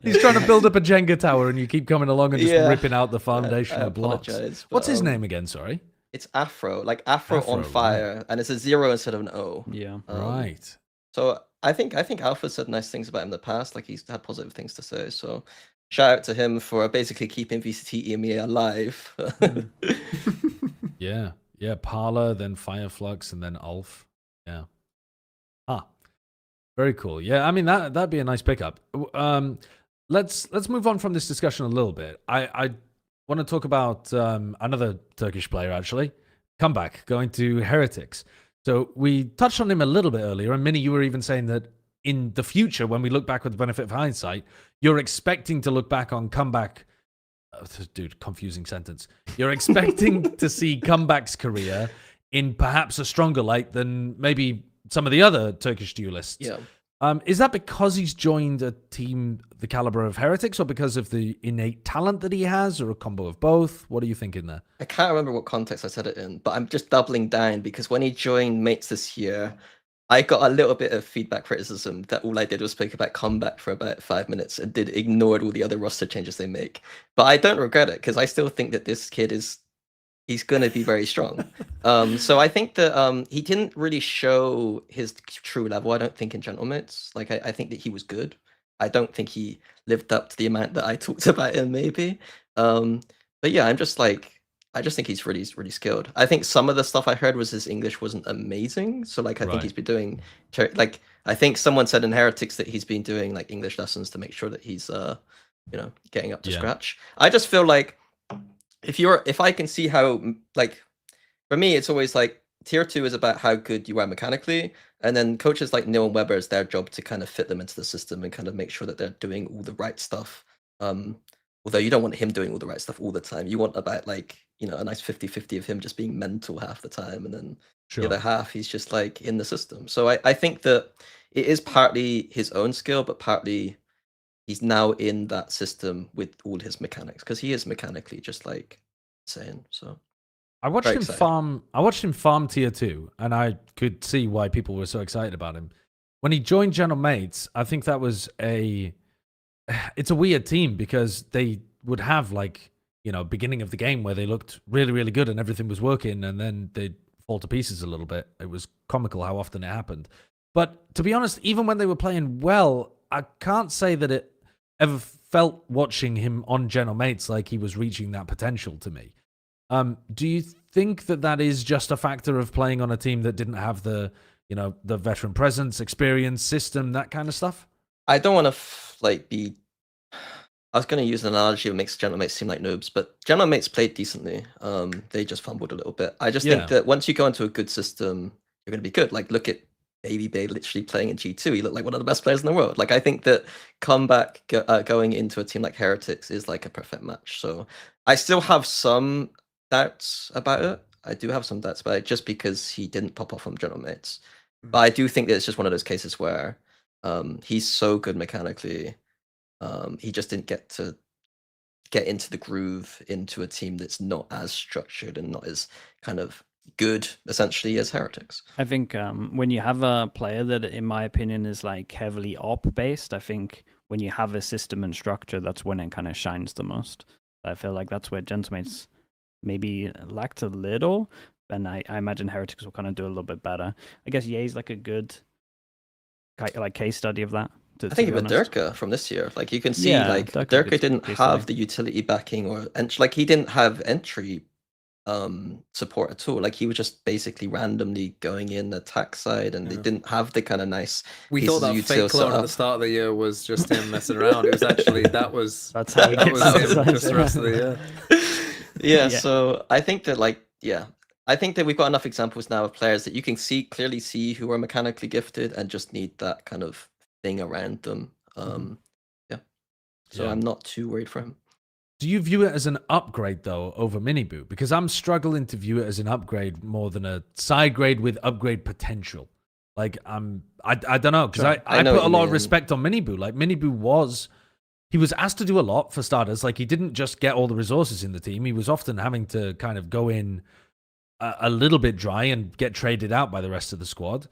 He's trying to build up a Jenga tower, and you keep coming along and just ripping out the foundational blocks. What's his name again? Sorry. It's Afro, like Afro on fire, and it's a 0 instead of an O. Yeah. Right. So I think Alpha said nice things about him in the past. Like, he's had positive things to say. So shout out to him for basically keeping VCT EMEA alive. Yeah. Parla, then Fireflux, and then Ulf. Yeah. Very cool. Yeah, I mean that'd be a nice pickup. Let's move on from this discussion a little bit. I want to talk about another Turkish player actually. Comeback going to Heretics. So we touched on him a little bit earlier, and Minnie, you were even saying that in the future, when we look back with the benefit of hindsight, you're expecting to look back on comeback. Dude, confusing sentence. You're expecting to see Comeback's career in perhaps a stronger light than maybe some of the other Turkish duelists. Yeah. Is that because he's joined a team the caliber of Heretics, or because of the innate talent that he has, or a combo of both? What are you thinking there? I can't remember what context I said it in, but I'm just doubling down because when he joined Mates this year, I got a little bit of feedback criticism that all I did was speak about combat for about 5 minutes and ignored all the other roster changes they make. But I don't regret it because I still think that this kid he's going to be very strong. So I think that he didn't really show his true level, I don't think, in Gentlemates. Like, I think that he was good. I don't think he lived up to the amount that I talked about him, maybe. But yeah, I just think he's really, really skilled. I think some of the stuff I heard was his English wasn't amazing. So, like, I think Right. he's been doing, like, I think someone said in Heretics that he's been doing, like, English lessons to make sure that he's, getting up to Yeah. scratch. I just feel like, if I can see how, like, for me, it's always like tier 2 is about how good you are mechanically, and then coaches like Neil and Weber, it's their job to kind of fit them into the system and kind of make sure that they're doing all the right stuff. Although you don't want him doing all the right stuff all the time. You want about, like, a nice 50-50 of him just being mental half the time, and then Sure. the other half he's just like in the system. So I think that it is partly his own skill, but partly he's now in that system with all his mechanics, because he is mechanically just like insane. So I watched very him excited. farm. I watched him farm tier 2, and I could see why people were so excited about him. When he joined General Mates, I think that was it's a weird team because they would have, like, beginning of the game where they looked really, really good and everything was working, and then they'd fall to pieces a little bit. It was comical how often it happened. But to be honest, even when they were playing well, I can't say that it ever felt watching him on General Mates like he was reaching that potential to me. Do you think that is just a factor of playing on a team that didn't have the veteran presence, experience, system, that kind of stuff? I don't want to be. I was going to use an analogy that makes General Mates seem like noobs, but General Mates played decently. They just fumbled a little bit. I just think that once you go into a good system, you're going to be good. Like, look at Baby Bay literally playing in G2. He looked like one of the best players in the world. Like, I think that comeback going into a team like Heretics is like a perfect match. So I still have some doubts about it. I do have some doubts about it just because he didn't pop off from General Mates. But I do think that it's just one of those cases where he's so good mechanically. He just didn't get into the groove into a team that's not as structured and not as kind of good, essentially, as Heretics. I think when you have a player that, in my opinion, is like heavily op based, I think when you have a system and structure, that's when it kind of shines the most. I feel like that's where Gentlemates maybe lacked a little, and I imagine Heretics will kind of do a little bit better. I guess Ye's like a good case study of that. I think even Durka from this year, like, you can see, like, Durka didn't have the utility backing or like, he didn't have entry support at all. Like, he was just basically randomly going in attack side, and they didn't have the kind of nice. We thought that fake clone at the start of the year was just him messing around. It was actually that's how he that gets was him outside. just the rest of the year. Yeah, so I think that, like, I think that we've got enough examples now of players that you can clearly see who are mechanically gifted and just need that kind of thing around them. So I'm not too worried for him. Do you view it as an upgrade, though, over Miniboo? Because I'm struggling to view it as an upgrade more than a side grade with upgrade potential. Like, I don't know, because I put a lot of respect on Miniboo. Like, Miniboo he was asked to do a lot, for starters. Like, he didn't just get all the resources in the team. He was often having to kind of go in a little bit dry and get traded out by the rest of the squad.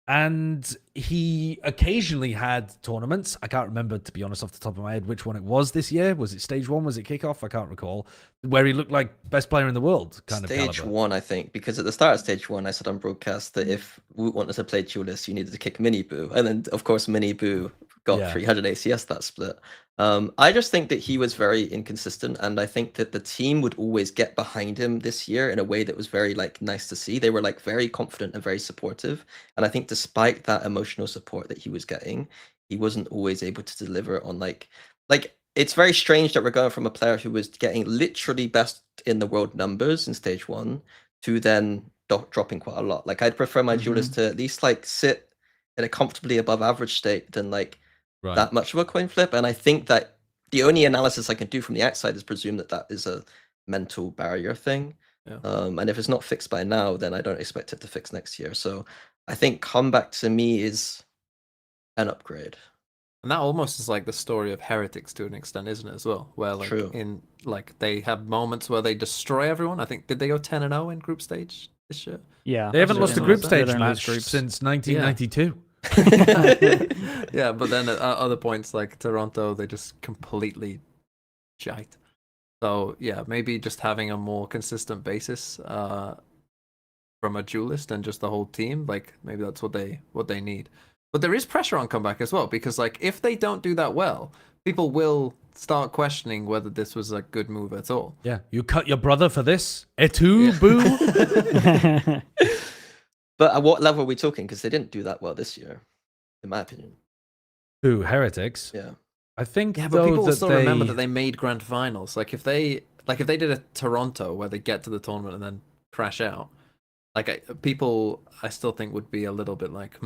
And he occasionally had tournaments. I can't remember, to be honest, off the top of my head, which one it was this year. Was it stage 1? Was it kickoff? I can't recall. Where he looked like best player in the world, kind of Stage 1, I think, because at the start of stage 1, I said on broadcast that if we wanted to play Duelist, you needed to kick Miniboo. And then, of course, Miniboo got 300 ACS that split. I just think that he was very inconsistent, and I think that the team would always get behind him this year in a way that was very, like, nice to see. They were, like, very confident and very supportive, and I think despite that emotional support that he was getting, he wasn't always able to deliver on, like it's very strange that we're going from a player who was getting literally best in the world numbers in stage 1 to then dropping quite a lot. Like, I'd prefer my duelist to at least, like, sit in a comfortably above average state than, like, that much of a coin flip. And I think that the only analysis I can do from the outside is presume that is a mental barrier thing. And if it's not fixed by now, then I don't expect it to fix next year. So I think comeback to me is an upgrade. And that almost is like the story of Heretics to an extent, isn't it, as well? Where, like, they have moments where they destroy everyone. I think, did they go 10-0 in group stage this year. Yeah, They haven't lost a absolutely. group They stage don't lose match groups. since 1992. Yeah, but then at other points like Toronto, they just completely shite. So yeah, maybe just having a more consistent basis from a duelist and just the whole team, like maybe that's what they need. But there is pressure on comeback as well, because like if they don't do that well, people will start questioning whether this was a good move at all. Yeah, you cut your brother for this? Etu, boo. But at what level are we talking? Because they didn't do that well this year, in my opinion. Who, Heretics? Yeah. I think Yeah, but though people will that still they... remember that they made grand finals. Like if they did a Toronto where they get to the tournament and then crash out, like people I still think would be a little bit like,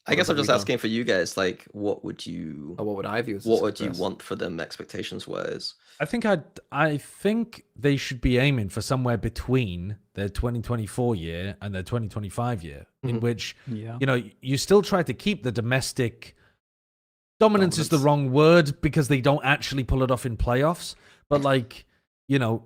I guess have I'm just we done? asking for you guys, like, what would you Or what would I view as a what would you success? want for them expectations wise? I think they should be aiming for somewhere between their 2024 year and their 2025 year, in Mhm. which Yeah. you know you still try to keep the domestic dominance is the wrong word because they don't actually pull it off in playoffs, but like you know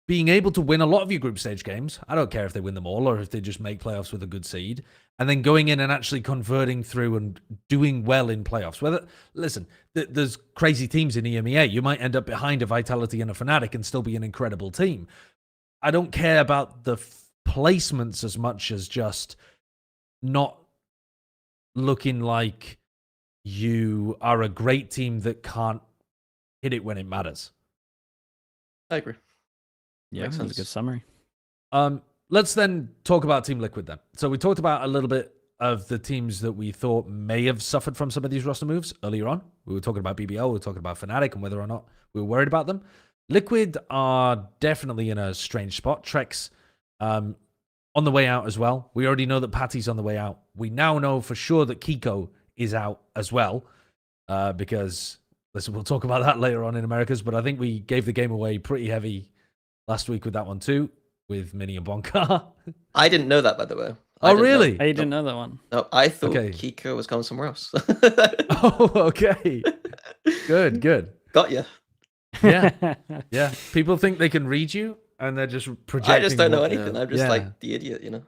being able to win a lot of your group stage games. I don't care if they win them all or if they just make playoffs with a good seed, and then going in and actually converting through and doing well in playoffs. Listen, there's crazy teams in EMEA. You might end up behind a Vitality and a Fnatic and still be an incredible team. I don't care about the placements as much as just not looking like you are a great team that can't hit it when it matters. I agree. Yeah, Makes that's a good sense. summary. Let's then talk about Team Liquid then. So we talked about a little bit of the teams that we thought may have suffered from some of these roster moves earlier on. We were talking about BBL, we were talking about Fnatic and whether or not we were worried about them. Liquid are definitely in a strange spot. Trexx on the way out as well. We already know that Patty's on the way out. We now know for sure that Keiko is out as well because, listen, we'll talk about that later on in Americas, but I think we gave the game away pretty heavy last week with that one too, with Mini and Bonka. I didn't know that, by the way. Oh, really? I didn't know that one. No, I thought Okay. Keiko was going somewhere else. Oh, okay. Good. Got you. Yeah. Yeah. People think they can read you and they're just projecting. I just don't know what- anything. I'm just Yeah. like the idiot, you know.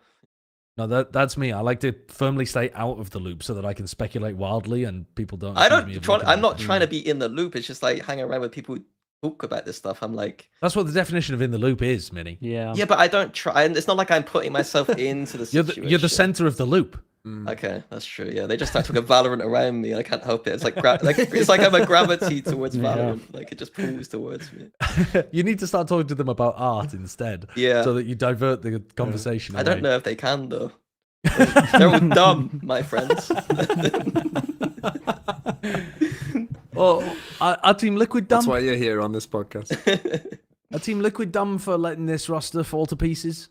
No, that's me. I like to firmly stay out of the loop so that I can speculate wildly and people don't. I accuse me don't of try. looking I'm at not it. trying to be in the loop. It's just like hanging around with people who talk about this stuff. I'm like, That's what the definition of in the loop is, Minnie. Yeah. yeah, but I don't try. And it's not like I'm putting myself into the You're situation. you're the center of the loop. Okay, that's true. Yeah, they just start talking Valorant around me, and I can't help it. It's like it's like I'm a gravity towards Yeah. Valorant. Like it just pulls towards me. You need to start talking to them about art instead, Yeah, so that you divert the conversation. I don't away. know if they can though. They're all dumb, my friends. Well, our Team Liquid dumb. That's why you're here on this podcast. Our Team Liquid dumb for letting this roster fall to pieces.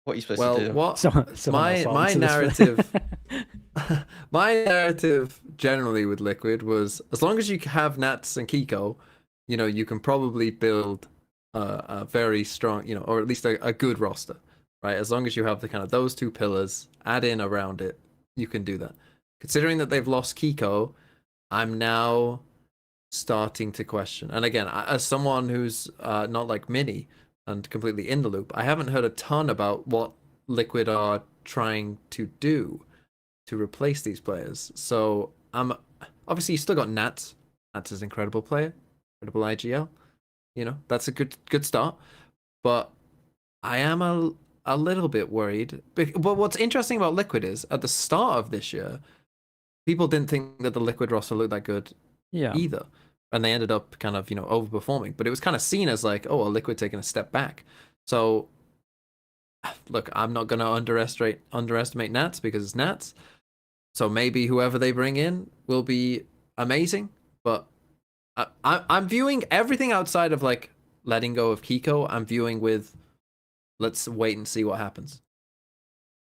What are you supposed Well, to do? what Someone my else my answer this narrative my narrative generally with Liquid was as long as you have Nats and Keiko, you know, you can probably build a very strong, you know, or at least a good roster, right? As long as you have the kind of those two pillars, add in around it, you can do that. Considering that they've lost Keiko, I'm now starting to question. And again, as someone who's not like Minnie and completely in the loop, I haven't heard a ton about what Liquid are trying to do to replace these players. So obviously you still got Nats. Nats is an incredible player, incredible IGL. You know, that's a good start. But I am a little bit worried. But what's interesting about Liquid is at the start of this year, people didn't think that the Liquid roster looked that good Yeah. either. And they ended up kind of, you know, overperforming. But it was kind of seen as like, oh, a Liquid taking a step back. So, look, I'm not going to underestimate Nats because it's Nats. So maybe whoever they bring in will be amazing. But I'm viewing everything outside of like letting go of Keiko. I'm viewing with let's wait and see what happens.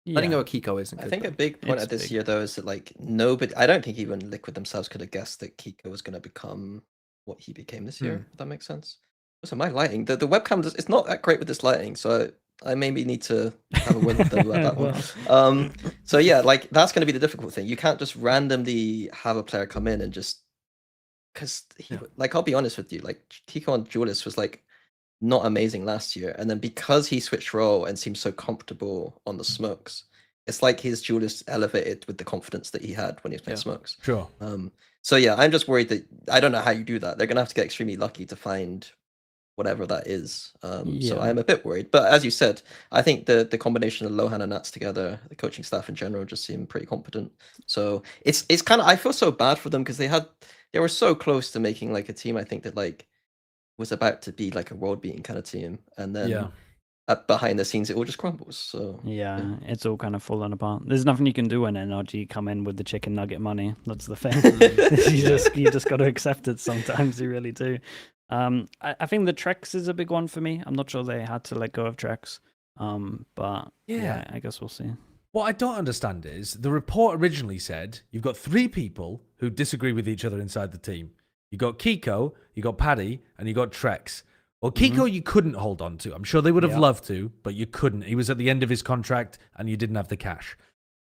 Letting go of Keiko isn't I good. think though. a big point It's of this big. year though is that like nobody, I don't think even Liquid themselves could have guessed that Keiko was going to become what he became this year. If that makes sense. Also, my lighting, the webcam, it's not that great with this lighting, so I maybe need to have a word with them about that one. So yeah, like that's going to be the difficult thing. You can't just randomly have a player come in and just because like I'll be honest with you, like Keiko on Duelist was like not amazing last year, and then because he switched role and seemed so comfortable on the smokes, it's like his duelist elevated with the confidence that he had when he was playing smokes. Sure. So yeah, I'm just worried that I don't know how you do that. They're gonna have to get extremely lucky to find whatever that is. So I'm a bit worried. But as you said, I think the combination of Lohan and Nats together, the coaching staff in general, just seem pretty competent. So it's kind of, I feel so bad for them because they were so close to making like a team. I think that like was about to be like a world beating kind of team, and then behind the scenes it all just crumbles. So yeah, it's all kind of falling apart. There's nothing you can do when NRG come in with the chicken nugget money. That's the thing. you just got to accept it sometimes. You really do. I think the trexx is a big one for me. I'm not sure they had to let go of trexx. But yeah, I guess we'll see. What I don't understand is the report originally said you've got 3 people who disagree with each other inside the team. You got Keiko, you got Paddy, and you got trexx. Well, Keiko you couldn't hold on to. I'm sure they would have loved to, but you couldn't. He was at the end of his contract, and you didn't have the cash.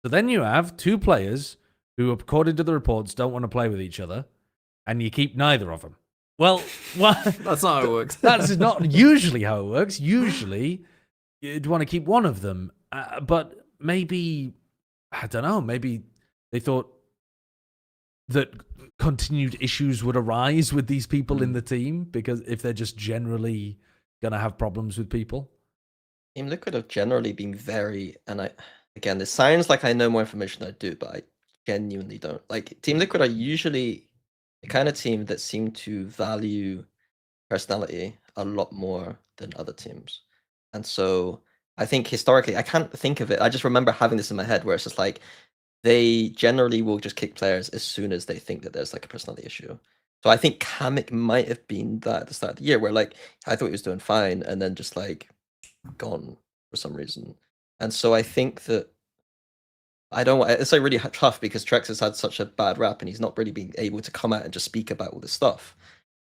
So then you have 2 players who, according to the reports, don't want to play with each other, and you keep neither of them. Well, That's not how it works. That's not usually how it works. Usually, you'd want to keep one of them. But maybe, I don't know, maybe they thought that continued issues would arise with these people in the team, because if they're just generally going to have problems with people. Team Liquid have generally been very, and again, this sounds like I know more information than I do, but I genuinely don't. Like, Team Liquid are usually the kind of team that seem to value personality a lot more than other teams. And so I think historically, I can't think of it. I just remember having this in my head where it's just like, they generally will just kick players as soon as they think that there's like a personality issue. So I think Kamik might have been that at the start of the year where like, I thought he was doing fine and then just like gone for some reason. And so I think that it's like really tough because trexx has had such a bad rap and he's not really being able to come out and just speak about all this stuff.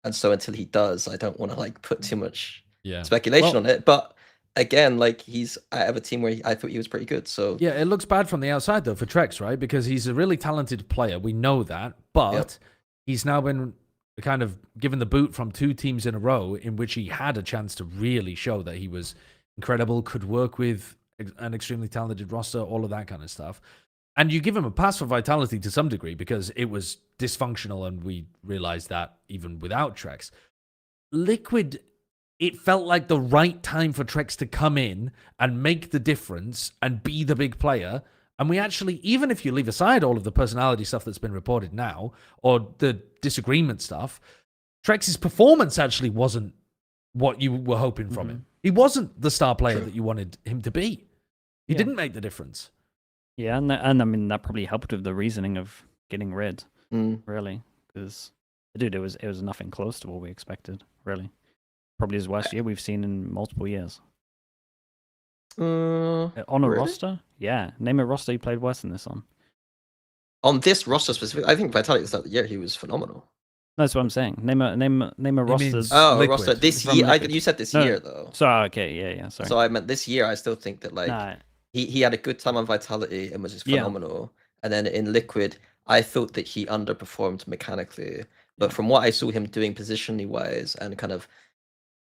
And so until he does, I don't want to like put too much speculation on it. But again, like he's out of a team where I thought he was pretty good. So yeah, it looks bad from the outside though for trexx, right? Because he's a really talented player. We know that, but he's now been kind of given the boot from 2 teams in a row in which he had a chance to really show that he was incredible, could work with an extremely talented roster, all of that kind of stuff. And you give him a pass for vitality to some degree because it was dysfunctional, and we realized that even without trexx. Liquid, it felt like the right time for trexx to come in and make the difference and be the big player. And we actually, even if you leave aside all of the personality stuff that's been reported now, or the disagreement stuff, trexx's performance actually wasn't what you were hoping from him. He wasn't the star player that you wanted him to be. He didn't make the difference. Yeah, and I mean, that probably helped with the reasoning of getting rid, really. Because, dude, it was nothing close to what we expected, really. Probably his worst year we've seen in multiple years. On a roster? Yeah. Name a roster he played worse than this on. On this roster specifically, I think Vitality at the start of the year, he was phenomenal. That's what I'm saying. Name a roster. Oh, a roster this year. You said this year, though. Sorry, okay, yeah, sorry. So I meant this year, I still think that, like, he had a good time on Vitality and was just phenomenal. And then in Liquid, I thought that he underperformed mechanically. But from what I saw him doing positionally wise and kind of,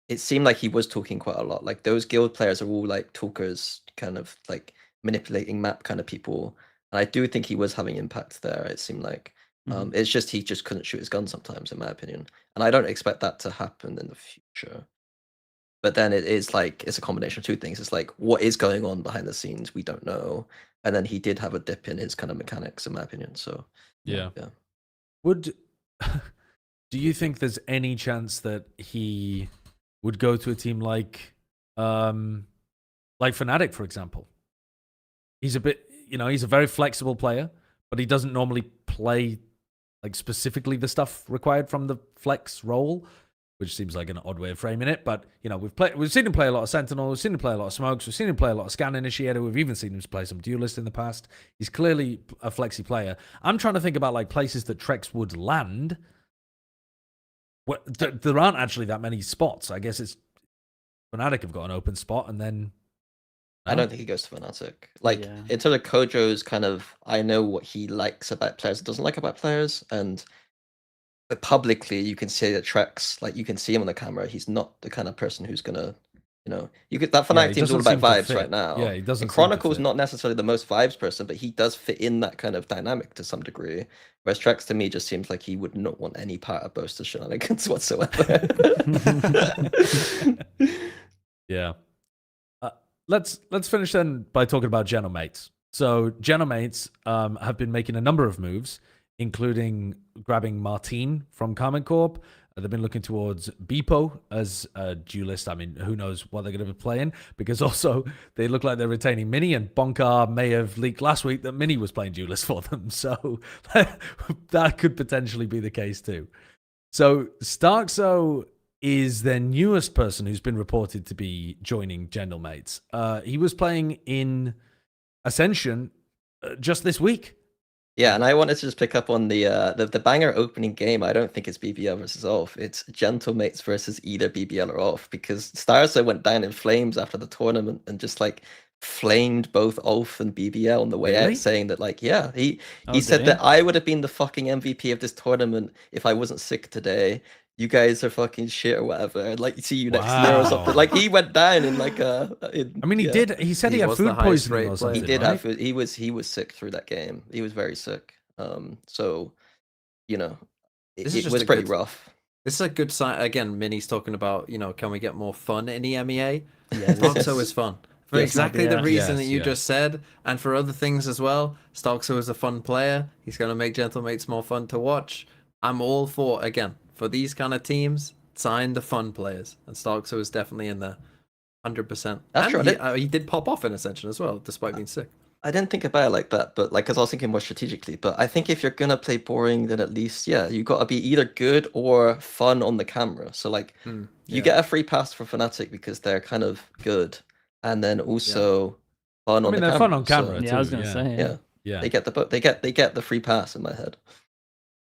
it seemed like he was talking quite a lot. Like, those guild players are all like talkers, kind of like manipulating map kind of people. And I do think he was having impact there, it seemed like. It's just he just couldn't shoot his gun sometimes, in my opinion. And I don't expect that to happen in the future. But then it is like, it's a combination of 2 things. It's like, what is going on behind the scenes? We don't know. And then he did have a dip in his kind of mechanics, in my opinion. So, yeah. Do you think there's any chance that he would go to a team like Fnatic, for example? He's a bit, he's a very flexible player, but he doesn't normally play like specifically the stuff required from the flex role, which seems like an odd way of framing it. But we've seen him play a lot of Sentinel, we've seen him play a lot of Smokes, we've seen him play a lot of Scan Initiator, we've even seen him play some Duelist in the past. He's clearly a flexy player. I'm trying to think about like places that trexx would land. There aren't actually that many spots. I guess it's Fnatic have got an open spot, and then I don't think he goes to Fnatic. Like, in terms of Kojo's kind of, I know what he likes about players and doesn't like about players, and but publicly you can say that trexx, like you can see him on the camera, he's not the kind of person who's gonna, you could that Fnatic he team's all doesn't about seem to vibes right fit. now. Yeah, he doesn't And seem to Chronicle's fit. not necessarily the most vibes person, but he does fit in that kind of dynamic to some degree. Whereas trexx to me just seems like he would not want any part of Boaster's shenanigans whatsoever. Yeah. Let's finish then by talking about Genomates. So Genomates have been making a number of moves, including grabbing Martine from Carmen Corp. They've been looking towards Beepo as a duelist. I mean, who knows what they're going to be playing, because also they look like they're retaining Mini, and Bonkar may have leaked last week that Mini was playing duelist for them. So that could potentially be the case too. So starxo is their newest person who's been reported to be joining Gentlemates. He was playing in Ascension just this week. Yeah, and I wanted to just pick up on the banger opening game. I don't think it's BBL versus Ulf. It's Gentlemates versus either BBL or Ulf, because starxo went down in flames after the tournament and just like flamed both Ulf and BBL on the way Really? out, saying that like, yeah, he did said he? that I would have been the fucking MVP of this tournament if I wasn't sick today. You guys are fucking shit or whatever. I'd like to see you next year or something. Wow. Like he went down in like I mean, he yeah. did. He said he, He had was the food highest poisoning rate or player. something. He did right? have food. He was sick through that game. He was very sick. So This is it just was a pretty good- rough. This is a good sign. Again, Minnie's talking about, can we get more fun in the EMEA? Yeah, starxo is fun. For Yes, exactly the yeah. reason Yes, that you yeah. just said, and for other things as well. starxo is a fun player. He's going to make Gentlemates more fun to watch. I'm all for these kind of teams, sign the fun players. And starxo is definitely in there, 100%. That's and true. he did pop off in Ascension as well, despite being sick. I didn't think about it like that, but like, because I was thinking more strategically. But I think if you're gonna play boring, then at least you got to be either good or fun on the camera. So like, you yeah. get a free pass for Fnatic because they're kind of good, and then also fun I on mean, the they're camera. fun on So, camera. Yeah, I was too, gonna say. yeah, Yeah. they get the free pass in my head.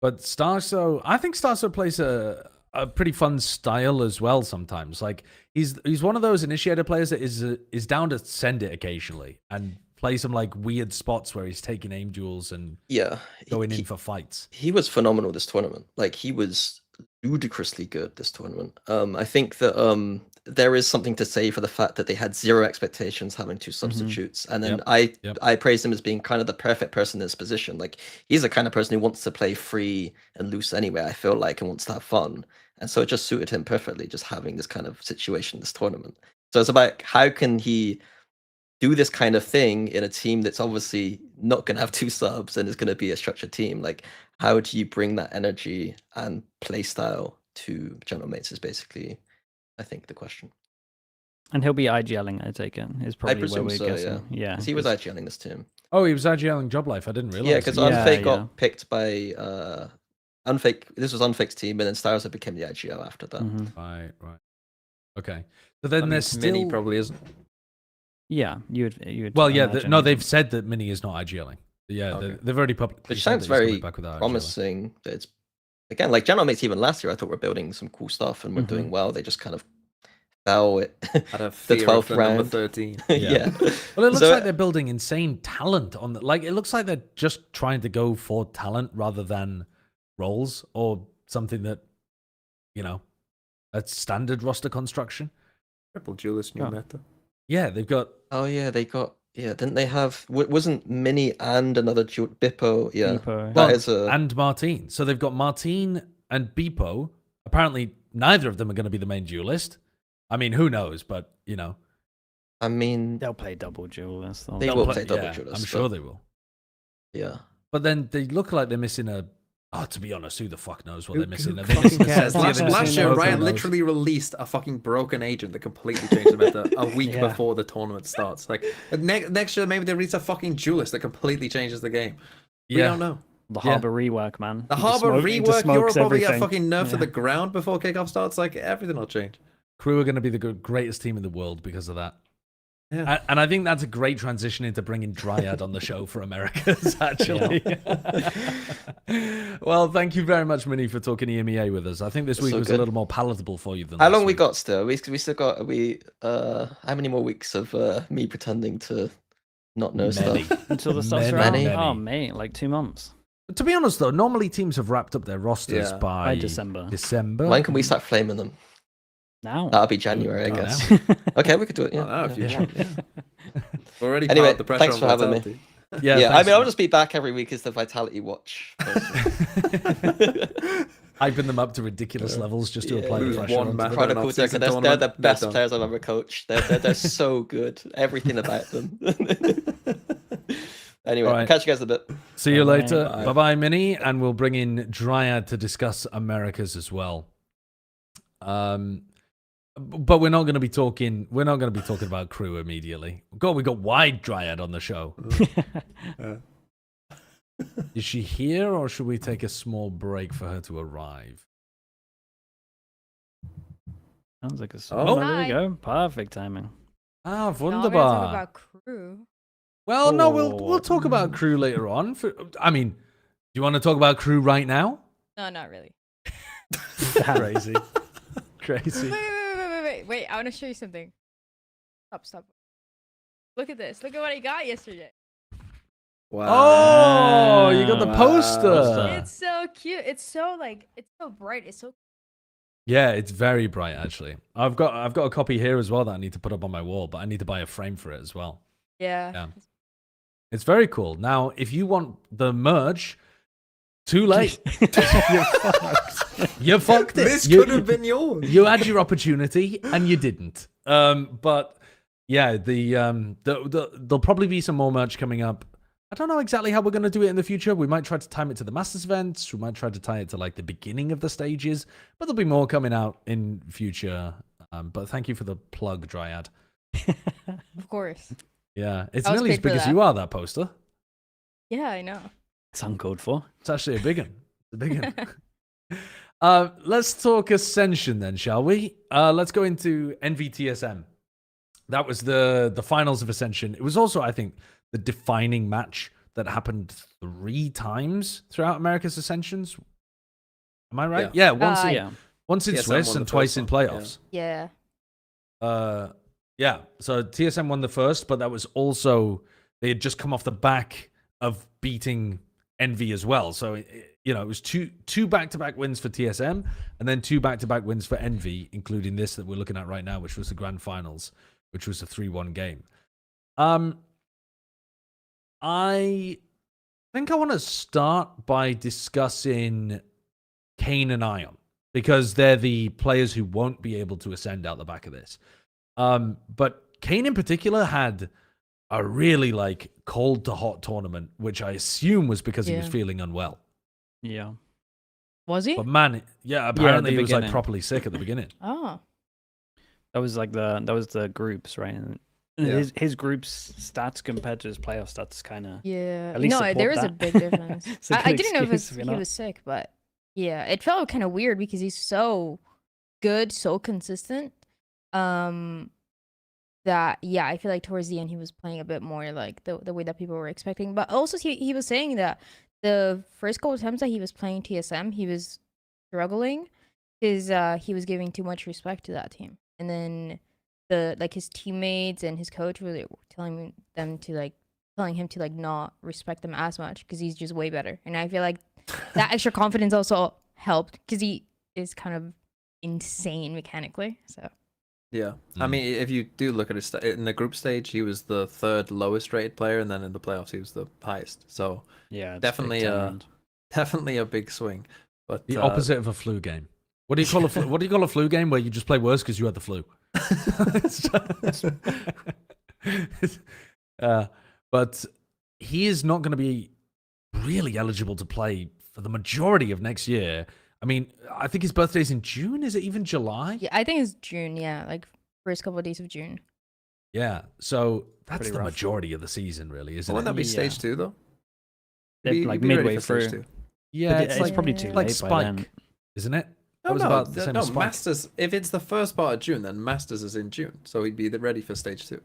But starxo, I think starxo plays a pretty fun style as well sometimes. Like he's one of those initiator players that is down to send it occasionally and play some like weird spots where he's taking aim duels and Yeah, going in for fights. he was phenomenal this tournament. Like he was ludicrously good this tournament. I think that there is something to say for the fact that they had zero expectations having two substitutes, and then I praised him as being kind of the perfect person in this position. Like he's the kind of person who wants to play free and loose anyway, I feel like, and wants to have fun. And so it just suited him perfectly, just having this kind of situation this tournament. So it's about how can he do this kind of thing in a team that's obviously not going to have two subs and is going to be a structured team. Like, how do you bring that energy and play style to Gentlemates is basically, I think, the question. And he'll be IGLing, I take it. Is I probably where presume we're so, guessing. Yeah. 'Cause he was IGLing this team. Oh, he was IGLing Job Life. I didn't realize. Yeah, because Yeah, Unfake yeah. got picked by Unfake. This was Unfake's team, and then starxo became the IGL after that. Mhm. Right. Okay. But then there's still Minnie probably isn't. Yeah, you would. Well, yeah. imagine No, he's- they've said that Mini is not IGLing. Yeah, Okay. they've already publicly. Which said sounds that he's coming very back with that IGLing. promising. That it's again like Gentlemates even last year. I thought we're building some cool stuff and we're Mhm. doing well. They just kind of fell it. Had a fear 12th of the number round. 13. yeah. Well, it looks So- like they're building insane talent on the, like it looks like they're just trying to go for talent rather than roles or something that, that's standard roster construction. Triple duelist new Oh. meta. Yeah, they've got Oh yeah, they got Didn't they have? Wasn't Mini and another Bippo? Yeah, Beepo. that is a. and Martine. So they've got Martine and Beepo. Apparently, neither of them are going to be the main duelist. I mean, who knows? But I mean, They'll play double duelist. They they'll will play double yeah, duelist, I'm sure but- they will. yeah. But then they look like they're missing a. Oh, to be honest, who the fuck knows what Who- they're missing? who Are they fucking missing cares? a- Last, are they last missing year, a- Riot who knows? literally released a fucking broken agent that completely changed the meta a week Yeah. before the tournament starts. Like next year, maybe they release a fucking duelist that completely changes the game. We don't know. The Yeah. Harbor rework, man. The He just Harbor he just rework, smokes Europe probably get everything. fucking nerfed to Yeah. the ground before kickoff starts. Like everything will change. Crew are going to be the greatest team in the world because of that. Yeah. And I think that's a great transition into bringing Dryad on the show for Americas, actually. Well, thank you very much, Minnie, for talking EMEA with us. I think this It's week so was good. a little more palatable for you than How last long we week. got still? We still got how many more weeks of me pretending to not know Many. stuff? Until the stuff's Many, around. many. Oh, mate, like 2 months. To be honest, though, normally teams have wrapped up their rosters Yeah. by December. When can we start flaming them? Now. That'll be January, I Oh, guess. Okay, we could do it. Yeah. Oh, no, if you yeah. want, yeah. We're already Anyway, part of the pressure thanks on for having me. Vitality. Yeah, Yeah, I thanks, mean, I'll man. just be back every week as the Vitality Watch person. Hyping them up to ridiculous levels just to apply the Lose pressure one onto match. them. Chronicle, they're off-season the tournament, best they're done. players I've ever coached. They're so good. Everything about them. Anyway, All right. catch you guys in a bit. See you Bye-bye. later. Bye. Bye bye, Mini, and we'll bring in Dryad to discuss Americas as well. But we're not going to be talking. We're not going to be talking about crew immediately. God, we got Wide Dryad on the show. Is she here, or should we take a small break for her to arrive? Sounds like a Oh. there Hi. you go. Perfect timing. Ah, No, we're gonna talk wunderbar. about crew. Well, no, we'll Oh. talk about crew later on. I mean, do you want to talk about crew right now? No, not really. Crazy, Wait, crazy. wait. I want to show you something. Stop. Look at this. Look at what I got yesterday. Oh, you got the Wow. poster. It's so cute. It's so bright. It's so Yeah, it's very bright actually. I've got a copy here as well that I need to put up on my wall, but I need to buy a frame for it as well. yeah. Yeah. It's very cool. Now, if you want the merch, too late. You fucked it. This You- could have been yours. You had your opportunity and you didn't. But yeah, there'll probably be some more merch coming up. I don't know exactly how we're going to do it in the future. We might try to time it to the Masters events. We might try to tie it to like the beginning of the stages. But there'll be more coming out in future. But thank you for the plug, Dryad. Of course. Yeah, it's I was nearly as paid for big as that. you are, that poster. Yeah, I know. It's uncalled for. It's actually a big one. It's a big one. Let's talk Ascension then, shall we? Let's go into NVTSM. That was the finals of Ascension. It was also, I think, the defining match that happened 3 times throughout America's Ascensions. Am I right? Yeah, once in, Yeah. once in TSM Swiss won and the twice first in one, yeah. playoffs. Yeah. Yeah, so TSM won the first, but that was also, they had just come off the back of beating Envy as well. So, you know, it was two back-to-back wins for TSM and then 2 back-to-back wins for Envy, including this that we're looking at right now, which was the grand finals, which was a 3-1 game. I think I want to start by discussing Kane and Ion because they're the players who won't be able to ascend out the back of this. But Kane in particular had a really like cold to hot tournament, which I assume was because he was Yeah. feeling unwell. Yeah. Was he? But man, yeah, apparently he was like beginning. properly sick at the beginning. Oh. That was like the groups, right? And Yeah. his group's stats compared to his playoff stats kind of Yeah. At least No, support there is a that. big difference. It's a I good didn't know if excuse, you he know? was sick, but yeah, it felt kind of weird because he's so good, so consistent. That yeah, I feel like towards the end he was playing a bit more like the way that people were expecting. But also he was saying that the first couple of times that he was playing TSM, he was struggling because he was giving too much respect to that team, and then his teammates and his coach were telling him to like not respect them as much because he's just way better. And I feel like that extra confidence also helped because he is kind of insane mechanically. So Yeah, I Mm. mean, if you do look at it in the group stage, he was the 3rd lowest rated player, and then in the playoffs, he was the highest. So yeah, it's definitely, big turnaround. definitely a big swing. But The opposite of a flu game. What do you call what do you call a flu game where you just play worse because you had the flu? But he is not going to be really eligible to play for the majority of next year. I mean, I think his birthday's in June. Is it even July? yeah, I think it's June. Yeah, like first couple of days of June. Yeah. So that's Pretty the rough. majority of the season, really, isn't wouldn't that it? be Yeah. stage 2 though? They're, Be- like be ready midway for stage through. 2. Yeah, But it's it's like probably too like late by then. Spike, isn't it? No, That was about the same no, as Spike. Masters. If it's the first part of June, then Masters is in June, so he'd be ready for stage 2.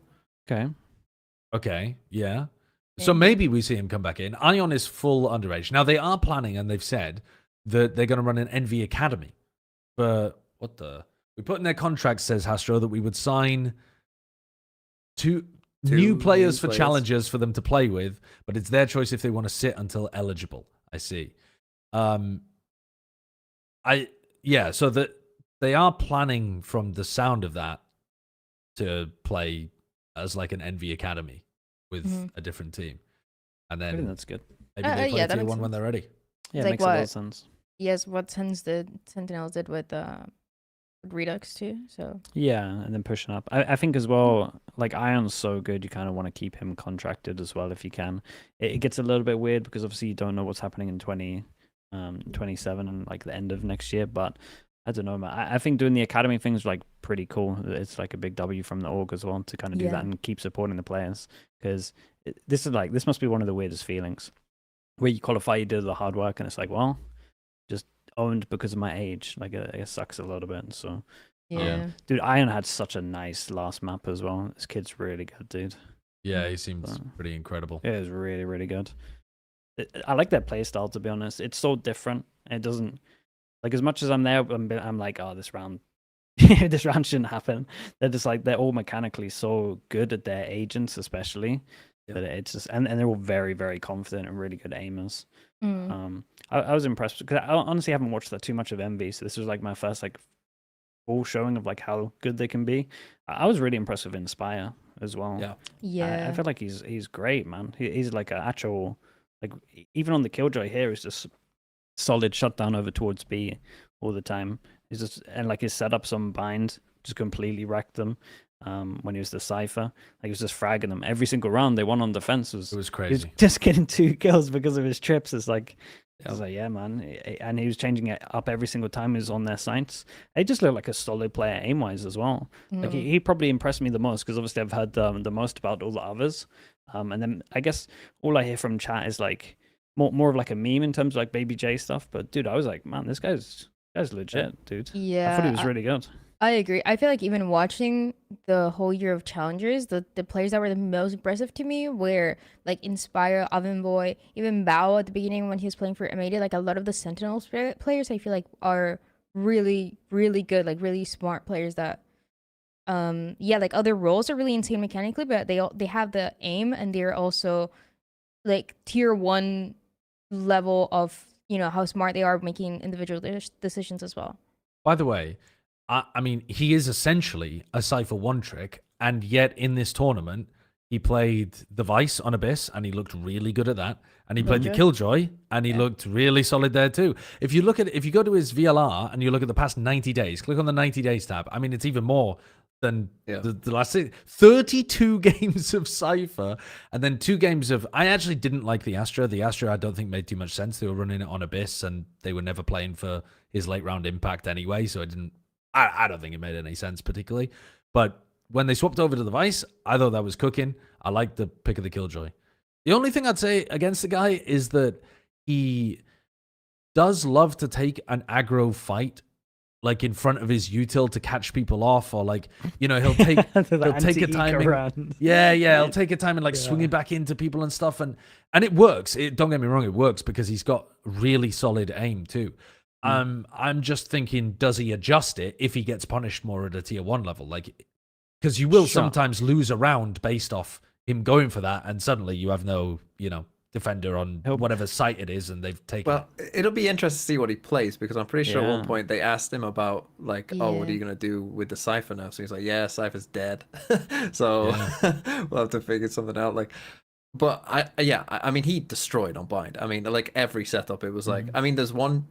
Okay. Okay, yeah. So Maybe. maybe we see him come back in. Ion is full underage. Now they are planning, and they've said that they're going to run an NV Academy. But what the? We put in their contract, says Hastro, that we would sign two new players for players. challengers for them to play with, but it's their choice if they want to sit until eligible. I see. So that they are planning from the sound of that to play as like an NV Academy with a different team, and I think then that's good. maybe they play yeah, that tier makes one when sense. they're ready. Yeah, It's it like makes a lot of what- sense. Yes, what Sentinels did with Redux too. So Yeah, and then pushing up. I think as well, like Ion's so good, you kind of want to keep him contracted as well if you can. It gets a little bit weird because obviously you don't know what's happening in 27 and like the end of next year. But I don't know, man. I think doing the academy thing is like pretty cool. It's like a big W from the org as well to kind of do that Yeah. and keep supporting the players because this must be one of the weirdest feelings where you qualify, you do the hard work, and it's like, well, just owned because of my age. Like it sucks a little bit. So. yeah. Dude, Ion had such a nice last map as well. This kid's really good, dude. Yeah, he seems So- pretty incredible. It is really, really good. I like their playstyle, to be honest. It's so different. It doesn't like as much as I'm there. I'm like, oh, this round, this round shouldn't happen. They're just like they're all mechanically so good at their agents, especially Yeah. that it's just and they're all very, very confident and really good aimers. Mm. I was impressed because I honestly haven't watched that too much of MV, so this was like my first like full showing of like how good they can be. I was really impressed with Inspire as well. Yeah. Yeah. I feel like he's great, man. He's like an actual like even on the Killjoy here is just solid shutdown over towards B all the time. He's just and like his setups on bind just completely wrecked them. When he was the Cypher, like he was just fragging them every single round. They won on defense. It was He was crazy. just getting 2 kills because of his trips. It's like, I Yeah. was like, yeah, man. And he was changing it up every single time he was on their sites. He just looked like a solid player aim wise as well. Like Mm. he probably impressed me the most because obviously I've heard the most about all the others. And then I guess all I hear from chat is like more of like a meme in terms of like Baby J stuff. But dude, I was like, man, this guy's legit, dude. Yeah. I thought he was really good. I agree. I feel like even watching the whole year of challengers, the players that were the most impressive to me were like Inspire, Oven Boy, even Bao at the beginning when he was playing for EMEA. Like a lot of the Sentinels players, I feel like are really, really good, like really smart players that, yeah, like other roles are really insane mechanically, but they have the aim and they're also like tier 1 level of how smart they are making individual decisions as well. By the way, I mean, he is essentially a Cypher one trick, and yet in this tournament, he played the Vice on Abyss, and he looked really good at that. And he played the Killjoy, and he looked really solid there too. If you go to his VLR and you look at the past 90 days, click on the 90 days tab. I mean, it's even more than the last 32 games of Cypher, and then 2 games of. I actually didn't like the Astra. The Astra I don't think made too much sense. They were running it on Abyss, and they were never playing for his late round impact anyway, so I don't think it made any sense particularly. But when they swapped over to the Vice, I thought that was cooking. I liked the pick of the Killjoy. The only thing I'd say against the guy is that he does love to take an aggro fight, like in front of his util to catch people off, or like, he'll take he'll take a timing. Yeah, he'll take a time and like swing it back into people and stuff, and it works. Don't get me wrong, it works because he's got really solid aim too. I'm just thinking, does he adjust it if he gets punished more at a tier 1 level? Like, because you will sometimes lose a round based off him going for that, and suddenly you have no, defender on whatever site it is, and they've taken. Well, it'll be interesting to see what he plays, because I'm pretty sure at one point they asked him about like, oh, what are you gonna do with the Cypher now? So he's like, yeah, Cypher's dead. So we'll have to figure something out. Like, but I mean, he destroyed on bind. I mean, like every setup, it was like, I mean, there's one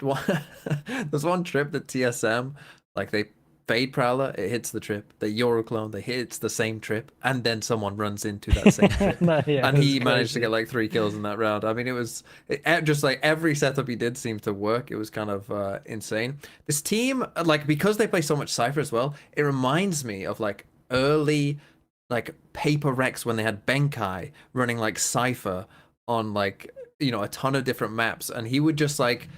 there's one trip that TSM, like they fade Prowler, it hits the trip. The Euroclone, they hits the same trip, and then someone runs into that same trip. And he managed to get like 3 kills in that round. I mean, it just like every setup he did seemed to work. It was kind of insane. This team, like, because they play so much Cypher as well, it reminds me of like early like Paper Rex when they had Benkai running like Cypher on like, a ton of different maps, and he would just like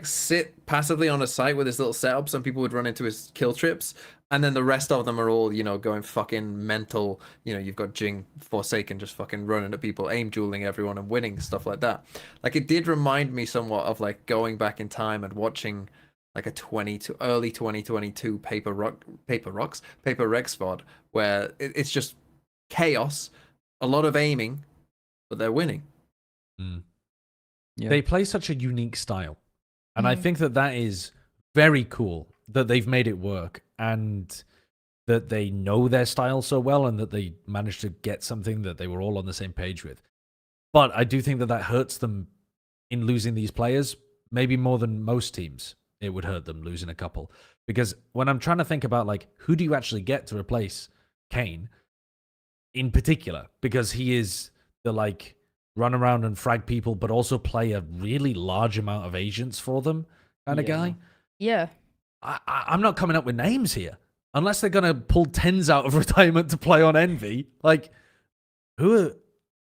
sit passively on a site with his little setups, and people would run into his kill trips, and then the rest of them are all, going fucking mental. You've got Jing Forsaken just fucking running at people, aim dueling everyone and winning, stuff like that. Like, it did remind me somewhat of like going back in time and watching like a early 2022 Paper Rex VOD, where it's just chaos, a lot of aiming, but they're winning. Yeah. They play such a unique style. And I Mhm. think that that is very cool that they've made it work and that they know their style so well and that they managed to get something that they were all on the same page with. But I do think that that hurts them in losing these players, maybe more than most teams. It would hurt them losing a couple. Because when I'm trying to think about, like, who do you actually get to replace Kane in particular? Because he is the, like, run around and frag people, but also play a really large amount of agents for them kind of Yeah. guy. Yeah. I'm not coming up with names here. Unless they're going to pull tens out of retirement to play on Envy. Like, who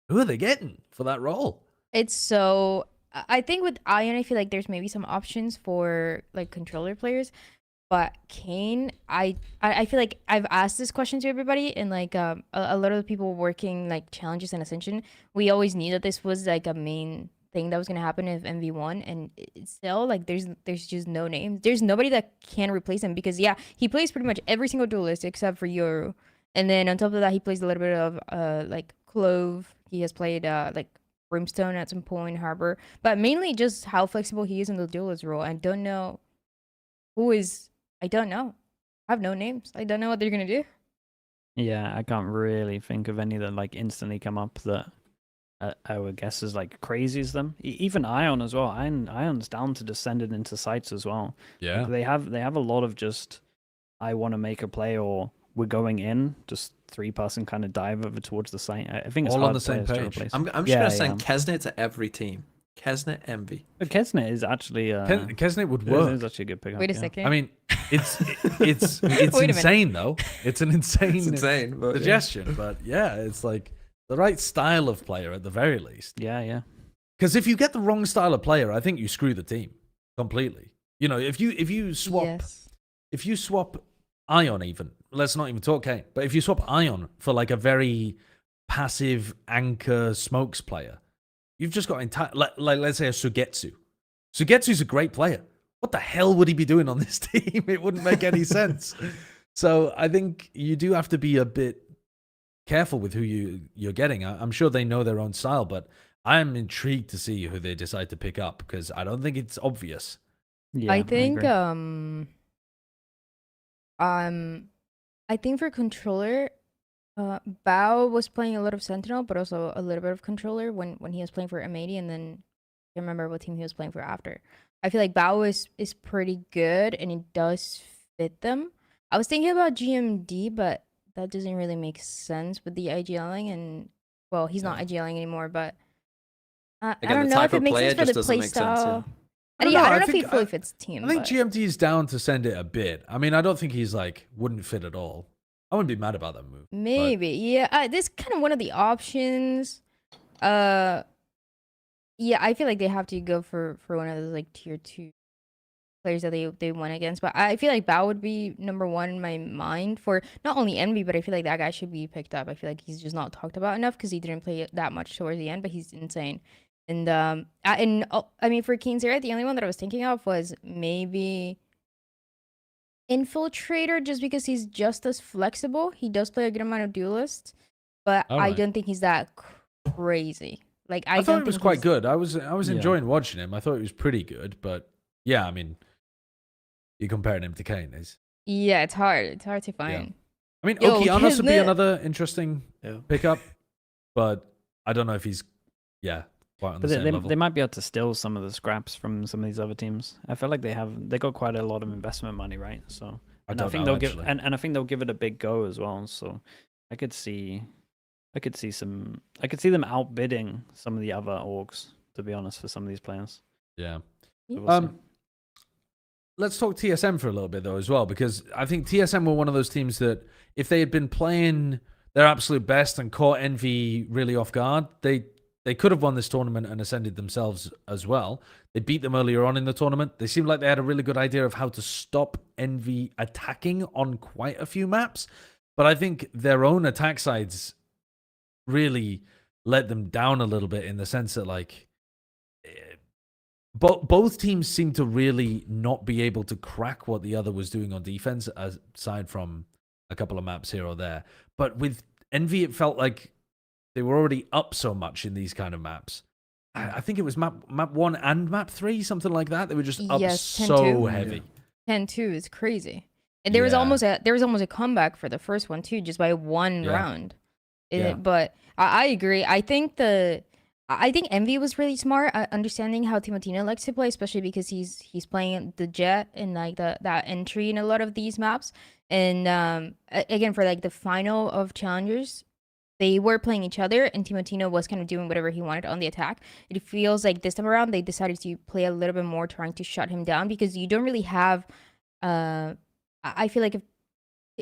are they getting for that role? It's so. I think with Ion, I feel like there's maybe some options for like controller players, but Kane, I feel like I've asked this question to everybody, and like a lot of the people working like challenges and Ascension, we always knew that this was like a main thing that was gonna happen if MV won, and it's still like there's just no names. There's nobody that can replace him because yeah, he plays pretty much every single duelist except for Yoru, and then on top of that, he plays a little bit of like Clove. He has played like Brimstone at some point, Harbor, but mainly just how flexible he is in the duelist role. I don't know who is. I don't know. I have no names. I don't know what they're gonna do. Yeah, I can't really think of any that like instantly come up that I would guess is like crazy as them. Even Ion as well. Ion's down to descended into sites as well. Yeah. Like, they have a lot of just I want to make a play or we're going in, just 3-person kind of dive over towards the site. I think it's All on hard the same players to page. replace. I'm just Yeah, gonna send yeah. Kesnet to every team. Kesnet Envy. But Kesnet is actually Kesnet would Kesnet work. is actually a good pickup. Wait a yeah. second. I mean, it's Wait a minute. insane though. It's an insane It's insane, but yeah. suggestion, but yeah, it's like the right style of player at the very least. Yeah. Because if you get the wrong style of player, I think you screw the team completely. You know, if you swap Yes. if you swap Ion, even let's not even talk Kane, but if you swap Ion for like a very passive anchor smokes player, you've just got entire like let's say a Sugetsu. Sugetsu's a great player. What the hell would he be doing on this team? It wouldn't make any sense. So I think you do have to be a bit careful with who you're getting. I'm sure they know their own style, but I'm intrigued to see who they decide to pick up because I don't think it's obvious. Yeah, I think agree. I think for controller, Bao was playing a lot of Sentinel, but also a little bit of controller when he was playing for M80, and then I can't remember what team he was playing for after. I feel like Bao is pretty good and it does fit them. I was thinking about GMD, but that doesn't really make sense with the IGLing, and well, he's not IGLing anymore, but I Again, don't the know type if it of makes player sense for just the doesn't play make sense, yeah. style. I don't Yeah, know, I I don't know if he think- fully fits team. I think but- GMT's down to send it a bit. I mean, I don't think he's like wouldn't fit at all. I wouldn't be mad about that move. but- Maybe, yeah. This is kind of one of the options. Yeah, I feel like they have to go for one of those like tier 2 players that they went against. But I feel like Bao would be number 1 in my mind for not only Envy, but I feel like that guy should be picked up. I feel like he's just not talked about enough because he didn't play it that much towards the end, but he's insane. And I mean for Kane's era, the only one that I was thinking of was maybe Infiltrator, just because he's just as flexible. He does play a good amount of duelists, but I Alright. don't think he's that crazy. Like I I thought don't it was think quite he's- good. I was Yeah. enjoying watching him. I thought he was pretty good, but yeah, I mean, you're comparing him to Kane. Is Yeah, it's hard. It's hard to find. I mean, Yo, Okeanos would be Kismet. another interesting Yeah. pickup, but I don't know if he's quite on But the same level. they might be able to steal some of the scraps from some of these other teams. I feel like they got quite a lot of investment money, right? So I and don't think know, they'll give actually. and I think they'll give it a big go as well. So I could see them outbidding some of the other orgs, to be honest, for some of these players. Yeah. So we'll see. Let's talk TSM for a little bit though as well, because I think TSM were one of those teams that if they had been playing their absolute best and caught Envy really off guard, they could have won this tournament and ascended themselves as well. They beat them earlier on in the tournament. They seemed like they had a really good idea of how to stop Envy attacking on quite a few maps, but I think their own attack sides really let them down a little bit in the sense that like both teams seem to really not be able to crack what the other was doing on defense, aside from a couple of maps here or there. But with Envy, it felt like they were already up so much in these kind of maps I think it was map 1 and map 3, something like that. They were just up Yes, so 10-2. heavy. 10-2 is crazy. And there was almost a comeback for the first one too, just by one round. But I agree. I think Envy was really smart at understanding how Timotino likes to play, especially because he's playing the Jet and like that entry in a lot of these maps. And again, for like the final of challengers, they were playing each other, and Timotino was kind of doing whatever he wanted on the attack. It feels like this time around they decided to play a little bit more, trying to shut him down, because you don't really have. I feel like if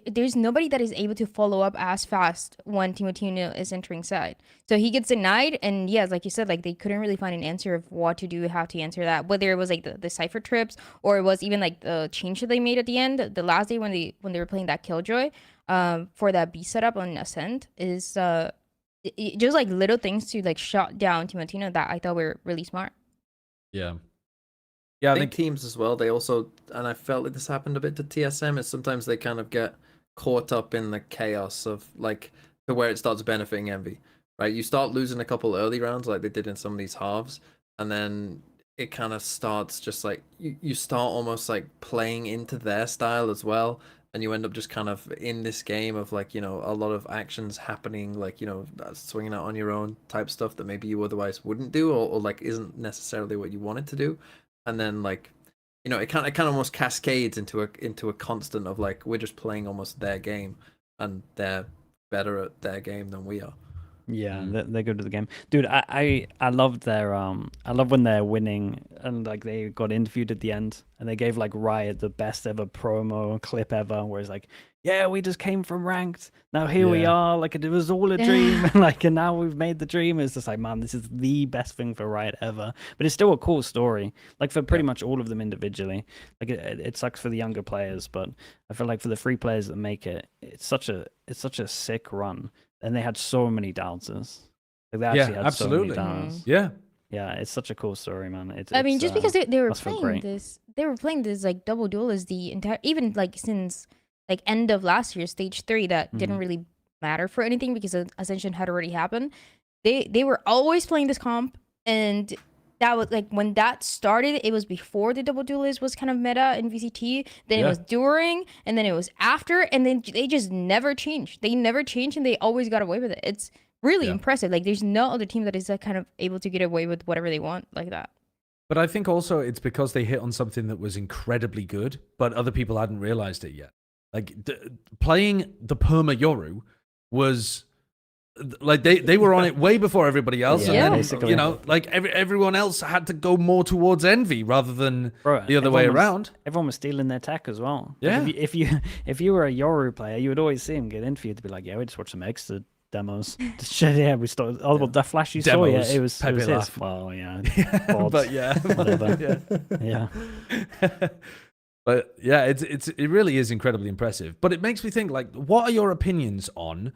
there's nobody that is able to follow up as fast when Timotino is entering side. So he gets denied, and yes, like you said, like they couldn't really find an answer of what to do, how to answer that. Whether it was like the Cypher trips, or it was even like the change that they made at the end, the last day when they were playing that Killjoy, for that B setup on Ascent, is just like little things to like shut down Timotino that I thought were really smart. Yeah. I think teams as well, they also, and I felt like this happened a bit to TSM, is sometimes they kind of get caught up in the chaos of like to where it starts benefiting Envy, right? You start losing a couple early rounds like they did in some of these halves, and then it kind of starts just like you start almost like playing into their style as well, and you end up just kind of in this game of like, you know, a lot of actions happening, like, you know, swinging out on your own type stuff that maybe you otherwise wouldn't do, or like isn't necessarily what you wanted to do. And then like, you know, it kind of almost cascades into a constant of like, we're just playing almost their game, and they're better at their game than we are. Yeah, they're good at the game, dude. I loved their I love when they're winning and like they got interviewed at the end and they gave like Riot the best ever promo clip ever, where it's like, yeah, we just came from ranked, now here we are, like it was all a dream, and now we've made the dream. It's just like, man, this is the best thing for Riot ever. But it's still a cool story, like for pretty much all of them individually. Like it sucks for the younger players, but I feel like for the free players that make it, it's such a sick run. And they had so many doubters. Like they actually had absolutely. so many doubters. Yeah, it's such a cool story, man. I mean, just because they were playing this like double duel as the entire, even like since like end of last year, stage 3, that didn't really matter for anything because Ascension had already happened. They were always playing this comp, and that was like when that started, it was before the double duelist was kind of meta in VCT. Then it was during, and then it was after, and then they just never changed. They never changed, and they always got away with it. It's really impressive. Like there's no other team that is kind of able to get away with whatever they want like that. But I think also it's because they hit on something that was incredibly good, but other people hadn't realized it yet. Like playing the perma Yoru was. Like they were on it way before everybody else, and then basically, you know, like everyone else had to go more towards Envy rather than the other way around. Everyone was stealing their tech as well. Yeah, like if you were a Yoru player, you would always see him get interviewed to be like, yeah, we just watched some extra demos. Yeah, we started. Oh, well, that flash you saw, yeah, it was his. Well, yeah, but yeah, whatever. Yeah. But yeah, it really is incredibly impressive. But it makes me think, like, what are your opinions on?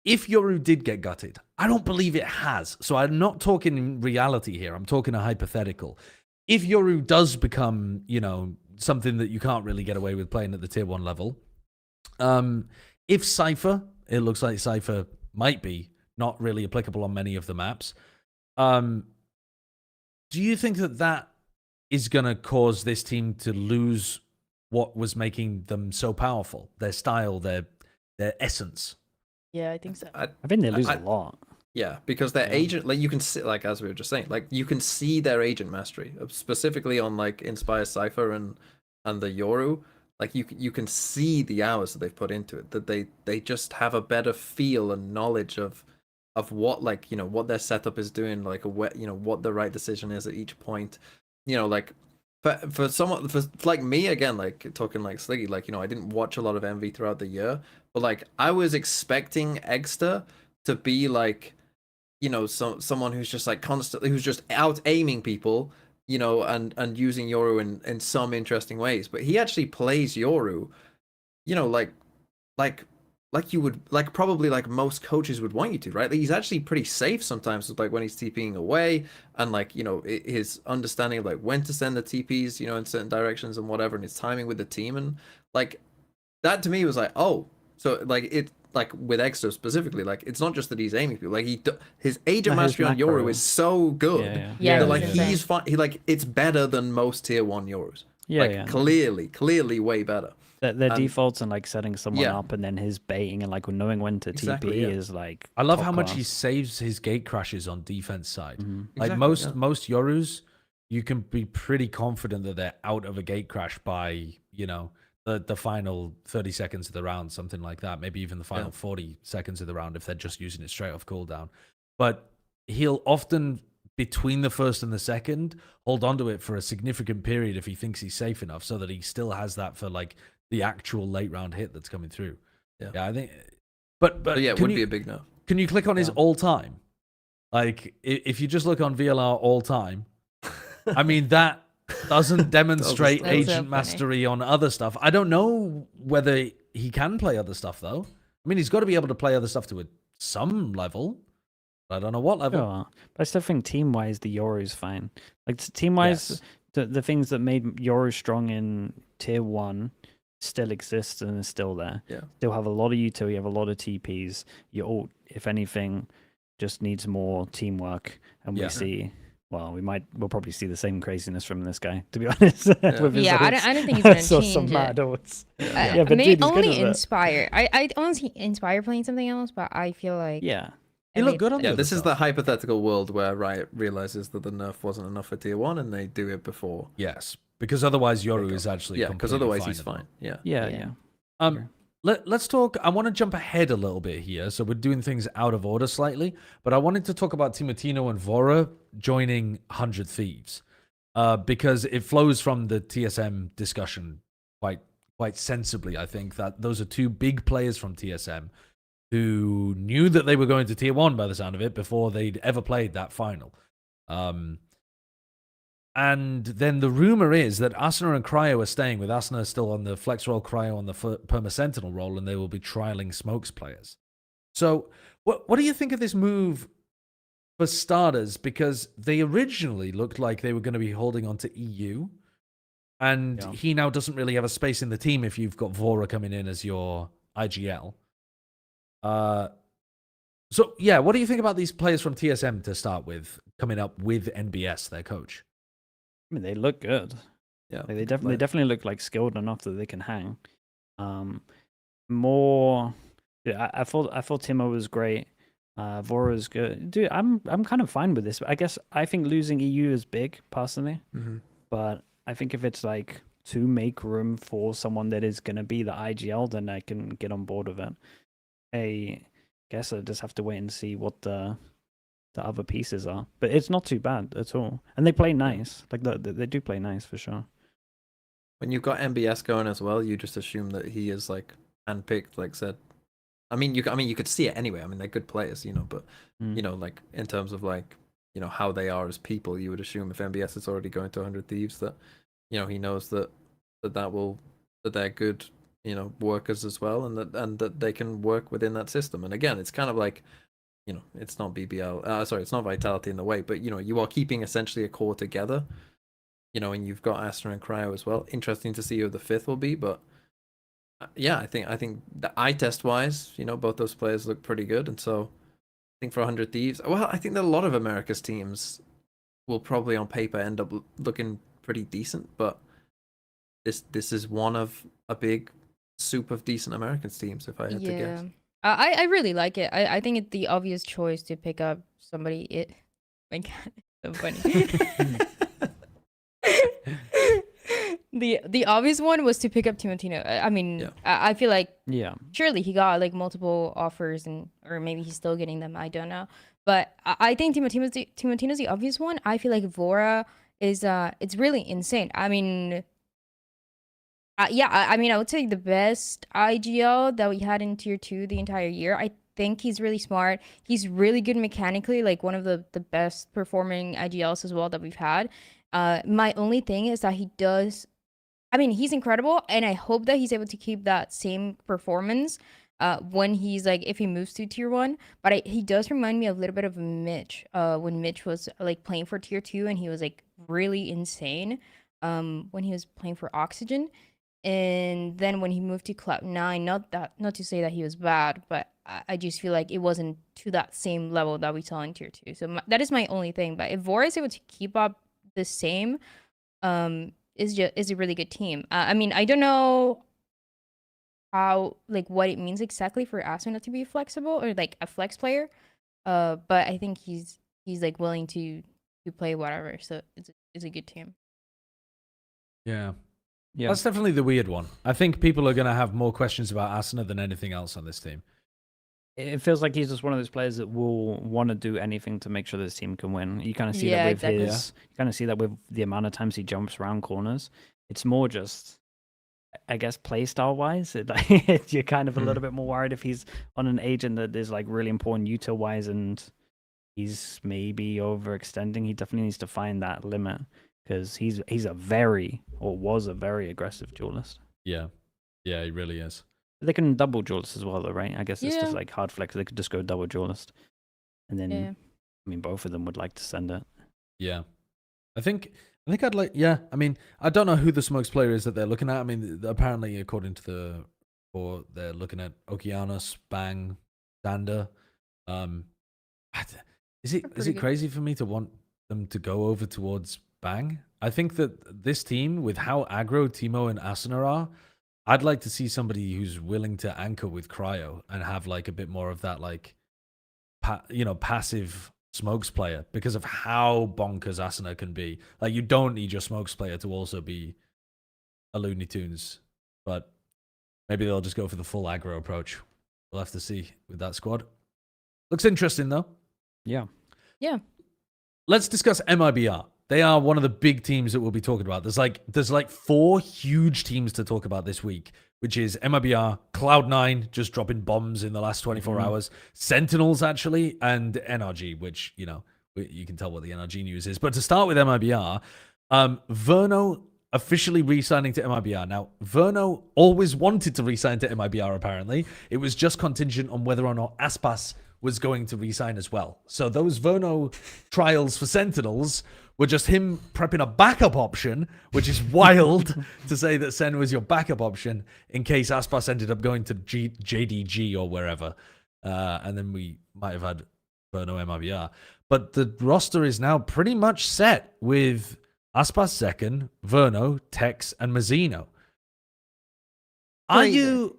If Yoru did get gutted, I don't believe it has. So I'm not talking in reality here. I'm talking a hypothetical. If Yoru does become, you know, something that you can't really get away with playing at the tier 1 level, if Cypher, it looks like Cypher might be not really applicable on many of the maps, do you think that is going to cause this team to lose what was making them so powerful? Their style, their essence? Yeah, I think so. I think they lose a lot. Yeah, because their agent, like you can see, like as we were just saying, like you can see their agent mastery, specifically on like Inspire Cypher and the Yoru. Like you can see the hours that they've put into it. That they just have a better feel and knowledge of what, like, you know, what their setup is doing, like you know, what the right decision is at each point. You know, like for someone for like me, again, like talking like Sliggy, like, you know, I didn't watch a lot of Envy throughout the year, but like I was expecting Egster to be like, you know, someone who's just like constantly, who's just out aiming people, you know, and using Yoru in some interesting ways. But he actually plays Yoru, you know, like you would, like probably like most coaches would want you to, right? Like he's actually pretty safe sometimes, like when he's TPing away, and like, you know, his understanding of like when to send the TPs, you know, in certain directions and whatever, and his timing with the team, and like that to me was like, oh, so like like with Exo specifically, like it's not just that he's aiming people. Like his agent No, his mastery on macro. Yoru is so good. Yeah, Yeah, that, like it's insane. he's fine. He like it's better than most tier 1 Yorus. Yeah, like yeah. clearly way better. Their And- defaults and like setting someone Yeah. up and then his baiting and like knowing when to Exactly, TP yeah. is like. I love top how much he class. saves his gate crashes on defense side. Mhm. Like Exactly, most Yorus, you can be pretty confident that they're out of a gate crash by, you know, the final 30 seconds of the round, something like that. Maybe even the final 40 seconds of the round if they're just using it straight off cooldown. But he'll often, between the first and the second, hold onto it for a significant period if he thinks he's safe enough, so that he still has that for like the actual late round hit that's coming through. Yeah. I think. But yeah, it can would you, be a big no. Can you click on his Yeah. all time? Like if you just look on VLR all time, I mean that doesn't demonstrate That's so agent funny. mastery on other stuff. I don't know whether he can play other stuff though. I mean, he's got to be able to play other stuff to some level. I don't know what level. Sure. But I still think team wise the Yoru's fine. Like team wise, Yes. the things that made Yoru strong in tier 1 still exist and is still there. Yeah. Still have a lot of utility, you have a lot of TPs. You all, if anything, just needs more teamwork. And we Yeah. see, well, we'll probably see the same craziness from this guy, to be honest. with his Yeah, I ults. don't think he's gonna saw change some it. mad ults. Yeah, but maybe dude, he's good only at it. Inspire. I honestly Inspire playing something else, but I feel like Yeah. He looked good on the Yeah, other this is stuff. the hypothetical world where Riot realizes that the nerf wasn't enough for tier 1 and they do it before. Yes, because otherwise Yoru Keiko. is actually Yeah, because completely otherwise he's at the fine. Yeah. Yeah, Yeah. yeah. Sure. Let's talk. I want to jump ahead a little bit here. So we're doing things out of order slightly, but I wanted to talk about Timotino and Vora joining 100 Thieves because it flows from the TSM discussion quite sensibly. I think that those are two big players from TSM who knew that they were going to tier 1 by the sound of it before they'd ever played that final. And then the rumor is that Asuna and Cryo are staying, with Asuna still on the flex role, Cryo on the perma sentinel role, and they will be trialing smokes players. So what do you think of this move for starters? Because they originally looked like they were going to be holding on to EU, and Yeah. he now doesn't really have a space in the team if you've got Vora coming in as your IGL. So yeah, what do you think about these players from TSM to start with, coming up with NBS, their coach? I mean, they look good. Yeah. Like, they definitely look like skilled enough that they can hang. More, yeah, I thought Timo was great. Vora's good, dude. I'm kind of fine with this. I guess I think losing EU is big personally, but I think if it's like to make room for someone that is gonna be the IGL, then I can get on board with it. I guess I just have to wait and see what the other pieces are, but it's not too bad at all, and they play nice. Like they do play nice for sure. When you've got MBS going as well, you just assume that he is like handpicked, like said. I mean, you could see it anyway. I mean, they're good players, you know, but you know, like in terms of like, you know, how they are as people, you would assume if MBS is already going to 100 Thieves that, you know, he knows that they're good, you know, workers as well, and that they can work within that system. And again, it's kind of like, you know, it's not BBL. Sorry, it's not Vitality in the way, but you know, you are keeping essentially a core together. You know, and you've got Asuna and Cryo as well. Interesting to see who the fifth will be, but yeah, I think the eye test wise, you know, both those players look pretty good, and so I think for 100 Thieves, well, I think that a lot of America's teams will probably on paper end up looking pretty decent, but this is one of a big soup of decent Americans teams, if I had to guess. I really like it. I think it's the obvious choice to pick up somebody. My God, it's so funny. The obvious one was to pick up Timotino. I mean, Yeah. I feel like Yeah, surely he got like multiple offers, or maybe he's still getting them. I don't know, but I think Timotino's the obvious one. I feel like Vora is it's really insane. I mean, I mean, I would say the best IGL that we had in tier 2 the entire year. I think he's really smart. He's really good mechanically, like one of the best performing IGLs as well that we've had. My only thing is that he does, I mean, he's incredible, and I hope that he's able to keep that same performance when he's like, if he moves to tier 1. But he does remind me a little bit of Mitch, when Mitch was like playing for tier 2 and he was like really insane when he was playing for Oxygen. And then when he moved to Cloud9, not to say that he was bad, but I just feel like it wasn't to that same level that we saw in tier 2. So that is my only thing. But if Vora is able to keep up the same, is a really good team. I mean, I don't know how, like, what it means exactly for Asuna to be flexible or like a flex player. But I think he's like willing to play whatever. So it's a good team. Yeah. Yeah. That's definitely the weird one. I think people are going to have more questions about Asuna than anything else on this team. It feels like he's just one of those players that will want to do anything to make sure this team can win. You kind of see that with exactly. you kind of see that with the amount of times he jumps around corners. It's more just, I guess, play style wise. You're kind of a little bit more worried if he's on an agent that is like really important util wise and he's maybe overextending. He definitely needs to find that limit because he's a very, or was a very aggressive duelist. Yeah. Yeah, he really is. They can double duelist as well, though, right? I guess it's Yeah. just like hard flex. They could just go double duelist, and then Yeah. I mean, both of them would like to send it. Yeah. I think I'd like, yeah. I mean, I don't know who the smokes player is that they're looking at. I mean, apparently, according to the report, they're looking at Okeanos, Bang, Sander. Is it pretty good. crazy for me to want them to go over towards Bang? I think that this team, with how aggro Timo and Asuna are, I'd like to see somebody who's willing to anchor with Cryo and have like a bit more of that, like, passive smokes player because of how bonkers Asuna can be. Like, you don't need your smokes player to also be a Looney Tunes, but maybe they'll just go for the full aggro approach. We'll have to see with that squad. Looks interesting though. Yeah. Let's discuss MIBR. They are one of the big teams that we'll be talking about. There's like 4 huge teams to talk about this week, which is MIBR, Cloud9 just dropping bombs in the last 24 hours, Sentinels actually, and NRG, which, you can tell what the NRG news is. But to start with MIBR, Verno officially re-signing to MIBR. Now, Verno always wanted to re-sign to MIBR, apparently. It was just contingent on whether or not Aspas was going to re-sign as well. So those Verno trials for Sentinels were just him prepping a backup option, which is wild to say that Sen was your backup option in case Aspas ended up going to JDG or wherever. And then we might have had Verno MIBR. But the roster is now pretty much set with Aspas second, Verno, trexx, and Mazino. Are you...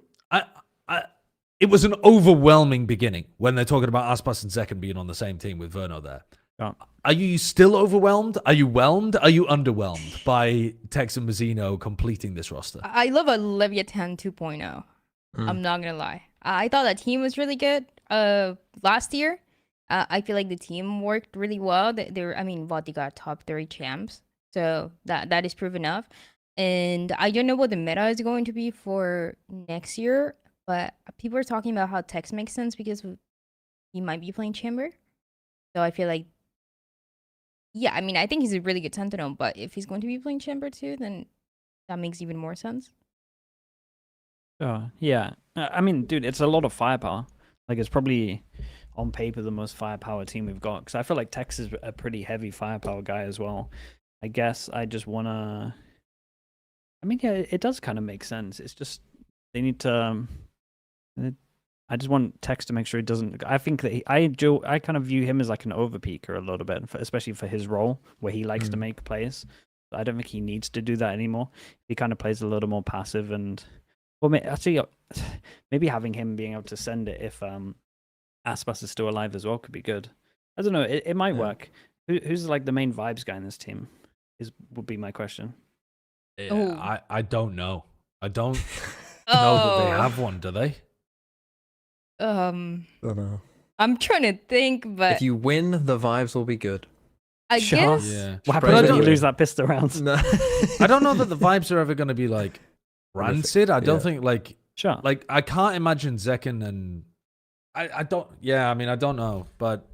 It was an overwhelming beginning when they're talking about Aspas and second being on the same team with Verno there. Yeah. Are you still overwhelmed? Are you whelmed? Are you underwhelmed by trexx and Mazino completing this roster? I love a Leviathan 2.0. I'm not gonna lie. I thought that team was really good. Last year, I feel like the team worked really well. Vati got top 30 champs, so that is proof enough. And I don't know what the meta is going to be for next year, but people are talking about how trexx makes sense because he might be playing chamber. So I feel like, yeah, I mean, I think he's a really good Sentinel, but if he's going to be playing chamber too, then that makes even more sense. Yeah. I mean, dude, it's a lot of firepower. Like, it's probably on paper the most firepower team we've got. Because I feel like trexx is a pretty heavy firepower guy as well. I guess I just want to... I mean, yeah, it does kind of make sense. It's just they need to... I just want trexx to make sure he doesn't... I think that I kind of view him as like an overpeaker a little bit, especially for his role, where he likes to make plays. I don't think he needs to do that anymore. He kind of plays a little more passive and... Well, actually, maybe having him being able to send it if Aspas is still alive as well could be good. I don't know. It might work. Who's like the main vibes guy in this team? Would be my question. Yeah, I don't know. I don't know that they have one, do they? Don't know. I'm trying to think, but If you win, the vibes will be good. I guess Yeah. What happens But I when you don't- lose that pistol round? No. I don't know that the vibes are ever going to be like rancid. I don't Yeah. think like I can't imagine Zekken and I don't. Yeah, I mean I don't know, but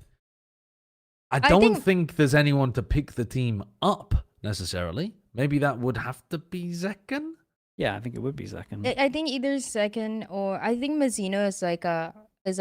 I don't think there's anyone to pick the team up necessarily. Maybe that would have to be Zekken. Yeah, I think it would be second. I think either second or I think Mazino is like a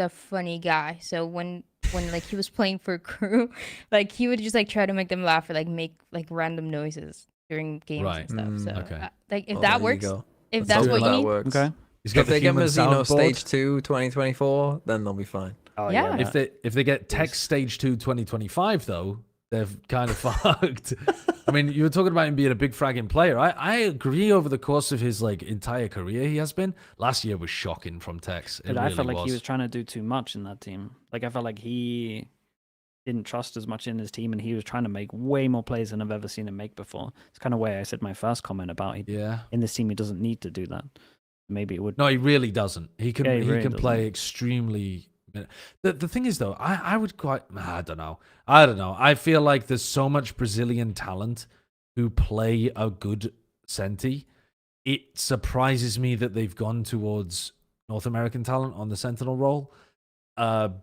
funny guy. So when like he was playing for crew, like he would just like try to make them laugh or like make like random noises during games Right. and stuff. So okay. like if Oh, that there you works, go. if Let's that's do what it. you that need. works. Okay. He's got If the they get human Mazino soundboard. Stage 2 2024, then they'll be fine. Oh Yeah. If they get Tech Stage 2 2025 though, they're kind of fucked. I mean, you were talking about him being a big fragging player. I agree over the course of his like entire career he has been. Last year was shocking from Tex. It But I really felt like he was trying to do too much in that team. Like I felt like he didn't trust as much in his team, and he was trying to make way more plays than I've ever seen him make before. It's kind of why I said my first comment about Yeah. in this team he doesn't need to do that. Maybe it would. No, he really doesn't. He can Yeah, he he really can doesn't. play extremely. The thing is though, I would quite I don't know. I feel like there's so much Brazilian talent who play a good Senti. It surprises me that they've gone towards North American talent on the Sentinel role.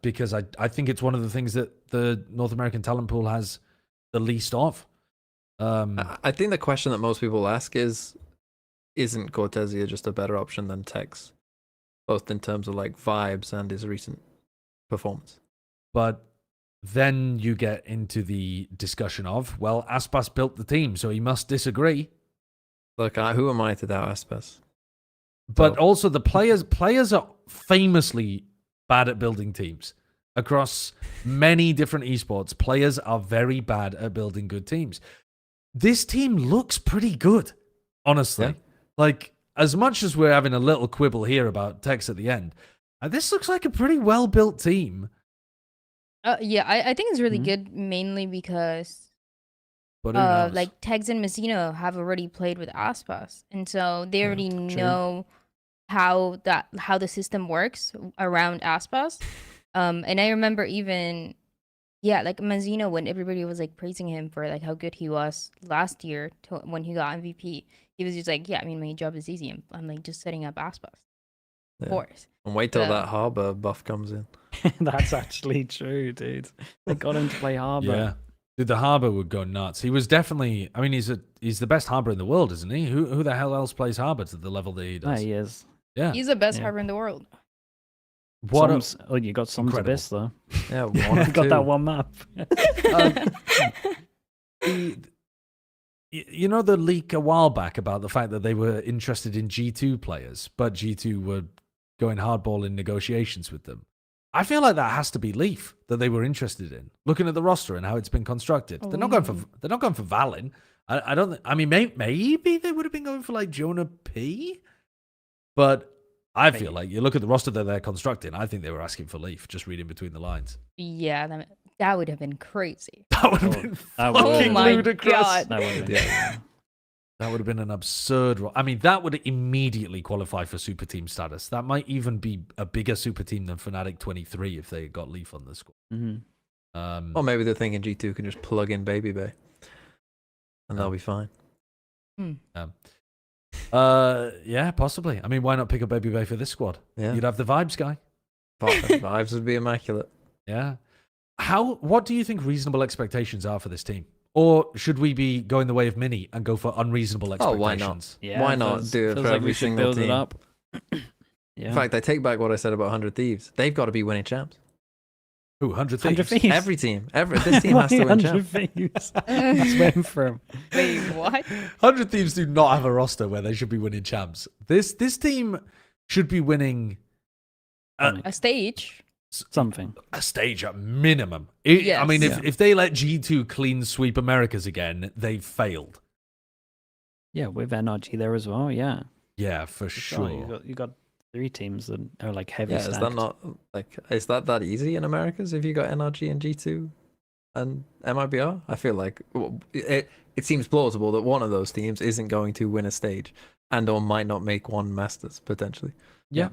Because I think it's one of the things that the North American talent pool has the least of. I think the question that most people ask is, isn't Cortezia just a better option than Tex? Both in terms of like vibes and his recent performance. But then you get into the discussion of, well, Aspas built the team, so he must disagree. Look, who am I to doubt Aspas? But So- also the players are famously bad at building teams. Across many different esports, players are very bad at building good teams. This team looks pretty good, honestly. Yeah. Like, as much as we're having a little quibble here about Tex at the end, this looks like a pretty well-built team. Yeah, I think it's really Mhm. good mainly because But who knows? like Tegs and Mazino have already played with Aspas, and so they already true. know how the system works around Aspas. And I remember even like Mazino, when everybody was like praising him for like how good he was last year when he got MVP, he was just like, yeah, I mean, my job is easy. I'm like just setting up Aspas. Of Yeah. course. And wait till Yeah. that Harbor buff comes in. That's actually true, dude. They got him to play Harbor. Yeah. Dude, the Harbor would go nuts. He was definitely, I mean, he's the best Harbor in the world, isn't he? Who the hell else plays Harbor to the level that he Yeah, does? he is. Yeah. He's the best Yeah. harbor in the world. What a- You got some Incredible. Abyss though. Yeah, one Got or two. that one map. You know the leak a while back about the fact that they were interested in G2 players, but G2 were going hardball in negotiations with them. I feel like that has to be Leaf that they were interested in. Looking at the roster and how it's been constructed, they're not going for Valen. I don't. I mean, maybe they would have been going for like Jonah P. But I feel like you look at the roster that they're constructing. I think they were asking for Leaf. Just reading between the lines. Yeah, that would have been crazy. That would have been That would- fucking Oh my ludicrous. God. That would have been Yeah. That would have been an absurd. I mean, that would immediately qualify for super team status. That might even be a bigger super team than Fnatic 23 if they got Leaf on the squad. Mhm. Or maybe they're thinking G2 can just plug in Baby Bay. And they'll be fine. Yeah, possibly. I mean, why not pick up Baby Bay for this squad? Yeah. You'd have the vibes guy. Vibes would be immaculate. Yeah. What do you think reasonable expectations are for this team? Or should we be going the way of Mini and go for unreasonable Oh, why expectations? not? Yeah, Why not do it feels for like every we should single build team? it up. Yeah. In fact, I take back what I said about 100 Thieves. They've got to be winning champs. Ooh, 100 100 Thieves. Thieves. Every team. This team has to win 100 champs. Thieves. That's where I'm from. Wait, what? 100 Thieves do not have a roster where they should be winning champs. This team should be winning A stage? Something. a stage at minimum. I mean, Yes. if they let G2 clean sweep Americas again, they've failed. Yeah, with NRG there as well. Yeah. Yeah, for Sure. sure. You got 3 teams that are like heavy Yeah, is that stacked. not like is that easy in Americas if you got NRG and G2 and MIBR? I feel like it seems plausible that one of those teams isn't going to win a stage and or might not make one Masters potentially. Yeah.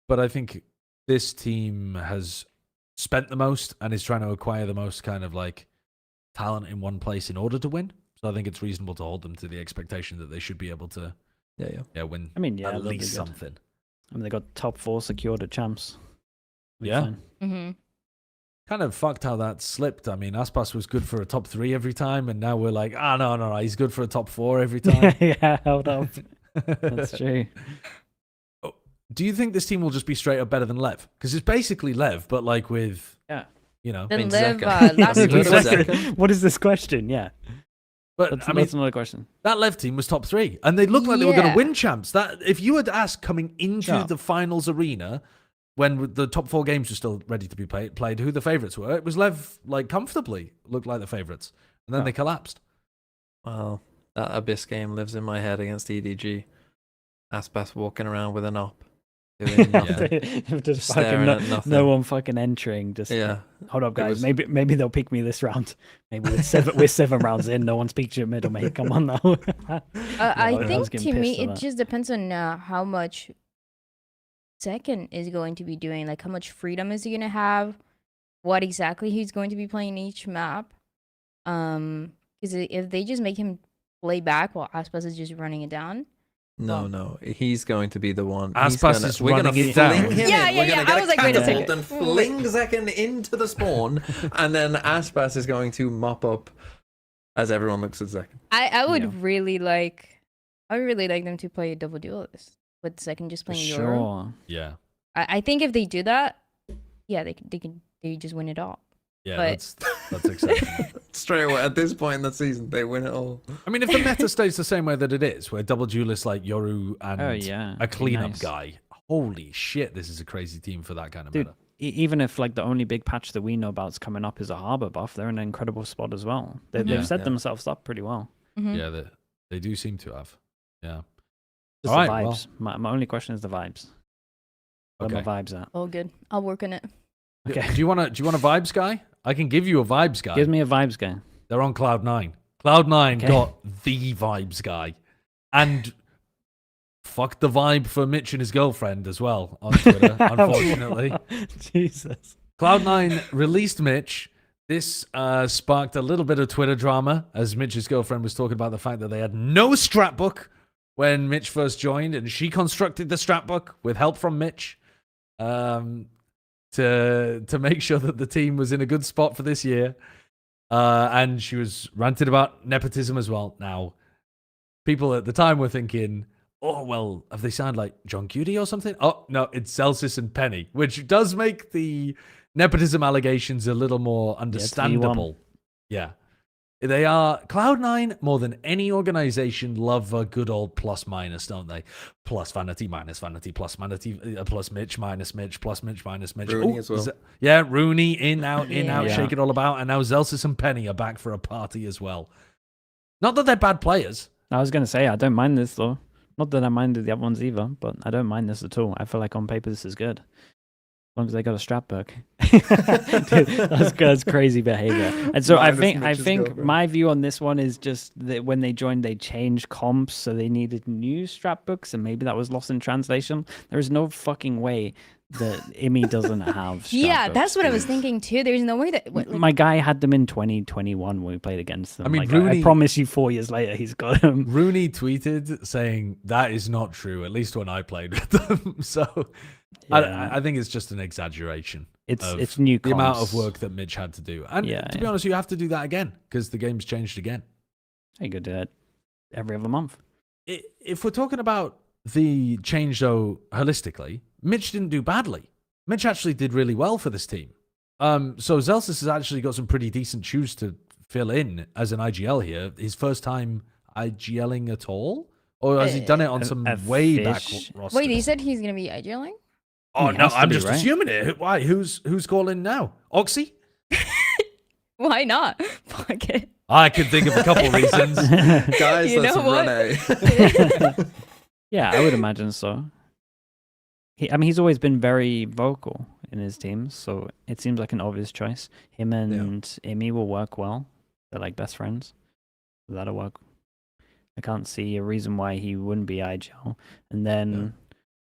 But I think this team has spent the most and is trying to acquire the most kind of like talent in one place in order to win. So I think it's reasonable to hold them to the expectation that they should be able to Yeah. win I mean, yeah, at they'll be least good. something. I mean, they got top 4 secured at champs. Be Yeah. fine. Mm-hmm. Kind of fucked how that slipped. I mean, Aspas was good for a top 3 every time, and now we're like, no, he's good for a top 4 every time. Yeah, hold up. That's true. Do you think this team will just be straight up better than Lev? Because it's basically Lev, but like with, Yeah. you know, Then mean, Lev Zeka. last Is it week. good with Zeka? What is this question? Yeah. But That's, I mean, that's another question. that Lev team was top 3, and they looked like they were going to Yeah. win champs. That if you had asked coming into Yeah. the finals arena, when the top 4 games were still ready to be played, who the favorites were, it was Lev like comfortably looked like the favorites, and then Yeah. they collapsed. Well, that Abyss game lives in my head against EDG. Aspas walking around with an op. Doing nothing. Just Staring fucking at nothing. no one fucking entering. Just Yeah. hold up, It guys. was- Maybe they'll pick me this round. Maybe we're 7 rounds in. No one's picked your middle, mate. Come on now. I I was think getting to me pissed at it that. just depends on how much Second is going to be doing, like how much freedom is he gonna have, what exactly he's going to be playing each map. Because if they just make him play back while Aspas is just running it down. No, he's going to be the one. Aspas is we're gonna running it fling down. him Yeah, in. yeah, We're yeah, gonna I get was a like, wait a catapult second. and fling Second into the spawn, and then Aspas is going to mop up as everyone looks at Second. I would Yeah. really like, them to play a double duelist with Second just playing Euro. Sure. Yeah, I think if they do that, yeah, they just win it all. yeah, But- that's exceptional. Straight away at this point in the season, they win it all. I mean, if the meta stays the same way that it is, where double duelists like Yoru and Oh yeah. a cleanup Nice. guy, holy shit, this is a crazy team for that kind of Dude, meta. Even if like the only big patch that we know about is coming up is a harbor buff, they're in an incredible spot as well. Mhm. Yeah. They've set Yeah. themselves up pretty well. Mhm. Yeah, they do seem to have. Yeah. Just All the right, vibes. My only question is the vibes. Where Okay. my vibes at? All good. I'll work on it. Okay. Do you want a vibes guy? I can give you a vibes guy. Give me a vibes guy. They're on Cloud9. Cloud9 Okay. got the vibes guy. And fuck the vibe for Mitch and his girlfriend as well on Twitter, unfortunately. Jesus. Cloud9 released Mitch. This sparked a little bit of Twitter drama as Mitch's girlfriend was talking about the fact that they had no scrapbook when Mitch first joined, and she constructed the scrapbook with help from Mitch to make sure that the team was in a good spot for this year. And she was ranted about nepotism as well. Now, people at the time were thinking, oh, well, have they signed like John Cutie or something? Oh, no, it's Zellsis and Penny, which does make the nepotism allegations a little more understandable. Yeah. They are Cloud9 more than any organization love a good old plus minus, don't they? Plus vanity, minus vanity, plus vanity, plus Mitch, minus Mitch, plus Mitch, minus Mitch. Rooney Ooh, as well. Yeah, Rooney in, out, Yeah. shake it all about. And now Zellsis and Penny are back for a party as well. Not that they're bad players. I was gonna say I don't mind this though. Not that I minded the other ones either, but I don't mind this at all. I feel like on paper this is good. As long as they got a strap book. Dude, that's crazy behavior. And so Minus I Mitch's think girlfriend. my view on this one is just that when they joined, they changed comps, so they needed new strap books, and maybe that was lost in translation. There is no fucking way that IMI doesn't have. Strap Yeah, books, that's what I dude. was thinking too. There's no way that like, My guy had them in 2021 when we played against them. I mean, Like, Rooney- I promise you, 4 years later, he's got them. Rooney tweeted saying that is not true, at least when I played with them. So Yeah. I think it's just an exaggeration. It's of new the amount comps. of work that Mitch had to do. And Yeah, to be yeah. honest, you have to do that again because the game's changed again. I could do that every other month. If we're talking about the change, though, holistically, Mitch didn't do badly. Mitch actually did really well for this team. So Zellsis has actually got some pretty decent shoes to fill in as an IGL here. His first time IGLing at all? Or has he done it on some a way back fish. roster? wait, he said he's gonna be IGLing? Oh, He no, has to I'm be, just right? assuming it. Why? Who's calling now? Oxy? Why not? Fuck it. I could think of a couple reasons. Guys, You let's know what? run A. Yeah, I would imagine so. He's always been very vocal in his teams, so it seems like an obvious choice. Him and Imi will work well. They're like best friends. So that'll work. I can't see a reason why he wouldn't be IGL. And then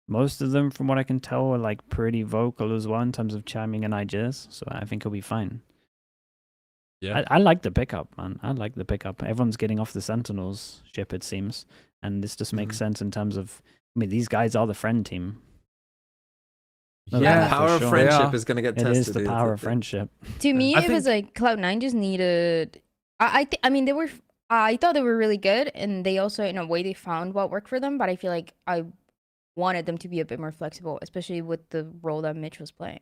most of them, from what I can tell, are like pretty vocal as well in terms of chiming in IGs. So I think he'll be fine. Yeah. I like the pickup, man. I like the pickup. Everyone's getting off the Sentinels ship, it seems. And this just makes sense in terms of, I mean, these guys are the friend team. No, Yeah, for Power of sure. friendship Yeah. is going to get It tested. is the here. power of friendship. To me, I it was like Cloud9 just needed. I mean, they were. I thought they were really good, and they also, in a way, they found what worked for them. But I feel like I wanted them to be a bit more flexible, especially with the role that Mitch was playing.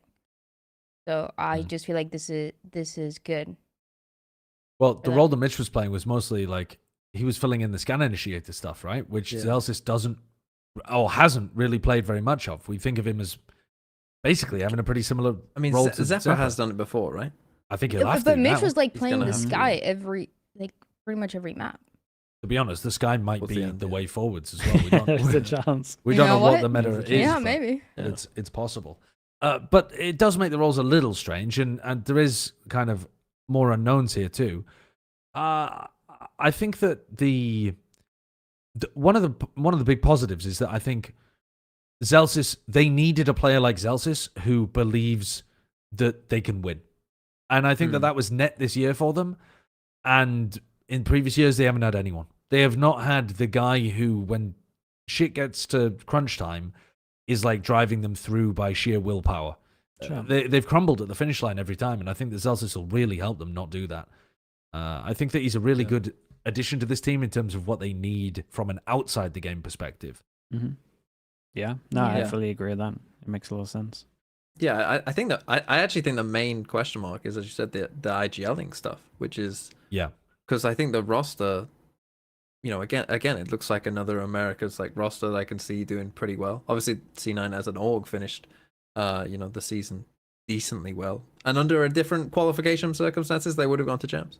So I just feel like this is good. Well, the that. role that Mitch was playing was mostly like he was filling in the scan initiator stuff, right? Which Yeah. Zellsis doesn't or hasn't really played very much of. We think of him as basically having a pretty similar I mean, role to Zephyr has done it before, right? I think he'll have to But Mitch now. was like He's playing gonna the have to. sky pretty much every map. To be honest, the sky might Towards be the end, the yeah. way forwards as well. We don't, There's a chance. we You don't know know what what? the meta There's a is. Yeah, but maybe. It's possible. But it does make the roles a little strange, and there is kind of more unknowns here too. I think that one of the big positives is that I think Zellsis, they needed a player like Zellsis who believes that they can win, and I think that was net this year for them. And in previous years, they haven't had anyone. They have not had the guy who, when shit gets to crunch time, is like driving them through by sheer willpower. Sure. They've crumbled at the finish line every time, and I think that Zellsis will really help them not do that. I think that he's a really good addition to this team in terms of what they need from an outside the game perspective. Mm-hmm. Yeah, no, I Yeah. fully agree with that. It makes a lot of sense. Yeah, I think that I actually think the main question mark is, as you said, the IGLing stuff, which is Yeah. because I think the roster, you know, again, it looks like another Americas like roster that I can see doing pretty well. Obviously, C9 as an org finished, the season decently well, and under a different qualification circumstances, they would have gone to Gems.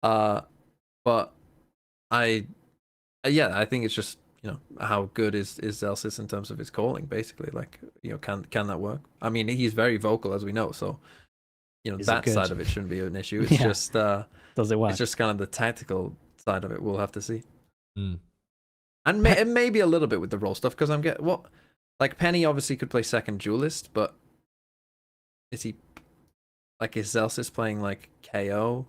But I think it's just, how good is Zellsis in terms of his calling, basically. Like, can that work? I mean, he's very vocal, as we know, so Is it that good? side of it shouldn't be an issue. It's Yeah. just Does it work? it's just kind of the tactical side of it. We'll have to see. Mm. And maybe a little bit with the role stuff, because like Penny obviously could play second duelist, but is is Zellsis playing like KO?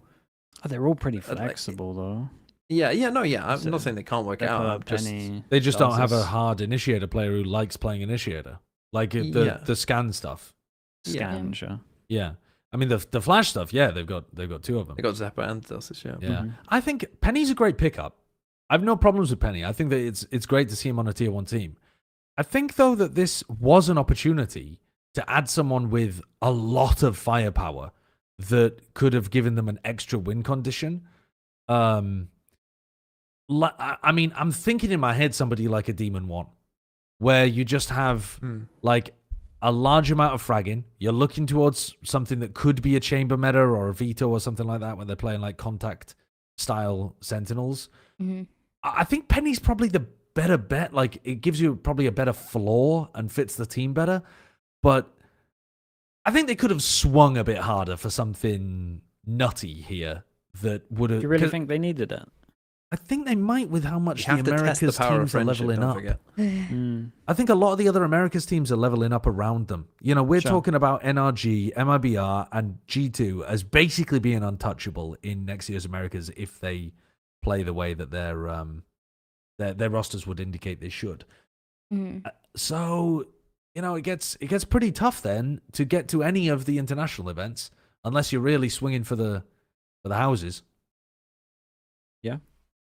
Oh, they're all pretty like- flexible though. I'm So not saying they can't work Pepper, out. I'm just Penny, They just don't have a Zellsis, hard initiator player who likes playing initiator. Like Yeah. the scan stuff. scan, sure. Yeah. I mean, the flash stuff, yeah, they've got two of them. they got Zappa and Zellsis, yeah. Yeah. Mhm. I think Penny's a great pickup. I have no problems with Penny. I think that it's great to see him on a tier 1 team. I think, though, that this was an opportunity to add someone with a lot of firepower that could have given them an extra win condition. I mean, I'm thinking in my head somebody like a Demon 1, where you just have like a large amount of fragging. You're looking towards something that could be a chamber meta or a veto or something like that, when they're playing like contact style Sentinels. Mm-hmm. I think Penny's probably the better bet. Like, it gives you probably a better floor and fits the team better. But I think they could have swung a bit harder for something nutty here that would have. Do you really think they needed it? I think they might, with how much You the have to test the Americas power of teams are friendship, leveling don't up. forget. Mm. I think a lot of the other Americas teams are leveling up around them. We're Sure. talking about NRG, MIBR, and G2 as basically being untouchable in next year's Americas if they play the way that their rosters would indicate they should. Mm-hmm. So, it gets pretty tough then to get to any of the international events unless you're really swinging for the houses.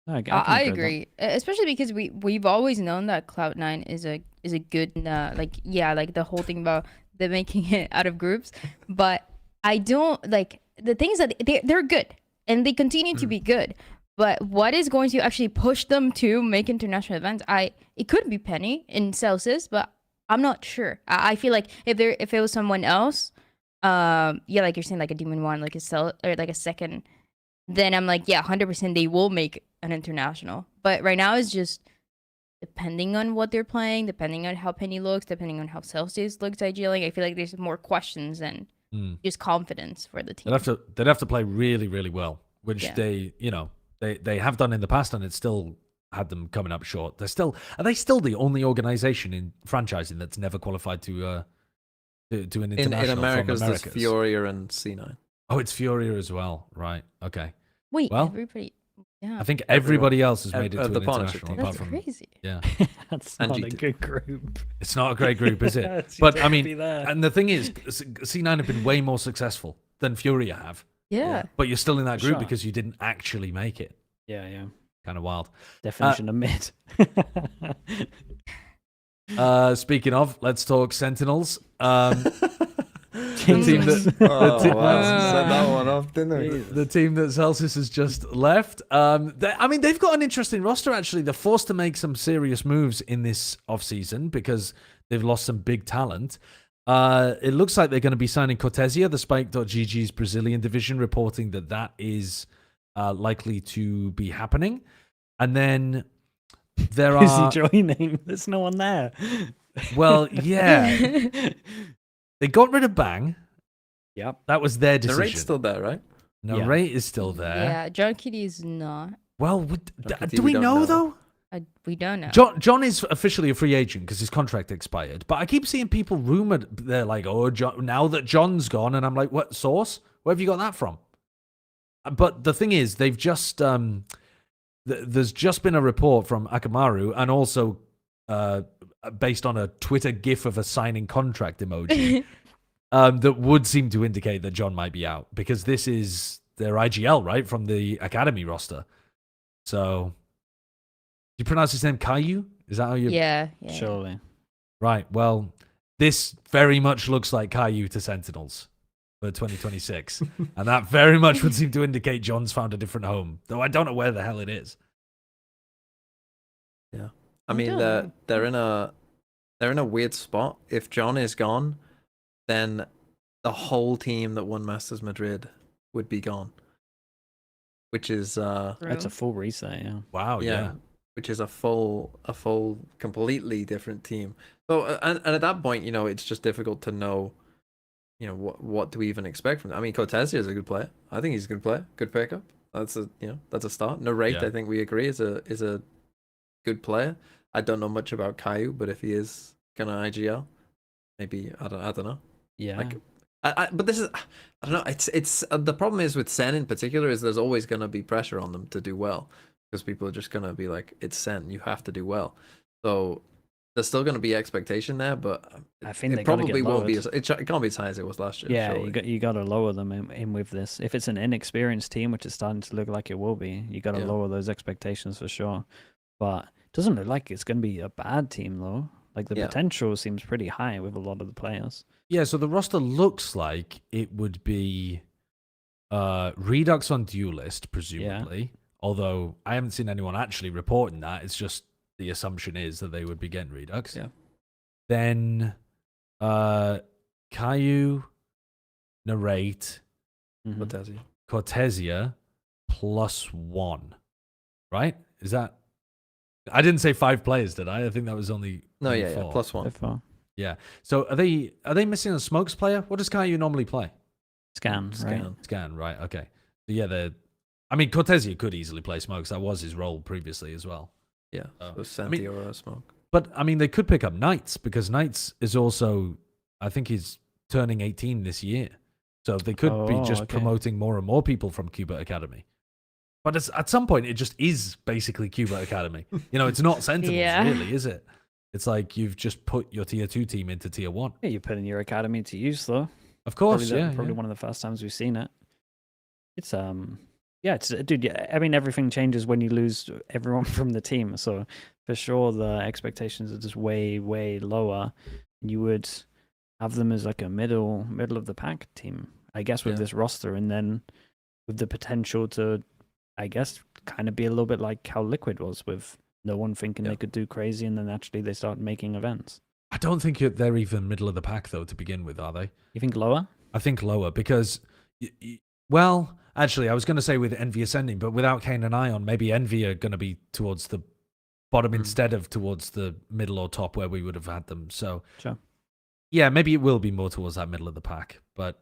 No, I I can agree agree, especially because we've always known that Cloud9 is a good like the whole thing about them making it out of groups, but I don't like the things that they're good and they continue to be good. But what is going to actually push them to make international events? It could be Penny in Zellsis, but I'm not sure. I feel like if it was someone else, like you're saying, like a Demon 1, like a Cell or like a second, then I'm like, 100% they will make an international. But right now it's just depending on what they're playing, depending on how Penny looks, depending on how Zellsis looks ideally. I feel like there's more questions than just confidence for the team. They'd have to play really, really well, which Yeah. they have done in the past, and it's still had them coming up short. Are they still the only organization in franchising that's never qualified to an international In from Americas, there's Americas? Furia and C9. Oh, it's Furia as well, right? Okay. Wait, well, everybody. Yeah, I think everybody else has made it to the an partnership international, team. apart that's from crazy. yeah. That's And not a G2. good group. It's not a great group, is it? Yes, you But don't I mean, be there. and the thing is, C9 have been way more successful than Furia have. Yeah. But you're still in that group Sure. because you didn't actually make it. Yeah. Kind of wild. Definition of mid. Speaking of, let's talk Sentinels. team Jesus. that Oh, wow. Set that one off, didn't we? the team that Zellsis has just left. I mean, they've got an interesting roster, actually. They're forced to make some serious moves in this offseason because they've lost some big talent. It looks like they're going to be signing Cortezia, the Spike.GG's Brazilian division, reporting that is likely to be happening. And then there Who's are... he joining? There's no one there. Well, yeah. They got rid of Bang. Yep. That was their The decision. rate's still there, right? No, Yeah. Ray is still there. Yeah, John Kitty is not. Well, Kitty, do we we don't know, know. though? We don't know. John is officially a free agent because his contract expired. But I keep seeing people rumored. They're like, "Oh, John, now that John's gone," and I'm like, "What source? Where have you got that from?" But the thing is, they've just there's just been a report from Akamaru, and also based on a Twitter GIF of a signing contract emoji, that would seem to indicate that John might be out because this is their IGL, right, from the academy roster. So. You pronounce his name Caillou? Is that how you... Yeah. Surely. Right, well, this very much looks like Caillou to Sentinels for 2026. And that very much would seem to indicate John's found a different home, though I don't know where the hell it is. Yeah. I I mean, don't they're in a weird spot. If John is gone, then the whole team that won Masters Madrid would be gone. Which is That's a full reset, yeah. Wow, yeah. which is a full completely different team. So and at that point, it's just difficult to know, what do we even expect from them. I mean, Cortezia is a good player. I think he's a good player, good pickup. That's a start. Narrate, Yeah. I think we agree is a good player. I don't know much about Caillou, but if he is gonna IGL, maybe I don't know. Yeah. Like, but this is, I don't know. It's the problem is with Sen in particular is there's always gonna be pressure on them to do well because people are just gonna be like, it's Sen, you have to do well. So there's still gonna be expectation there, but I think it they gotta probably get won't be. lowered. It can't be as high as it was last year. Yeah, surely. you got to lower them in with this. If it's an inexperienced team, which is starting to look like it will be, you got to Yeah. lower those expectations for sure. But it doesn't look like it's going to be a bad team though. Like the Yeah. potential seems pretty high with a lot of the players. Yeah, so the roster looks like it would be Redux on Duelist, presumably. Although I haven't seen anyone actually reporting that. It's just the assumption is that they would be getting Redux. Yeah. Then Caillou, Narrate, Mhm. Cortezia. Cortezia +1. Right? Is that... I didn't say 5 players, did I? I think that was only... No, only yeah, 4. +1. So far. Yeah. So are they missing a smokes player? What does Caillou normally play? Scan, right? Scan, right? Okay. So yeah, I mean, Cortezia could easily play smokes. That was his role previously as well. Yeah, Oh. so I mean- Senti or a smoke. But I mean, they could pick up Knights because Knights is also, I think he's turning 18 this year. So they could be Oh, just okay. promoting more and more people from Cuba Academy. But at some point, it just is basically Cuba Academy. It's not Sentinels, Yeah. really, is it? It's like you've just put your tier 2 team into tier 1. Yeah, you put in your academy to use though. Of course, Probably yeah. one of the first times we've seen it. It's yeah, it's dude. Yeah, I mean everything changes when you lose everyone from the team. So for sure, the expectations are just way lower. You would have them as like a middle of the pack team, I guess, with Yeah. this roster, and then with the potential to, I guess, kind of be a little bit like how Liquid was, with no one thinking Yeah. they could do crazy, and then actually they start making events. I don't think they're even middle of the pack, though, to begin with, are they? You think lower? I think lower because, well, actually, I was going to say with Envy ascending, but without Kane and Ion, maybe Envy are going to be towards the bottom instead of towards the middle or top where we would have had them. So, Sure. yeah, maybe it will be more towards that middle of the pack, but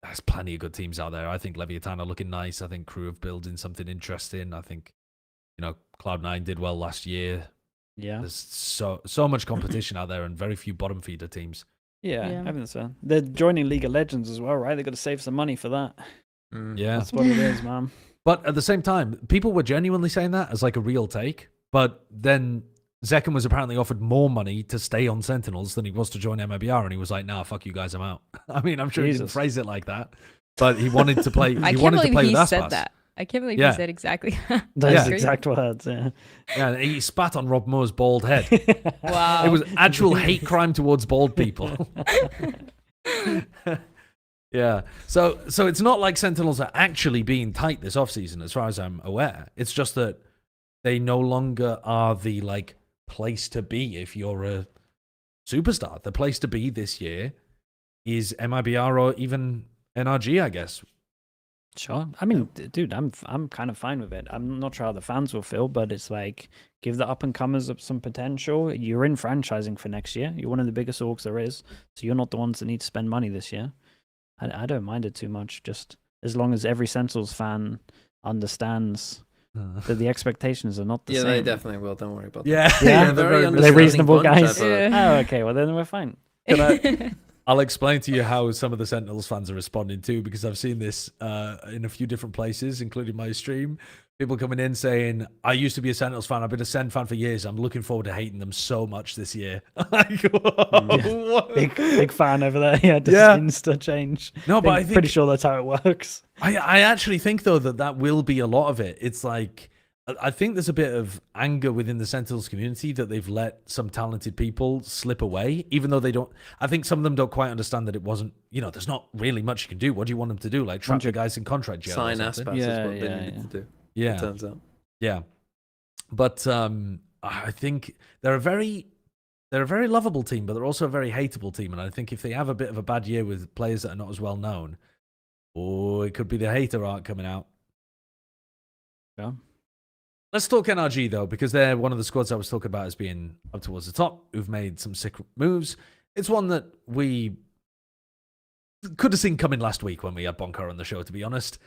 there's plenty of good teams out there. I think Leviathan are looking nice. I think Crew have building something interesting. I think, Cloud9 did well last year. Yeah. There's so much competition out there and very few bottom feeder teams. Yeah, Yeah. I think so. They're joining League of Legends as well, right? They've got to save some money for that. Yeah. That's what it is, man. But at the same time, people were genuinely saying that as like a real take. But then Zekken was apparently offered more money to stay on Sentinels than he was to join MIBR, and he was like, "Nah, fuck you guys, I'm out." I mean, I'm sure he didn't Jesus. phrase it like that, but he wanted to play. I He can't wanted to believe play he with said Aspas. that. I can't believe Yeah. he said exactly that. Those Yeah. exact words, yeah. Yeah, he spat on Rob Moore's bald head. Wow. It was actual hate crime towards bald people. Yeah. So it's not like Sentinels are actually being tight this offseason, as far as I'm aware. It's just that they no longer are the like place to be if you're a superstar. The place to be this year is MIBR or even NRG, I guess. Sure. I mean, dude, I'm kind of fine with it. I'm not sure how the fans will feel, but it's like give the up and comers some potential. You're in franchising for next year. You're one of the biggest orgs there is, so you're not the ones that need to spend money this year. I don't mind it too much, just as long as every Sentinels fan understands that the expectations are not the same. Yeah, they definitely will. Don't worry about that. Yeah. Yeah, They're very they're understanding reasonable bunch, guys. I've heard. Yeah. Oh, okay. Well, then we're fine. I'll explain to you how some of the Sentinels fans are responding too, because I've seen this in a few different places, including my stream. People coming in saying, I used to be a Sentinels fan. I've been a Sen fan for years. I'm looking forward to hating them so much this year. Like, whoa, Big fan over there. Yeah, just Yeah. insta change. No, but I think pretty sure that's how it works. I actually think though that will be a lot of it. It's like I think there's a bit of anger within the Sentinels community that they've let some talented people slip away, even though they don't. I think some of them don't quite understand that it wasn't. There's not really much you can do. What do you want them to do? Like trap your guys in contract jail? Sign or something? aspects is Yeah, what they yeah, needed yeah. to do. Yeah, It turns out. yeah. But I think they're a very lovable team, but they're also a very hateable team. And I think if they have a bit of a bad year with players that are not as well known, it could be the hater art coming out. Yeah. Let's talk NRG though, because they're one of the squads I was talking about as being up towards the top, who've made some sick moves. It's one that we could have seen coming last week when we had Bonker on the show, to be honest.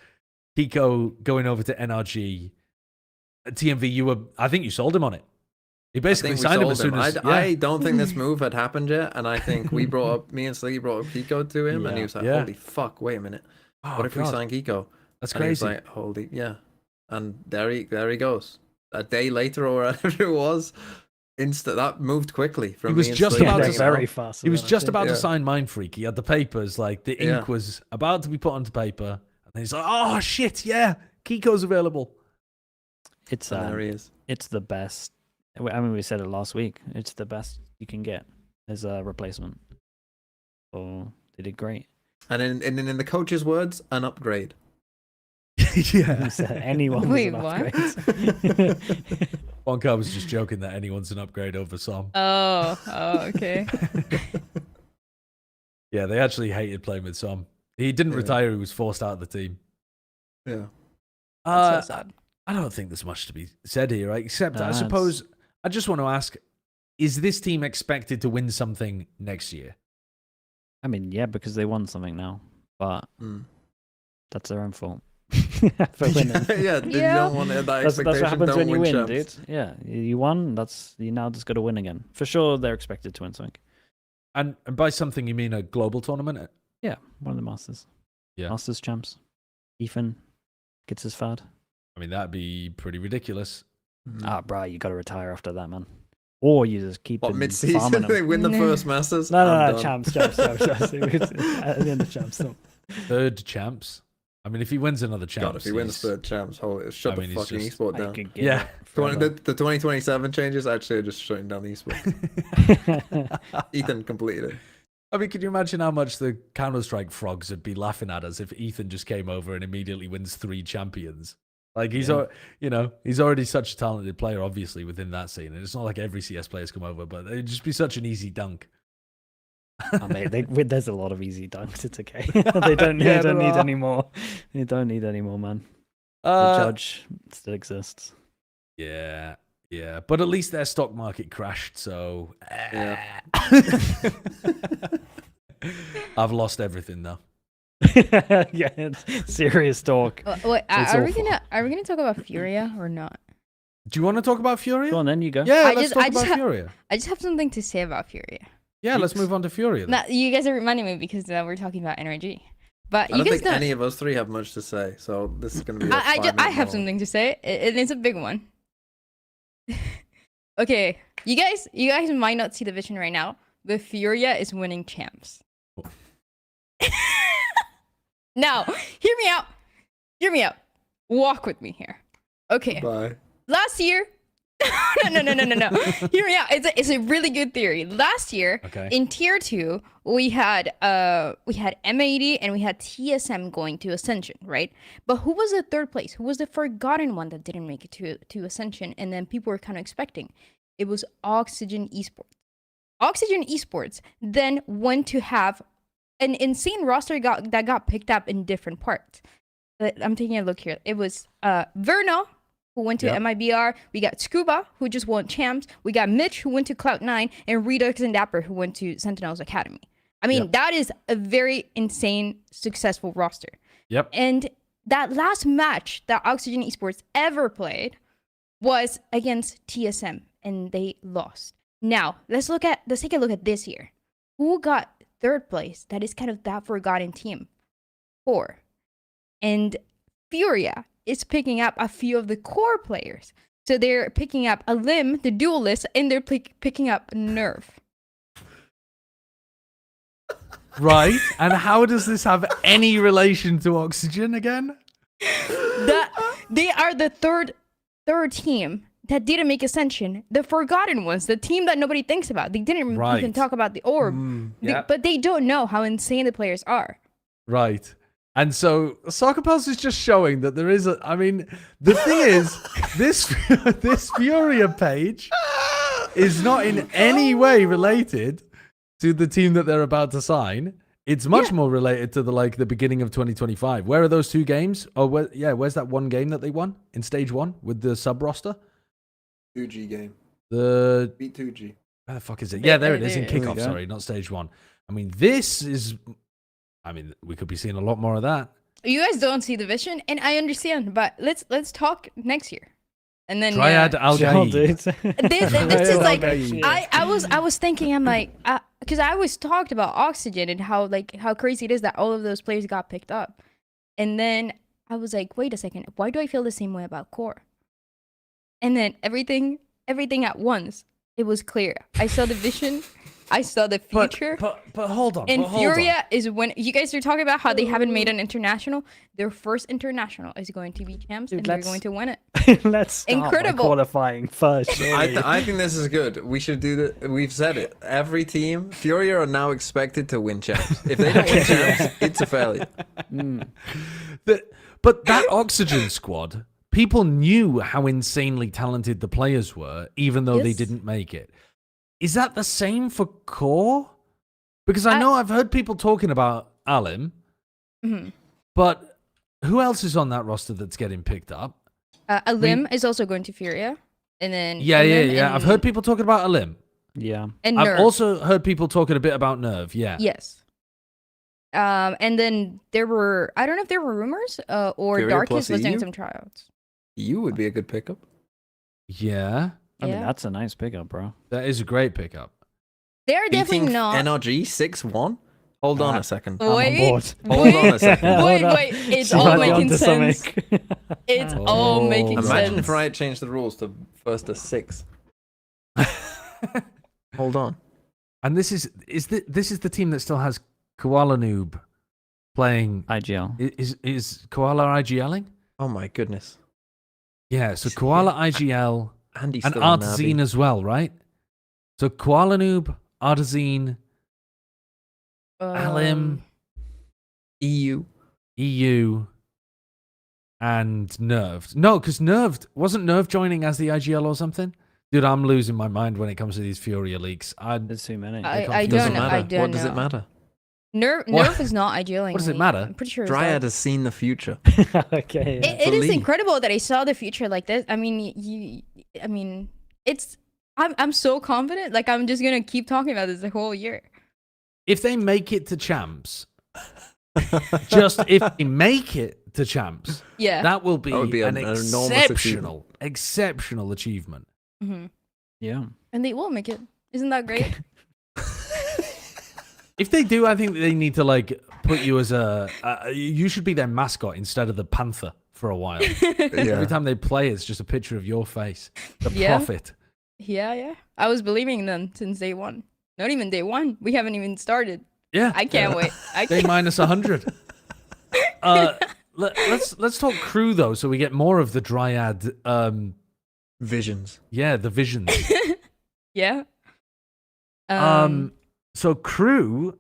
Keiko going over to NRG. TMV, I think you sold him on it. He basically I think we signed him sold as soon him. as. I don't think this move had happened yet, and I think me and Sliggy brought up Keiko to him, and he was like, Yeah. "Holy fuck! Wait a minute, Oh, what if we God. sign Keiko?" That's And he was crazy. like, "Holy yeah!" And there he goes. A day later or whatever it was, that moved quickly. From He was me and just Sliggy about to hanging very out. fast. He was just about to Yeah. sign Mind Freak. He had the papers, like the ink Yeah. was about to be put onto paper, and then he's like, "Oh shit, yeah, Keiko's available." It's And there he is. it's the best. I mean, we said it last week. It's the best you can get as a replacement. So they did great. And in the coach's words, an upgrade. Yeah. He said anyone was Wait, an what? upgrade. Bonka was just joking that anyone's an upgrade over Som. Oh, okay. Yeah, they actually hated playing with Som. He didn't Yeah. retire. He was forced out of the team. Yeah. That's so sad. I don't think there's much to be said here, right? Except I Nah, suppose I just want to ask, is this team expected to win something next year? I mean, yeah, because they won something now, but Mm. that's their own fault. For winning. Yeah, you Yeah. don't want that That's expectation. what happens don't when you win, champs. dude. Yeah, you won. You now just got to win again. For sure, they're expected to win something. And by something, you mean a global tournament? Yeah, one of the Masters. Yeah. Masters champs. Ethan gets his fad. I mean, that'd be pretty ridiculous. Ah, bruh, you got to retire after that, man. Or you just keep What, farming mid-season? They them. win the No. first Masters? No, I'm no, done. champs. At the end of champs. No. Third champs. I mean, if he wins another champs, God, if he wins he's- third champs, shut I mean, the he's fucking just- esport I down. could get Yeah. it forever. The 2027 changes actually are just shutting down the esport. Ethan completed it. I mean, can you imagine how much the Counter-Strike frogs would be laughing at us if Ethan just came over and immediately wins 3 champions? Like he's, he's already such a talented player, obviously within that scene, and it's not like every CS player's come over, but it'd just be such an easy dunk. Oh, mate, there's a lot of easy dunks. It's okay. They don't Yeah, need there are. any more. They don't need any more, man. The judge still exists. Yeah, yeah, but at least their stock market crashed, so Yeah. I've lost everything though. Yeah, it's serious talk. Wait, It's are we awful. gonna talk about Furia or not? Do you want to talk about Furia? Go on, then you go. Yeah, I let's just- talk I just about Furia. I just have something to say about Furia. Yeah, let's move on to Furia. Then. Now, you guys are reminding me because we're talking about NRG. But I you don't guys think any of us three have much to say, so this is going to be. I have something to say. And it's a big one. Okay, you guys might not see the vision right now, but Furia is winning champs. Now, hear me out. Hear me out. Walk with me here. Okay. Bye. Last year. no. Hear me out. It's a really good theory. Last year Okay. in tier 2, we had M80 and we had TSM going to Ascension, right? But who was the third place? Who was the forgotten one that didn't make it to Ascension? And then people were kind of expecting. It was Oxygen Esports. Oxygen Esports then went to have an insane roster that got picked up in different parts. I'm taking a look here. It was Verno, who went to MIBR. We got Scuba, who just won champs. We got Mitch, who went to Cloud9, and Redux and Dapper, who went to Sentinels Academy. I mean, that is a very insane, successful roster. Yep. And that last match that Oxygen Esports ever played was against TSM, and they lost. Now, let's take a look at this year. Who got third place? That is kind of that forgotten team. 4. And Furia is picking up a few of the core players. So they're picking up Alim, the duelist, and they're picking up Nerf. Right. And how does this have any relation to Oxygen again? They are the third team that didn't make Ascension. The forgotten ones, the team that nobody thinks about. They didn't even talk about the orb. But they don't know how insane the players are. Right. And so Soccer Pulse is just showing that there is I mean, the thing is, this Furia page is not in any way related to the team that they're about to sign. It's much more related to the beginning of 2025. Where are those 2 games? Oh, where's that one game that they won in stage 1 with the sub roster? 2G game. The Beat 2G. where the fuck is it? Yeah, there it is in There kickoff. go. Sorry, not stage 1. I mean, this is. I mean, we could be seeing a lot more of that. You guys don't see the vision, and I understand, but let's talk next year. And then Triad Al Chill, dude. this is like Okay. I was thinking, I'm like, because I always talked about Oxygen and how crazy it is that all of those players got picked up, and then I was like, wait a second, why do I feel the same way about Core? And then everything at once, it was clear. I saw the vision, I saw the future. But hold on. And but hold on. Furia is when you guys are talking about how they haven't made an international. Their first international is going to be champs, Dude, and they're let's- going to win it. Let's start Incredible. by qualifying first. surely. I think this is good. We should do that. We've said it. Every team, Furia are now expected to win champs. If they don't win champs, it's a failure. But that Oxygen squad, people knew how insanely talented the players were, even though they Yes. didn't make it. Is that the same for Core? Because I know I've heard people talking about Alim, Mhm. but who else is on that roster that's getting picked up? Alim is also going to Furia, and then Yeah. And, I've heard people talking about Alim. Yeah. and I've Nerf. also heard people talking a bit about Nerve. Yeah. Yes. And then there were, I don't know if there were rumors, or Furia Darkest plus was doing EU? some tryouts. You would be a good pickup. Yeah. I mean, Yeah. that's a nice pickup, bro. That is a great pickup. They're definitely Beating not. NRG 6-1. Hold on a second. I'm on Wait, board. Hold on a second. Wait, Hold on. wait, it's She all might be making onto sense. something. It's all Oh, making Imagine sense. if Riot changed the rules to first to 6. Hold on. And this is the team that still has Koala Noob playing. IGL. Is Koala IGLing? Oh my goodness. Yeah, so Koala IGL Andy's and still on Artazine Navi. as well, right? So Koala Noob, Artazine, Alim, EU. EU, and Nerved. No, because wasn't Nerve joining as the IGL or something? Dude, I'm losing my mind when it comes to these Furia leaks. There's too many. I Doesn't don't know. matter. I don't What does know. it matter? Nerf is not idealing. What does it me. matter? I'm pretty sure. Dryad has seen the future. Okay. Yeah. It is Believe. incredible that I saw the future like this. I mean, it's. I'm so confident. Like I'm just gonna keep talking about this the whole year. If they make it to champs, just if they make it to champs, Yeah. that will be, That would be an an enormous exceptional achievement. hmm Yeah. And they will make it. Isn't that great? If they do, I think they need to like put you as you should be their mascot instead of the panther for a while. Every time they play, it's just a picture of your face. The Yeah. prophet. Yeah. I was believing in them since day one. Not even day one. We haven't even started. Yeah. I can't wait. Day minus 100. Let's talk crew though, so we get more of the Dryad. Visions. Yeah, the visions. Yeah. So crew,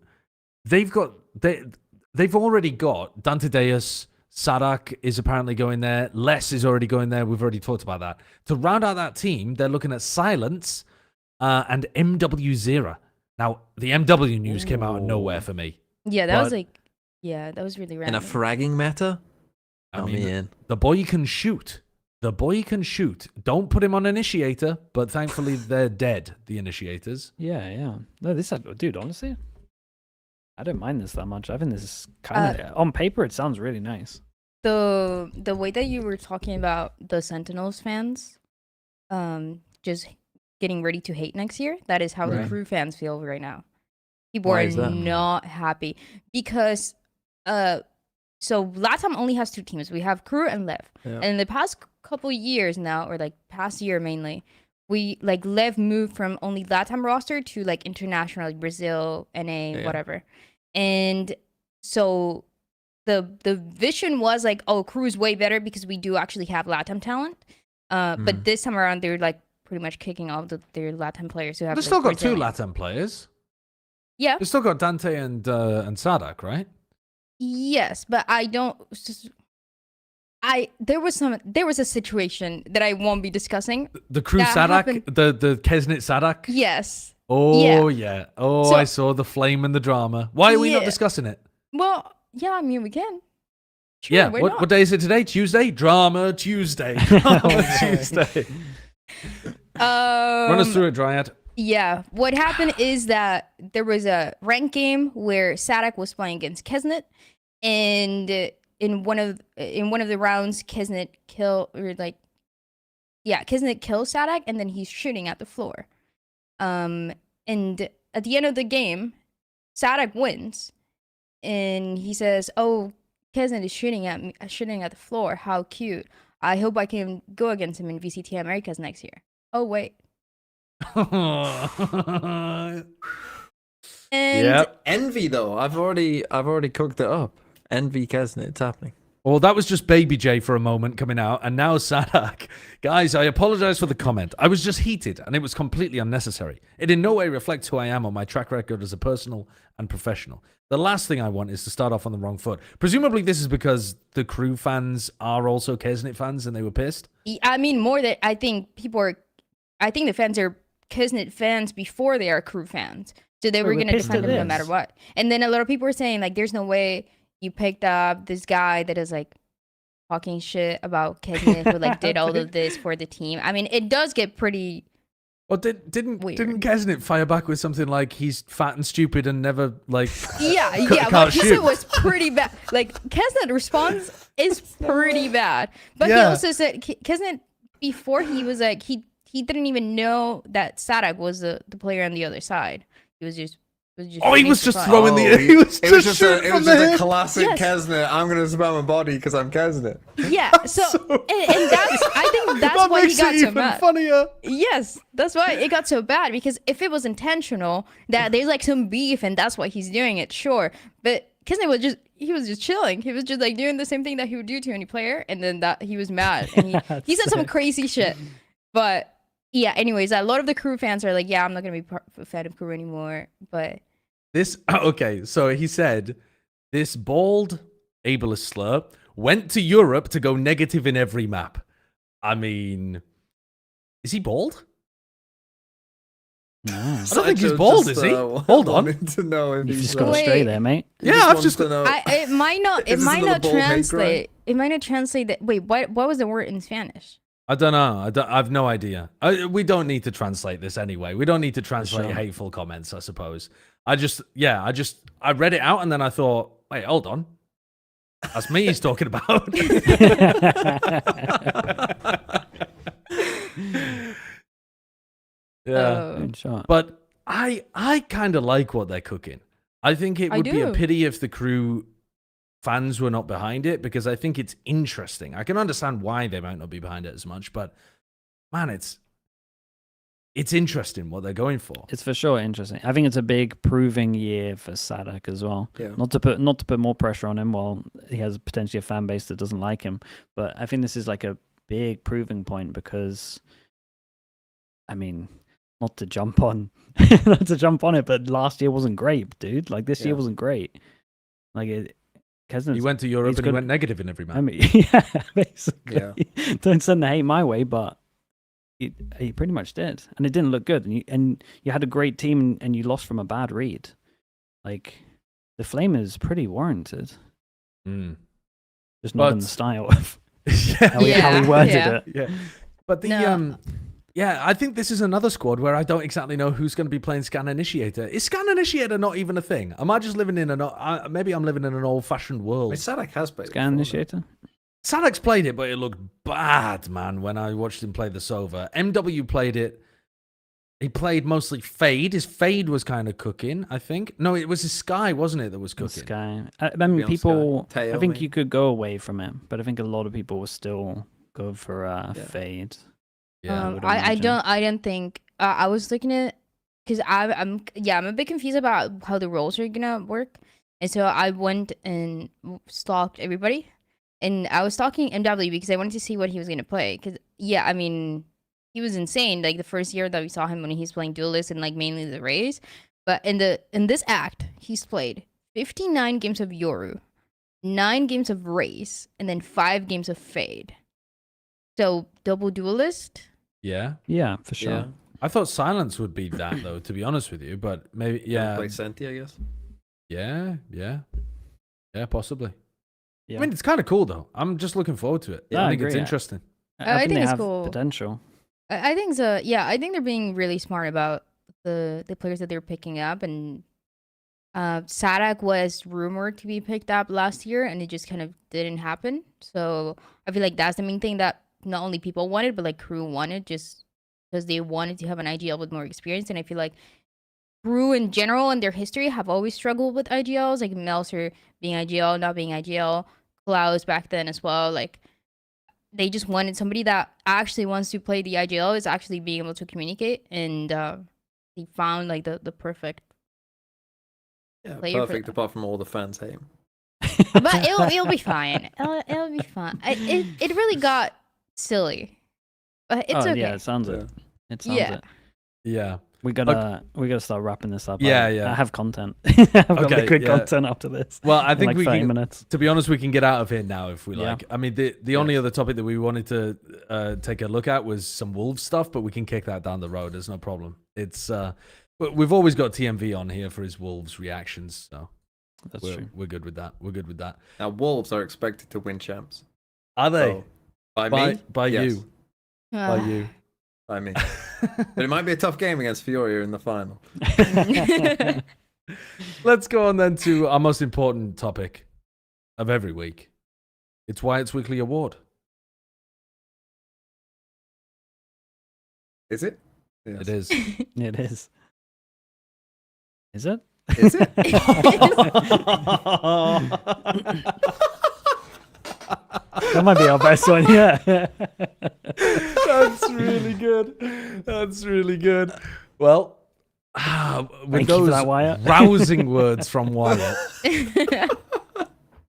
they've already got Dante Deus, Sadak is apparently going there, Les is already going there. We've already talked about that. To round out that team, they're looking at Silence and MW Zera. Now, the MW news came out of nowhere for me. Yeah, that was But- like, yeah, that was really In random. a fragging meta? I I'm mean, in. the boy can shoot. The boy can shoot. Don't put him on Initiator, but thankfully they're dead, the Initiators. Yeah. No, dude, honestly, I don't mind this that much. I think this is kind of on paper. It sounds really nice. The way that you were talking about the Sentinels fans, just getting ready to hate next year. That is how the Right. crew fans feel right now. People Why are is that? not happy because so LATAM only has 2 teams. We have crew and Lev. Yeah. And in the past couple years now, or like past year mainly, we like Lev moved from only LATAM roster to like international, like Brazil, NA, Yeah. whatever. And so the vision was like, oh, crew's way better because we do actually have LATAM talent. But this time around, they're like pretty much kicking off their LATAM players who have. They've like, still got 2 Brazilian. LATAM players. Yeah. They've still got Dante and Sadak, right? Yes, but I don't. There was a situation that I won't be discussing. The crew That Sadak, happened- the Kesnit Sadak. Yes. Oh yeah. Oh, So- I saw the flame and the drama. Why are we not Yeah. discussing it? Well, yeah. I mean, we can. Sure, Yeah. why What not? day is it today? Tuesday. Drama Tuesday. Drama Tuesday. Run us through it, Dryad. Yeah, what happened is that there was a ranked game where Sadak was playing against Kesnet, and in one of the rounds, Kesnet kills Sadak, and then he's shooting at the floor. And at the end of the game, Sadak wins, and he says, "Oh, Kesnet is shooting at the floor. How cute! I hope I can go against him in VCT Americas next year." Oh wait. And Yep. Envy though, I've already cooked it up. Envy Kesnet, it's happening. Well, that was just Baby J for a moment coming out, and now Sadak. Guys, I apologize for the comment. I was just heated, and it was completely unnecessary. It in no way reflects who I am or my track record as a personal and professional. The last thing I want is to start off on the wrong foot. Presumably, this is because the crew fans are also Kesnet fans, and they were pissed. I mean, more that I think the fans are Kisnet fans before they are crew fans. So they were we're going to pissed defend at him no this. matter what. And then a lot of people were saying, like, there's no way you picked up this guy that is, like, talking shit about Kisnet who, like, did all of this for the team. I mean, it does get pretty... Well, didn't Weird. Kesnet fire back with something like he's fat and stupid and never like Yeah, can't what he said shoot. was pretty bad. Like, Kisnet response is pretty bad. But he Yeah. also said, Kisnet, before he was, like, he didn't even know that Sadak was the player on the other side. He was just he shooting was for just fun. throwing the he was it was just just a, shooting it from was the just a hip. classic Yes. Kesnet. I'm gonna spam my body because I'm Kesnet. Yeah, so, and that's I think that's That why he makes got it so even mad. funnier. Yes, that's why it got so bad, because if it was intentional that there's like some beef and that's why he's doing it, sure. But Kisney was just chilling. He was just like doing the same thing that he would do to any player, and then that he was mad and he said some crazy shit. But yeah, anyways, a lot of the crew fans are like, yeah, I'm not gonna be a fan of crew anymore. But This okay, so he said this bald ableist slur went to Europe to go negative in every map. I mean, is he bald? No. I don't think he's bald, is he? Hold on. To know if You've he's just got Wait. straight there, mate. Yeah, I've just to know. it might not Is this another bald hate translate. It might not translate that. Wait, what was the word in Spanish? I don't know. I've no idea. We don't need to translate this anyway. We don't need to translate sure. hateful comments, I suppose. I read it out and then I thought, wait, hold on. That's me he's talking about. Yeah. Good shot. But I kind of like what they're cooking. I think it I would be a do. pity if the crew fans were not behind it, because I think it's interesting. I can understand why they might not be behind it as much, but man, it's interesting what they're going for. It's for sure interesting. I think it's a big proving year for Sadak as well. Yeah. Not to put more pressure on him while he has potentially a fan base that doesn't like him. But I think this is like a big proving point because, I mean, not to jump on, not to jump on it, but last year wasn't great, dude. Like this year Yeah. wasn't great. Like He went to Europe he's and he good- went negative in every match. I mean, yeah, basically. Yeah. Don't send the hate my way, but he pretty much did, and it didn't look good. And you had a great team, and you lost from a bad read. Like the flame is pretty warranted, Mm. just not in But- the style of yeah. how he Yeah, worded yeah. it. Yeah. But the No. yeah, I think this is another squad where I don't exactly know who's going to be playing Scan Initiator. Is Scan Initiator not even a thing? Am I just living in maybe I'm living in an old-fashioned I world? mean, Sadak has played. Scan before, initiator. Sadek's played it, but it looked bad, man, when I watched him play the Sova. MW played it. He played mostly Fade. His Fade was kind of cooking, I think. No, it was his Sky, wasn't it, that was cooking? Sky. I mean, Beyond people. Sky. I Tail, think maybe. you could go away from it, but I think a lot of people will still go for fade. Yeah. would I imagine. don't think I was looking at because I'm a bit confused about how the roles are gonna work, and so I went and stalked everybody, and I was stalking MW because I wanted to see what he was gonna play. Because I mean, he was insane. Like the first year that we saw him when he's playing duelist and like mainly the Rays, but in this act he's played 59 games of Yoru, 9 games of Rays, and then 5 games of Fade. So double duelist. Yeah. Yeah, for sure. Yeah. I thought Silence would be that, though, to be honest with you. But maybe, yeah. Play Senti, I guess. Yeah. Possibly. Yeah. I mean, it's kind of cool, though. I'm just looking forward to it. Yeah, I I think it's agree. interesting. I think they it's have cool. potential. I think so. Yeah, I think they're being really smart about the players that they're picking up. And Sadak was rumored to be picked up last year, and it just kind of didn't happen. So I feel like that's the main thing that not only people wanted, but like crew wanted, just because they wanted to have an IGL with more experience. And I feel like crew in general and their history have always struggled with IGLs, like Melser being IGL, not being IGL, Klaus back then as well. Like they just wanted somebody that actually wants to play the IGL, is actually being able to communicate, and they found like the perfect. Yeah, Player for perfect. that. Apart from all the fans hate him. But it'll be fine. It'll be fine. It really got silly, but it's oh okay. yeah, it sounds Yeah. it. It sounds Yeah. it. Yeah. We gotta start wrapping this up. Yeah, I yeah. have content. I've got Okay, liquid yeah. content after this. Well, I in think like we 30 can. minutes. To be honest, we can get out of here now if we Yeah. like. I mean, the only other topic that we wanted to take a look at was some Wolves stuff, but we can kick that down the road. There's no problem. It's but we've always got TMV on here for his Wolves reactions, so That's we're, true. we're good with that. We're good with that. Now, Wolves are expected to win champs. Are they? So, by by me? by Yes, you? By you? By me. But it might be a tough game against Fioria in the final. Let's go on then to our most important topic of every week. It's Wyatt's Weekly Award. Is it? It is. It is. Is it? Is it? That might be our best one. Yeah. That's really good. That's really good. Well, with Thank you for those that, Wyatt. rousing words from Wyatt,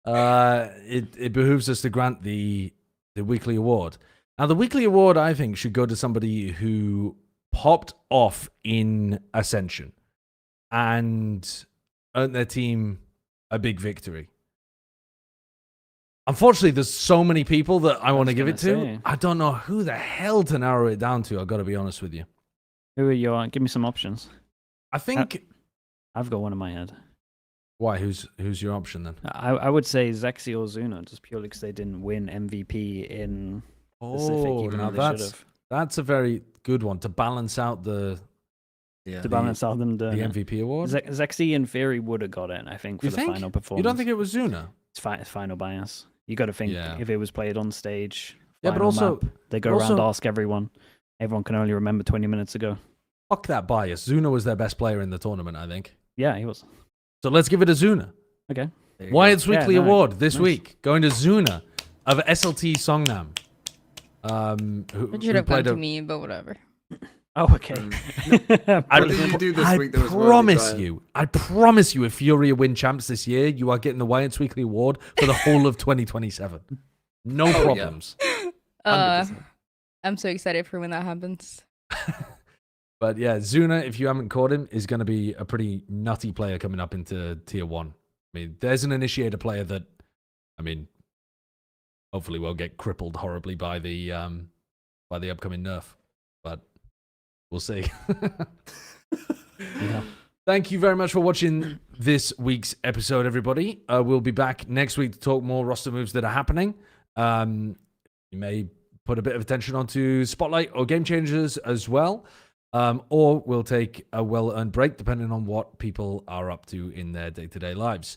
it behooves us to grant the weekly award. Now, the weekly award, I think, should go to somebody who popped off in Ascension and earned their team a big victory. Unfortunately, there's so many people that I want to give it to. gonna say. I don't know who the hell to narrow it down to. I've got to be honest with you. Who are you on? Give me some options. I think. I've got one in my head. Why? Who's your option then? I would say Zexi or Zuna, just purely because they didn't win MVP in Pacific, even now though they should have. that's a very good one to balance out the Yeah. To balance out them doing it. MVP award. Zexi in theory would have got it, I think, for You the think? final performance. You don't think it was Zuna? It's final bias. You got to think Yeah. if it was played on stage. Yeah, but final also- map, they go but around, also- ask everyone. Everyone can only remember 20 minutes ago. Fuck that bias. Zuna was their best player in the tournament, I think. Yeah, he was. So let's give it to Zuna. Okay. There you go. Wyatt's Yeah, Weekly no, Award this nice. week going to Zuna of SLT Seongnam. Who It should have played come a- to me, but whatever. Oh, okay. I, What did you do this I week that was worthy, promise Brian? you, I promise you, if Furia win champs this year, you are getting the Wyatt's Weekly Award for the whole of 2027. No yeah. problems. 100%. I'm so excited for when that happens. But yeah, Zuna, if you haven't caught him, is going to be a pretty nutty player coming up into tier 1. I mean, there's an initiator player that, I mean, hopefully won't get crippled horribly by the upcoming nerf, but we'll see. Yeah. Thank you very much for watching this week's episode, everybody. We'll be back next week to talk more roster moves that are happening. You may put a bit of attention onto Spotlight or Game Changers as well. Or we'll take a well-earned break, depending on what people are up to in their day-to-day lives.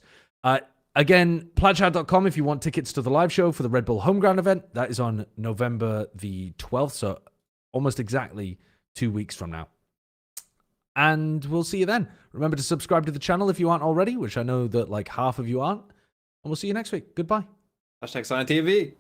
Again, platchat.com if you want tickets to the live show for the Red Bull Homeground event. That is on November the 12th, so almost exactly 2 weeks from now. And we'll see you then. Remember to subscribe to the channel if you aren't already, which I know that like half of you aren't. And we'll see you next week. Goodbye. #SciTV.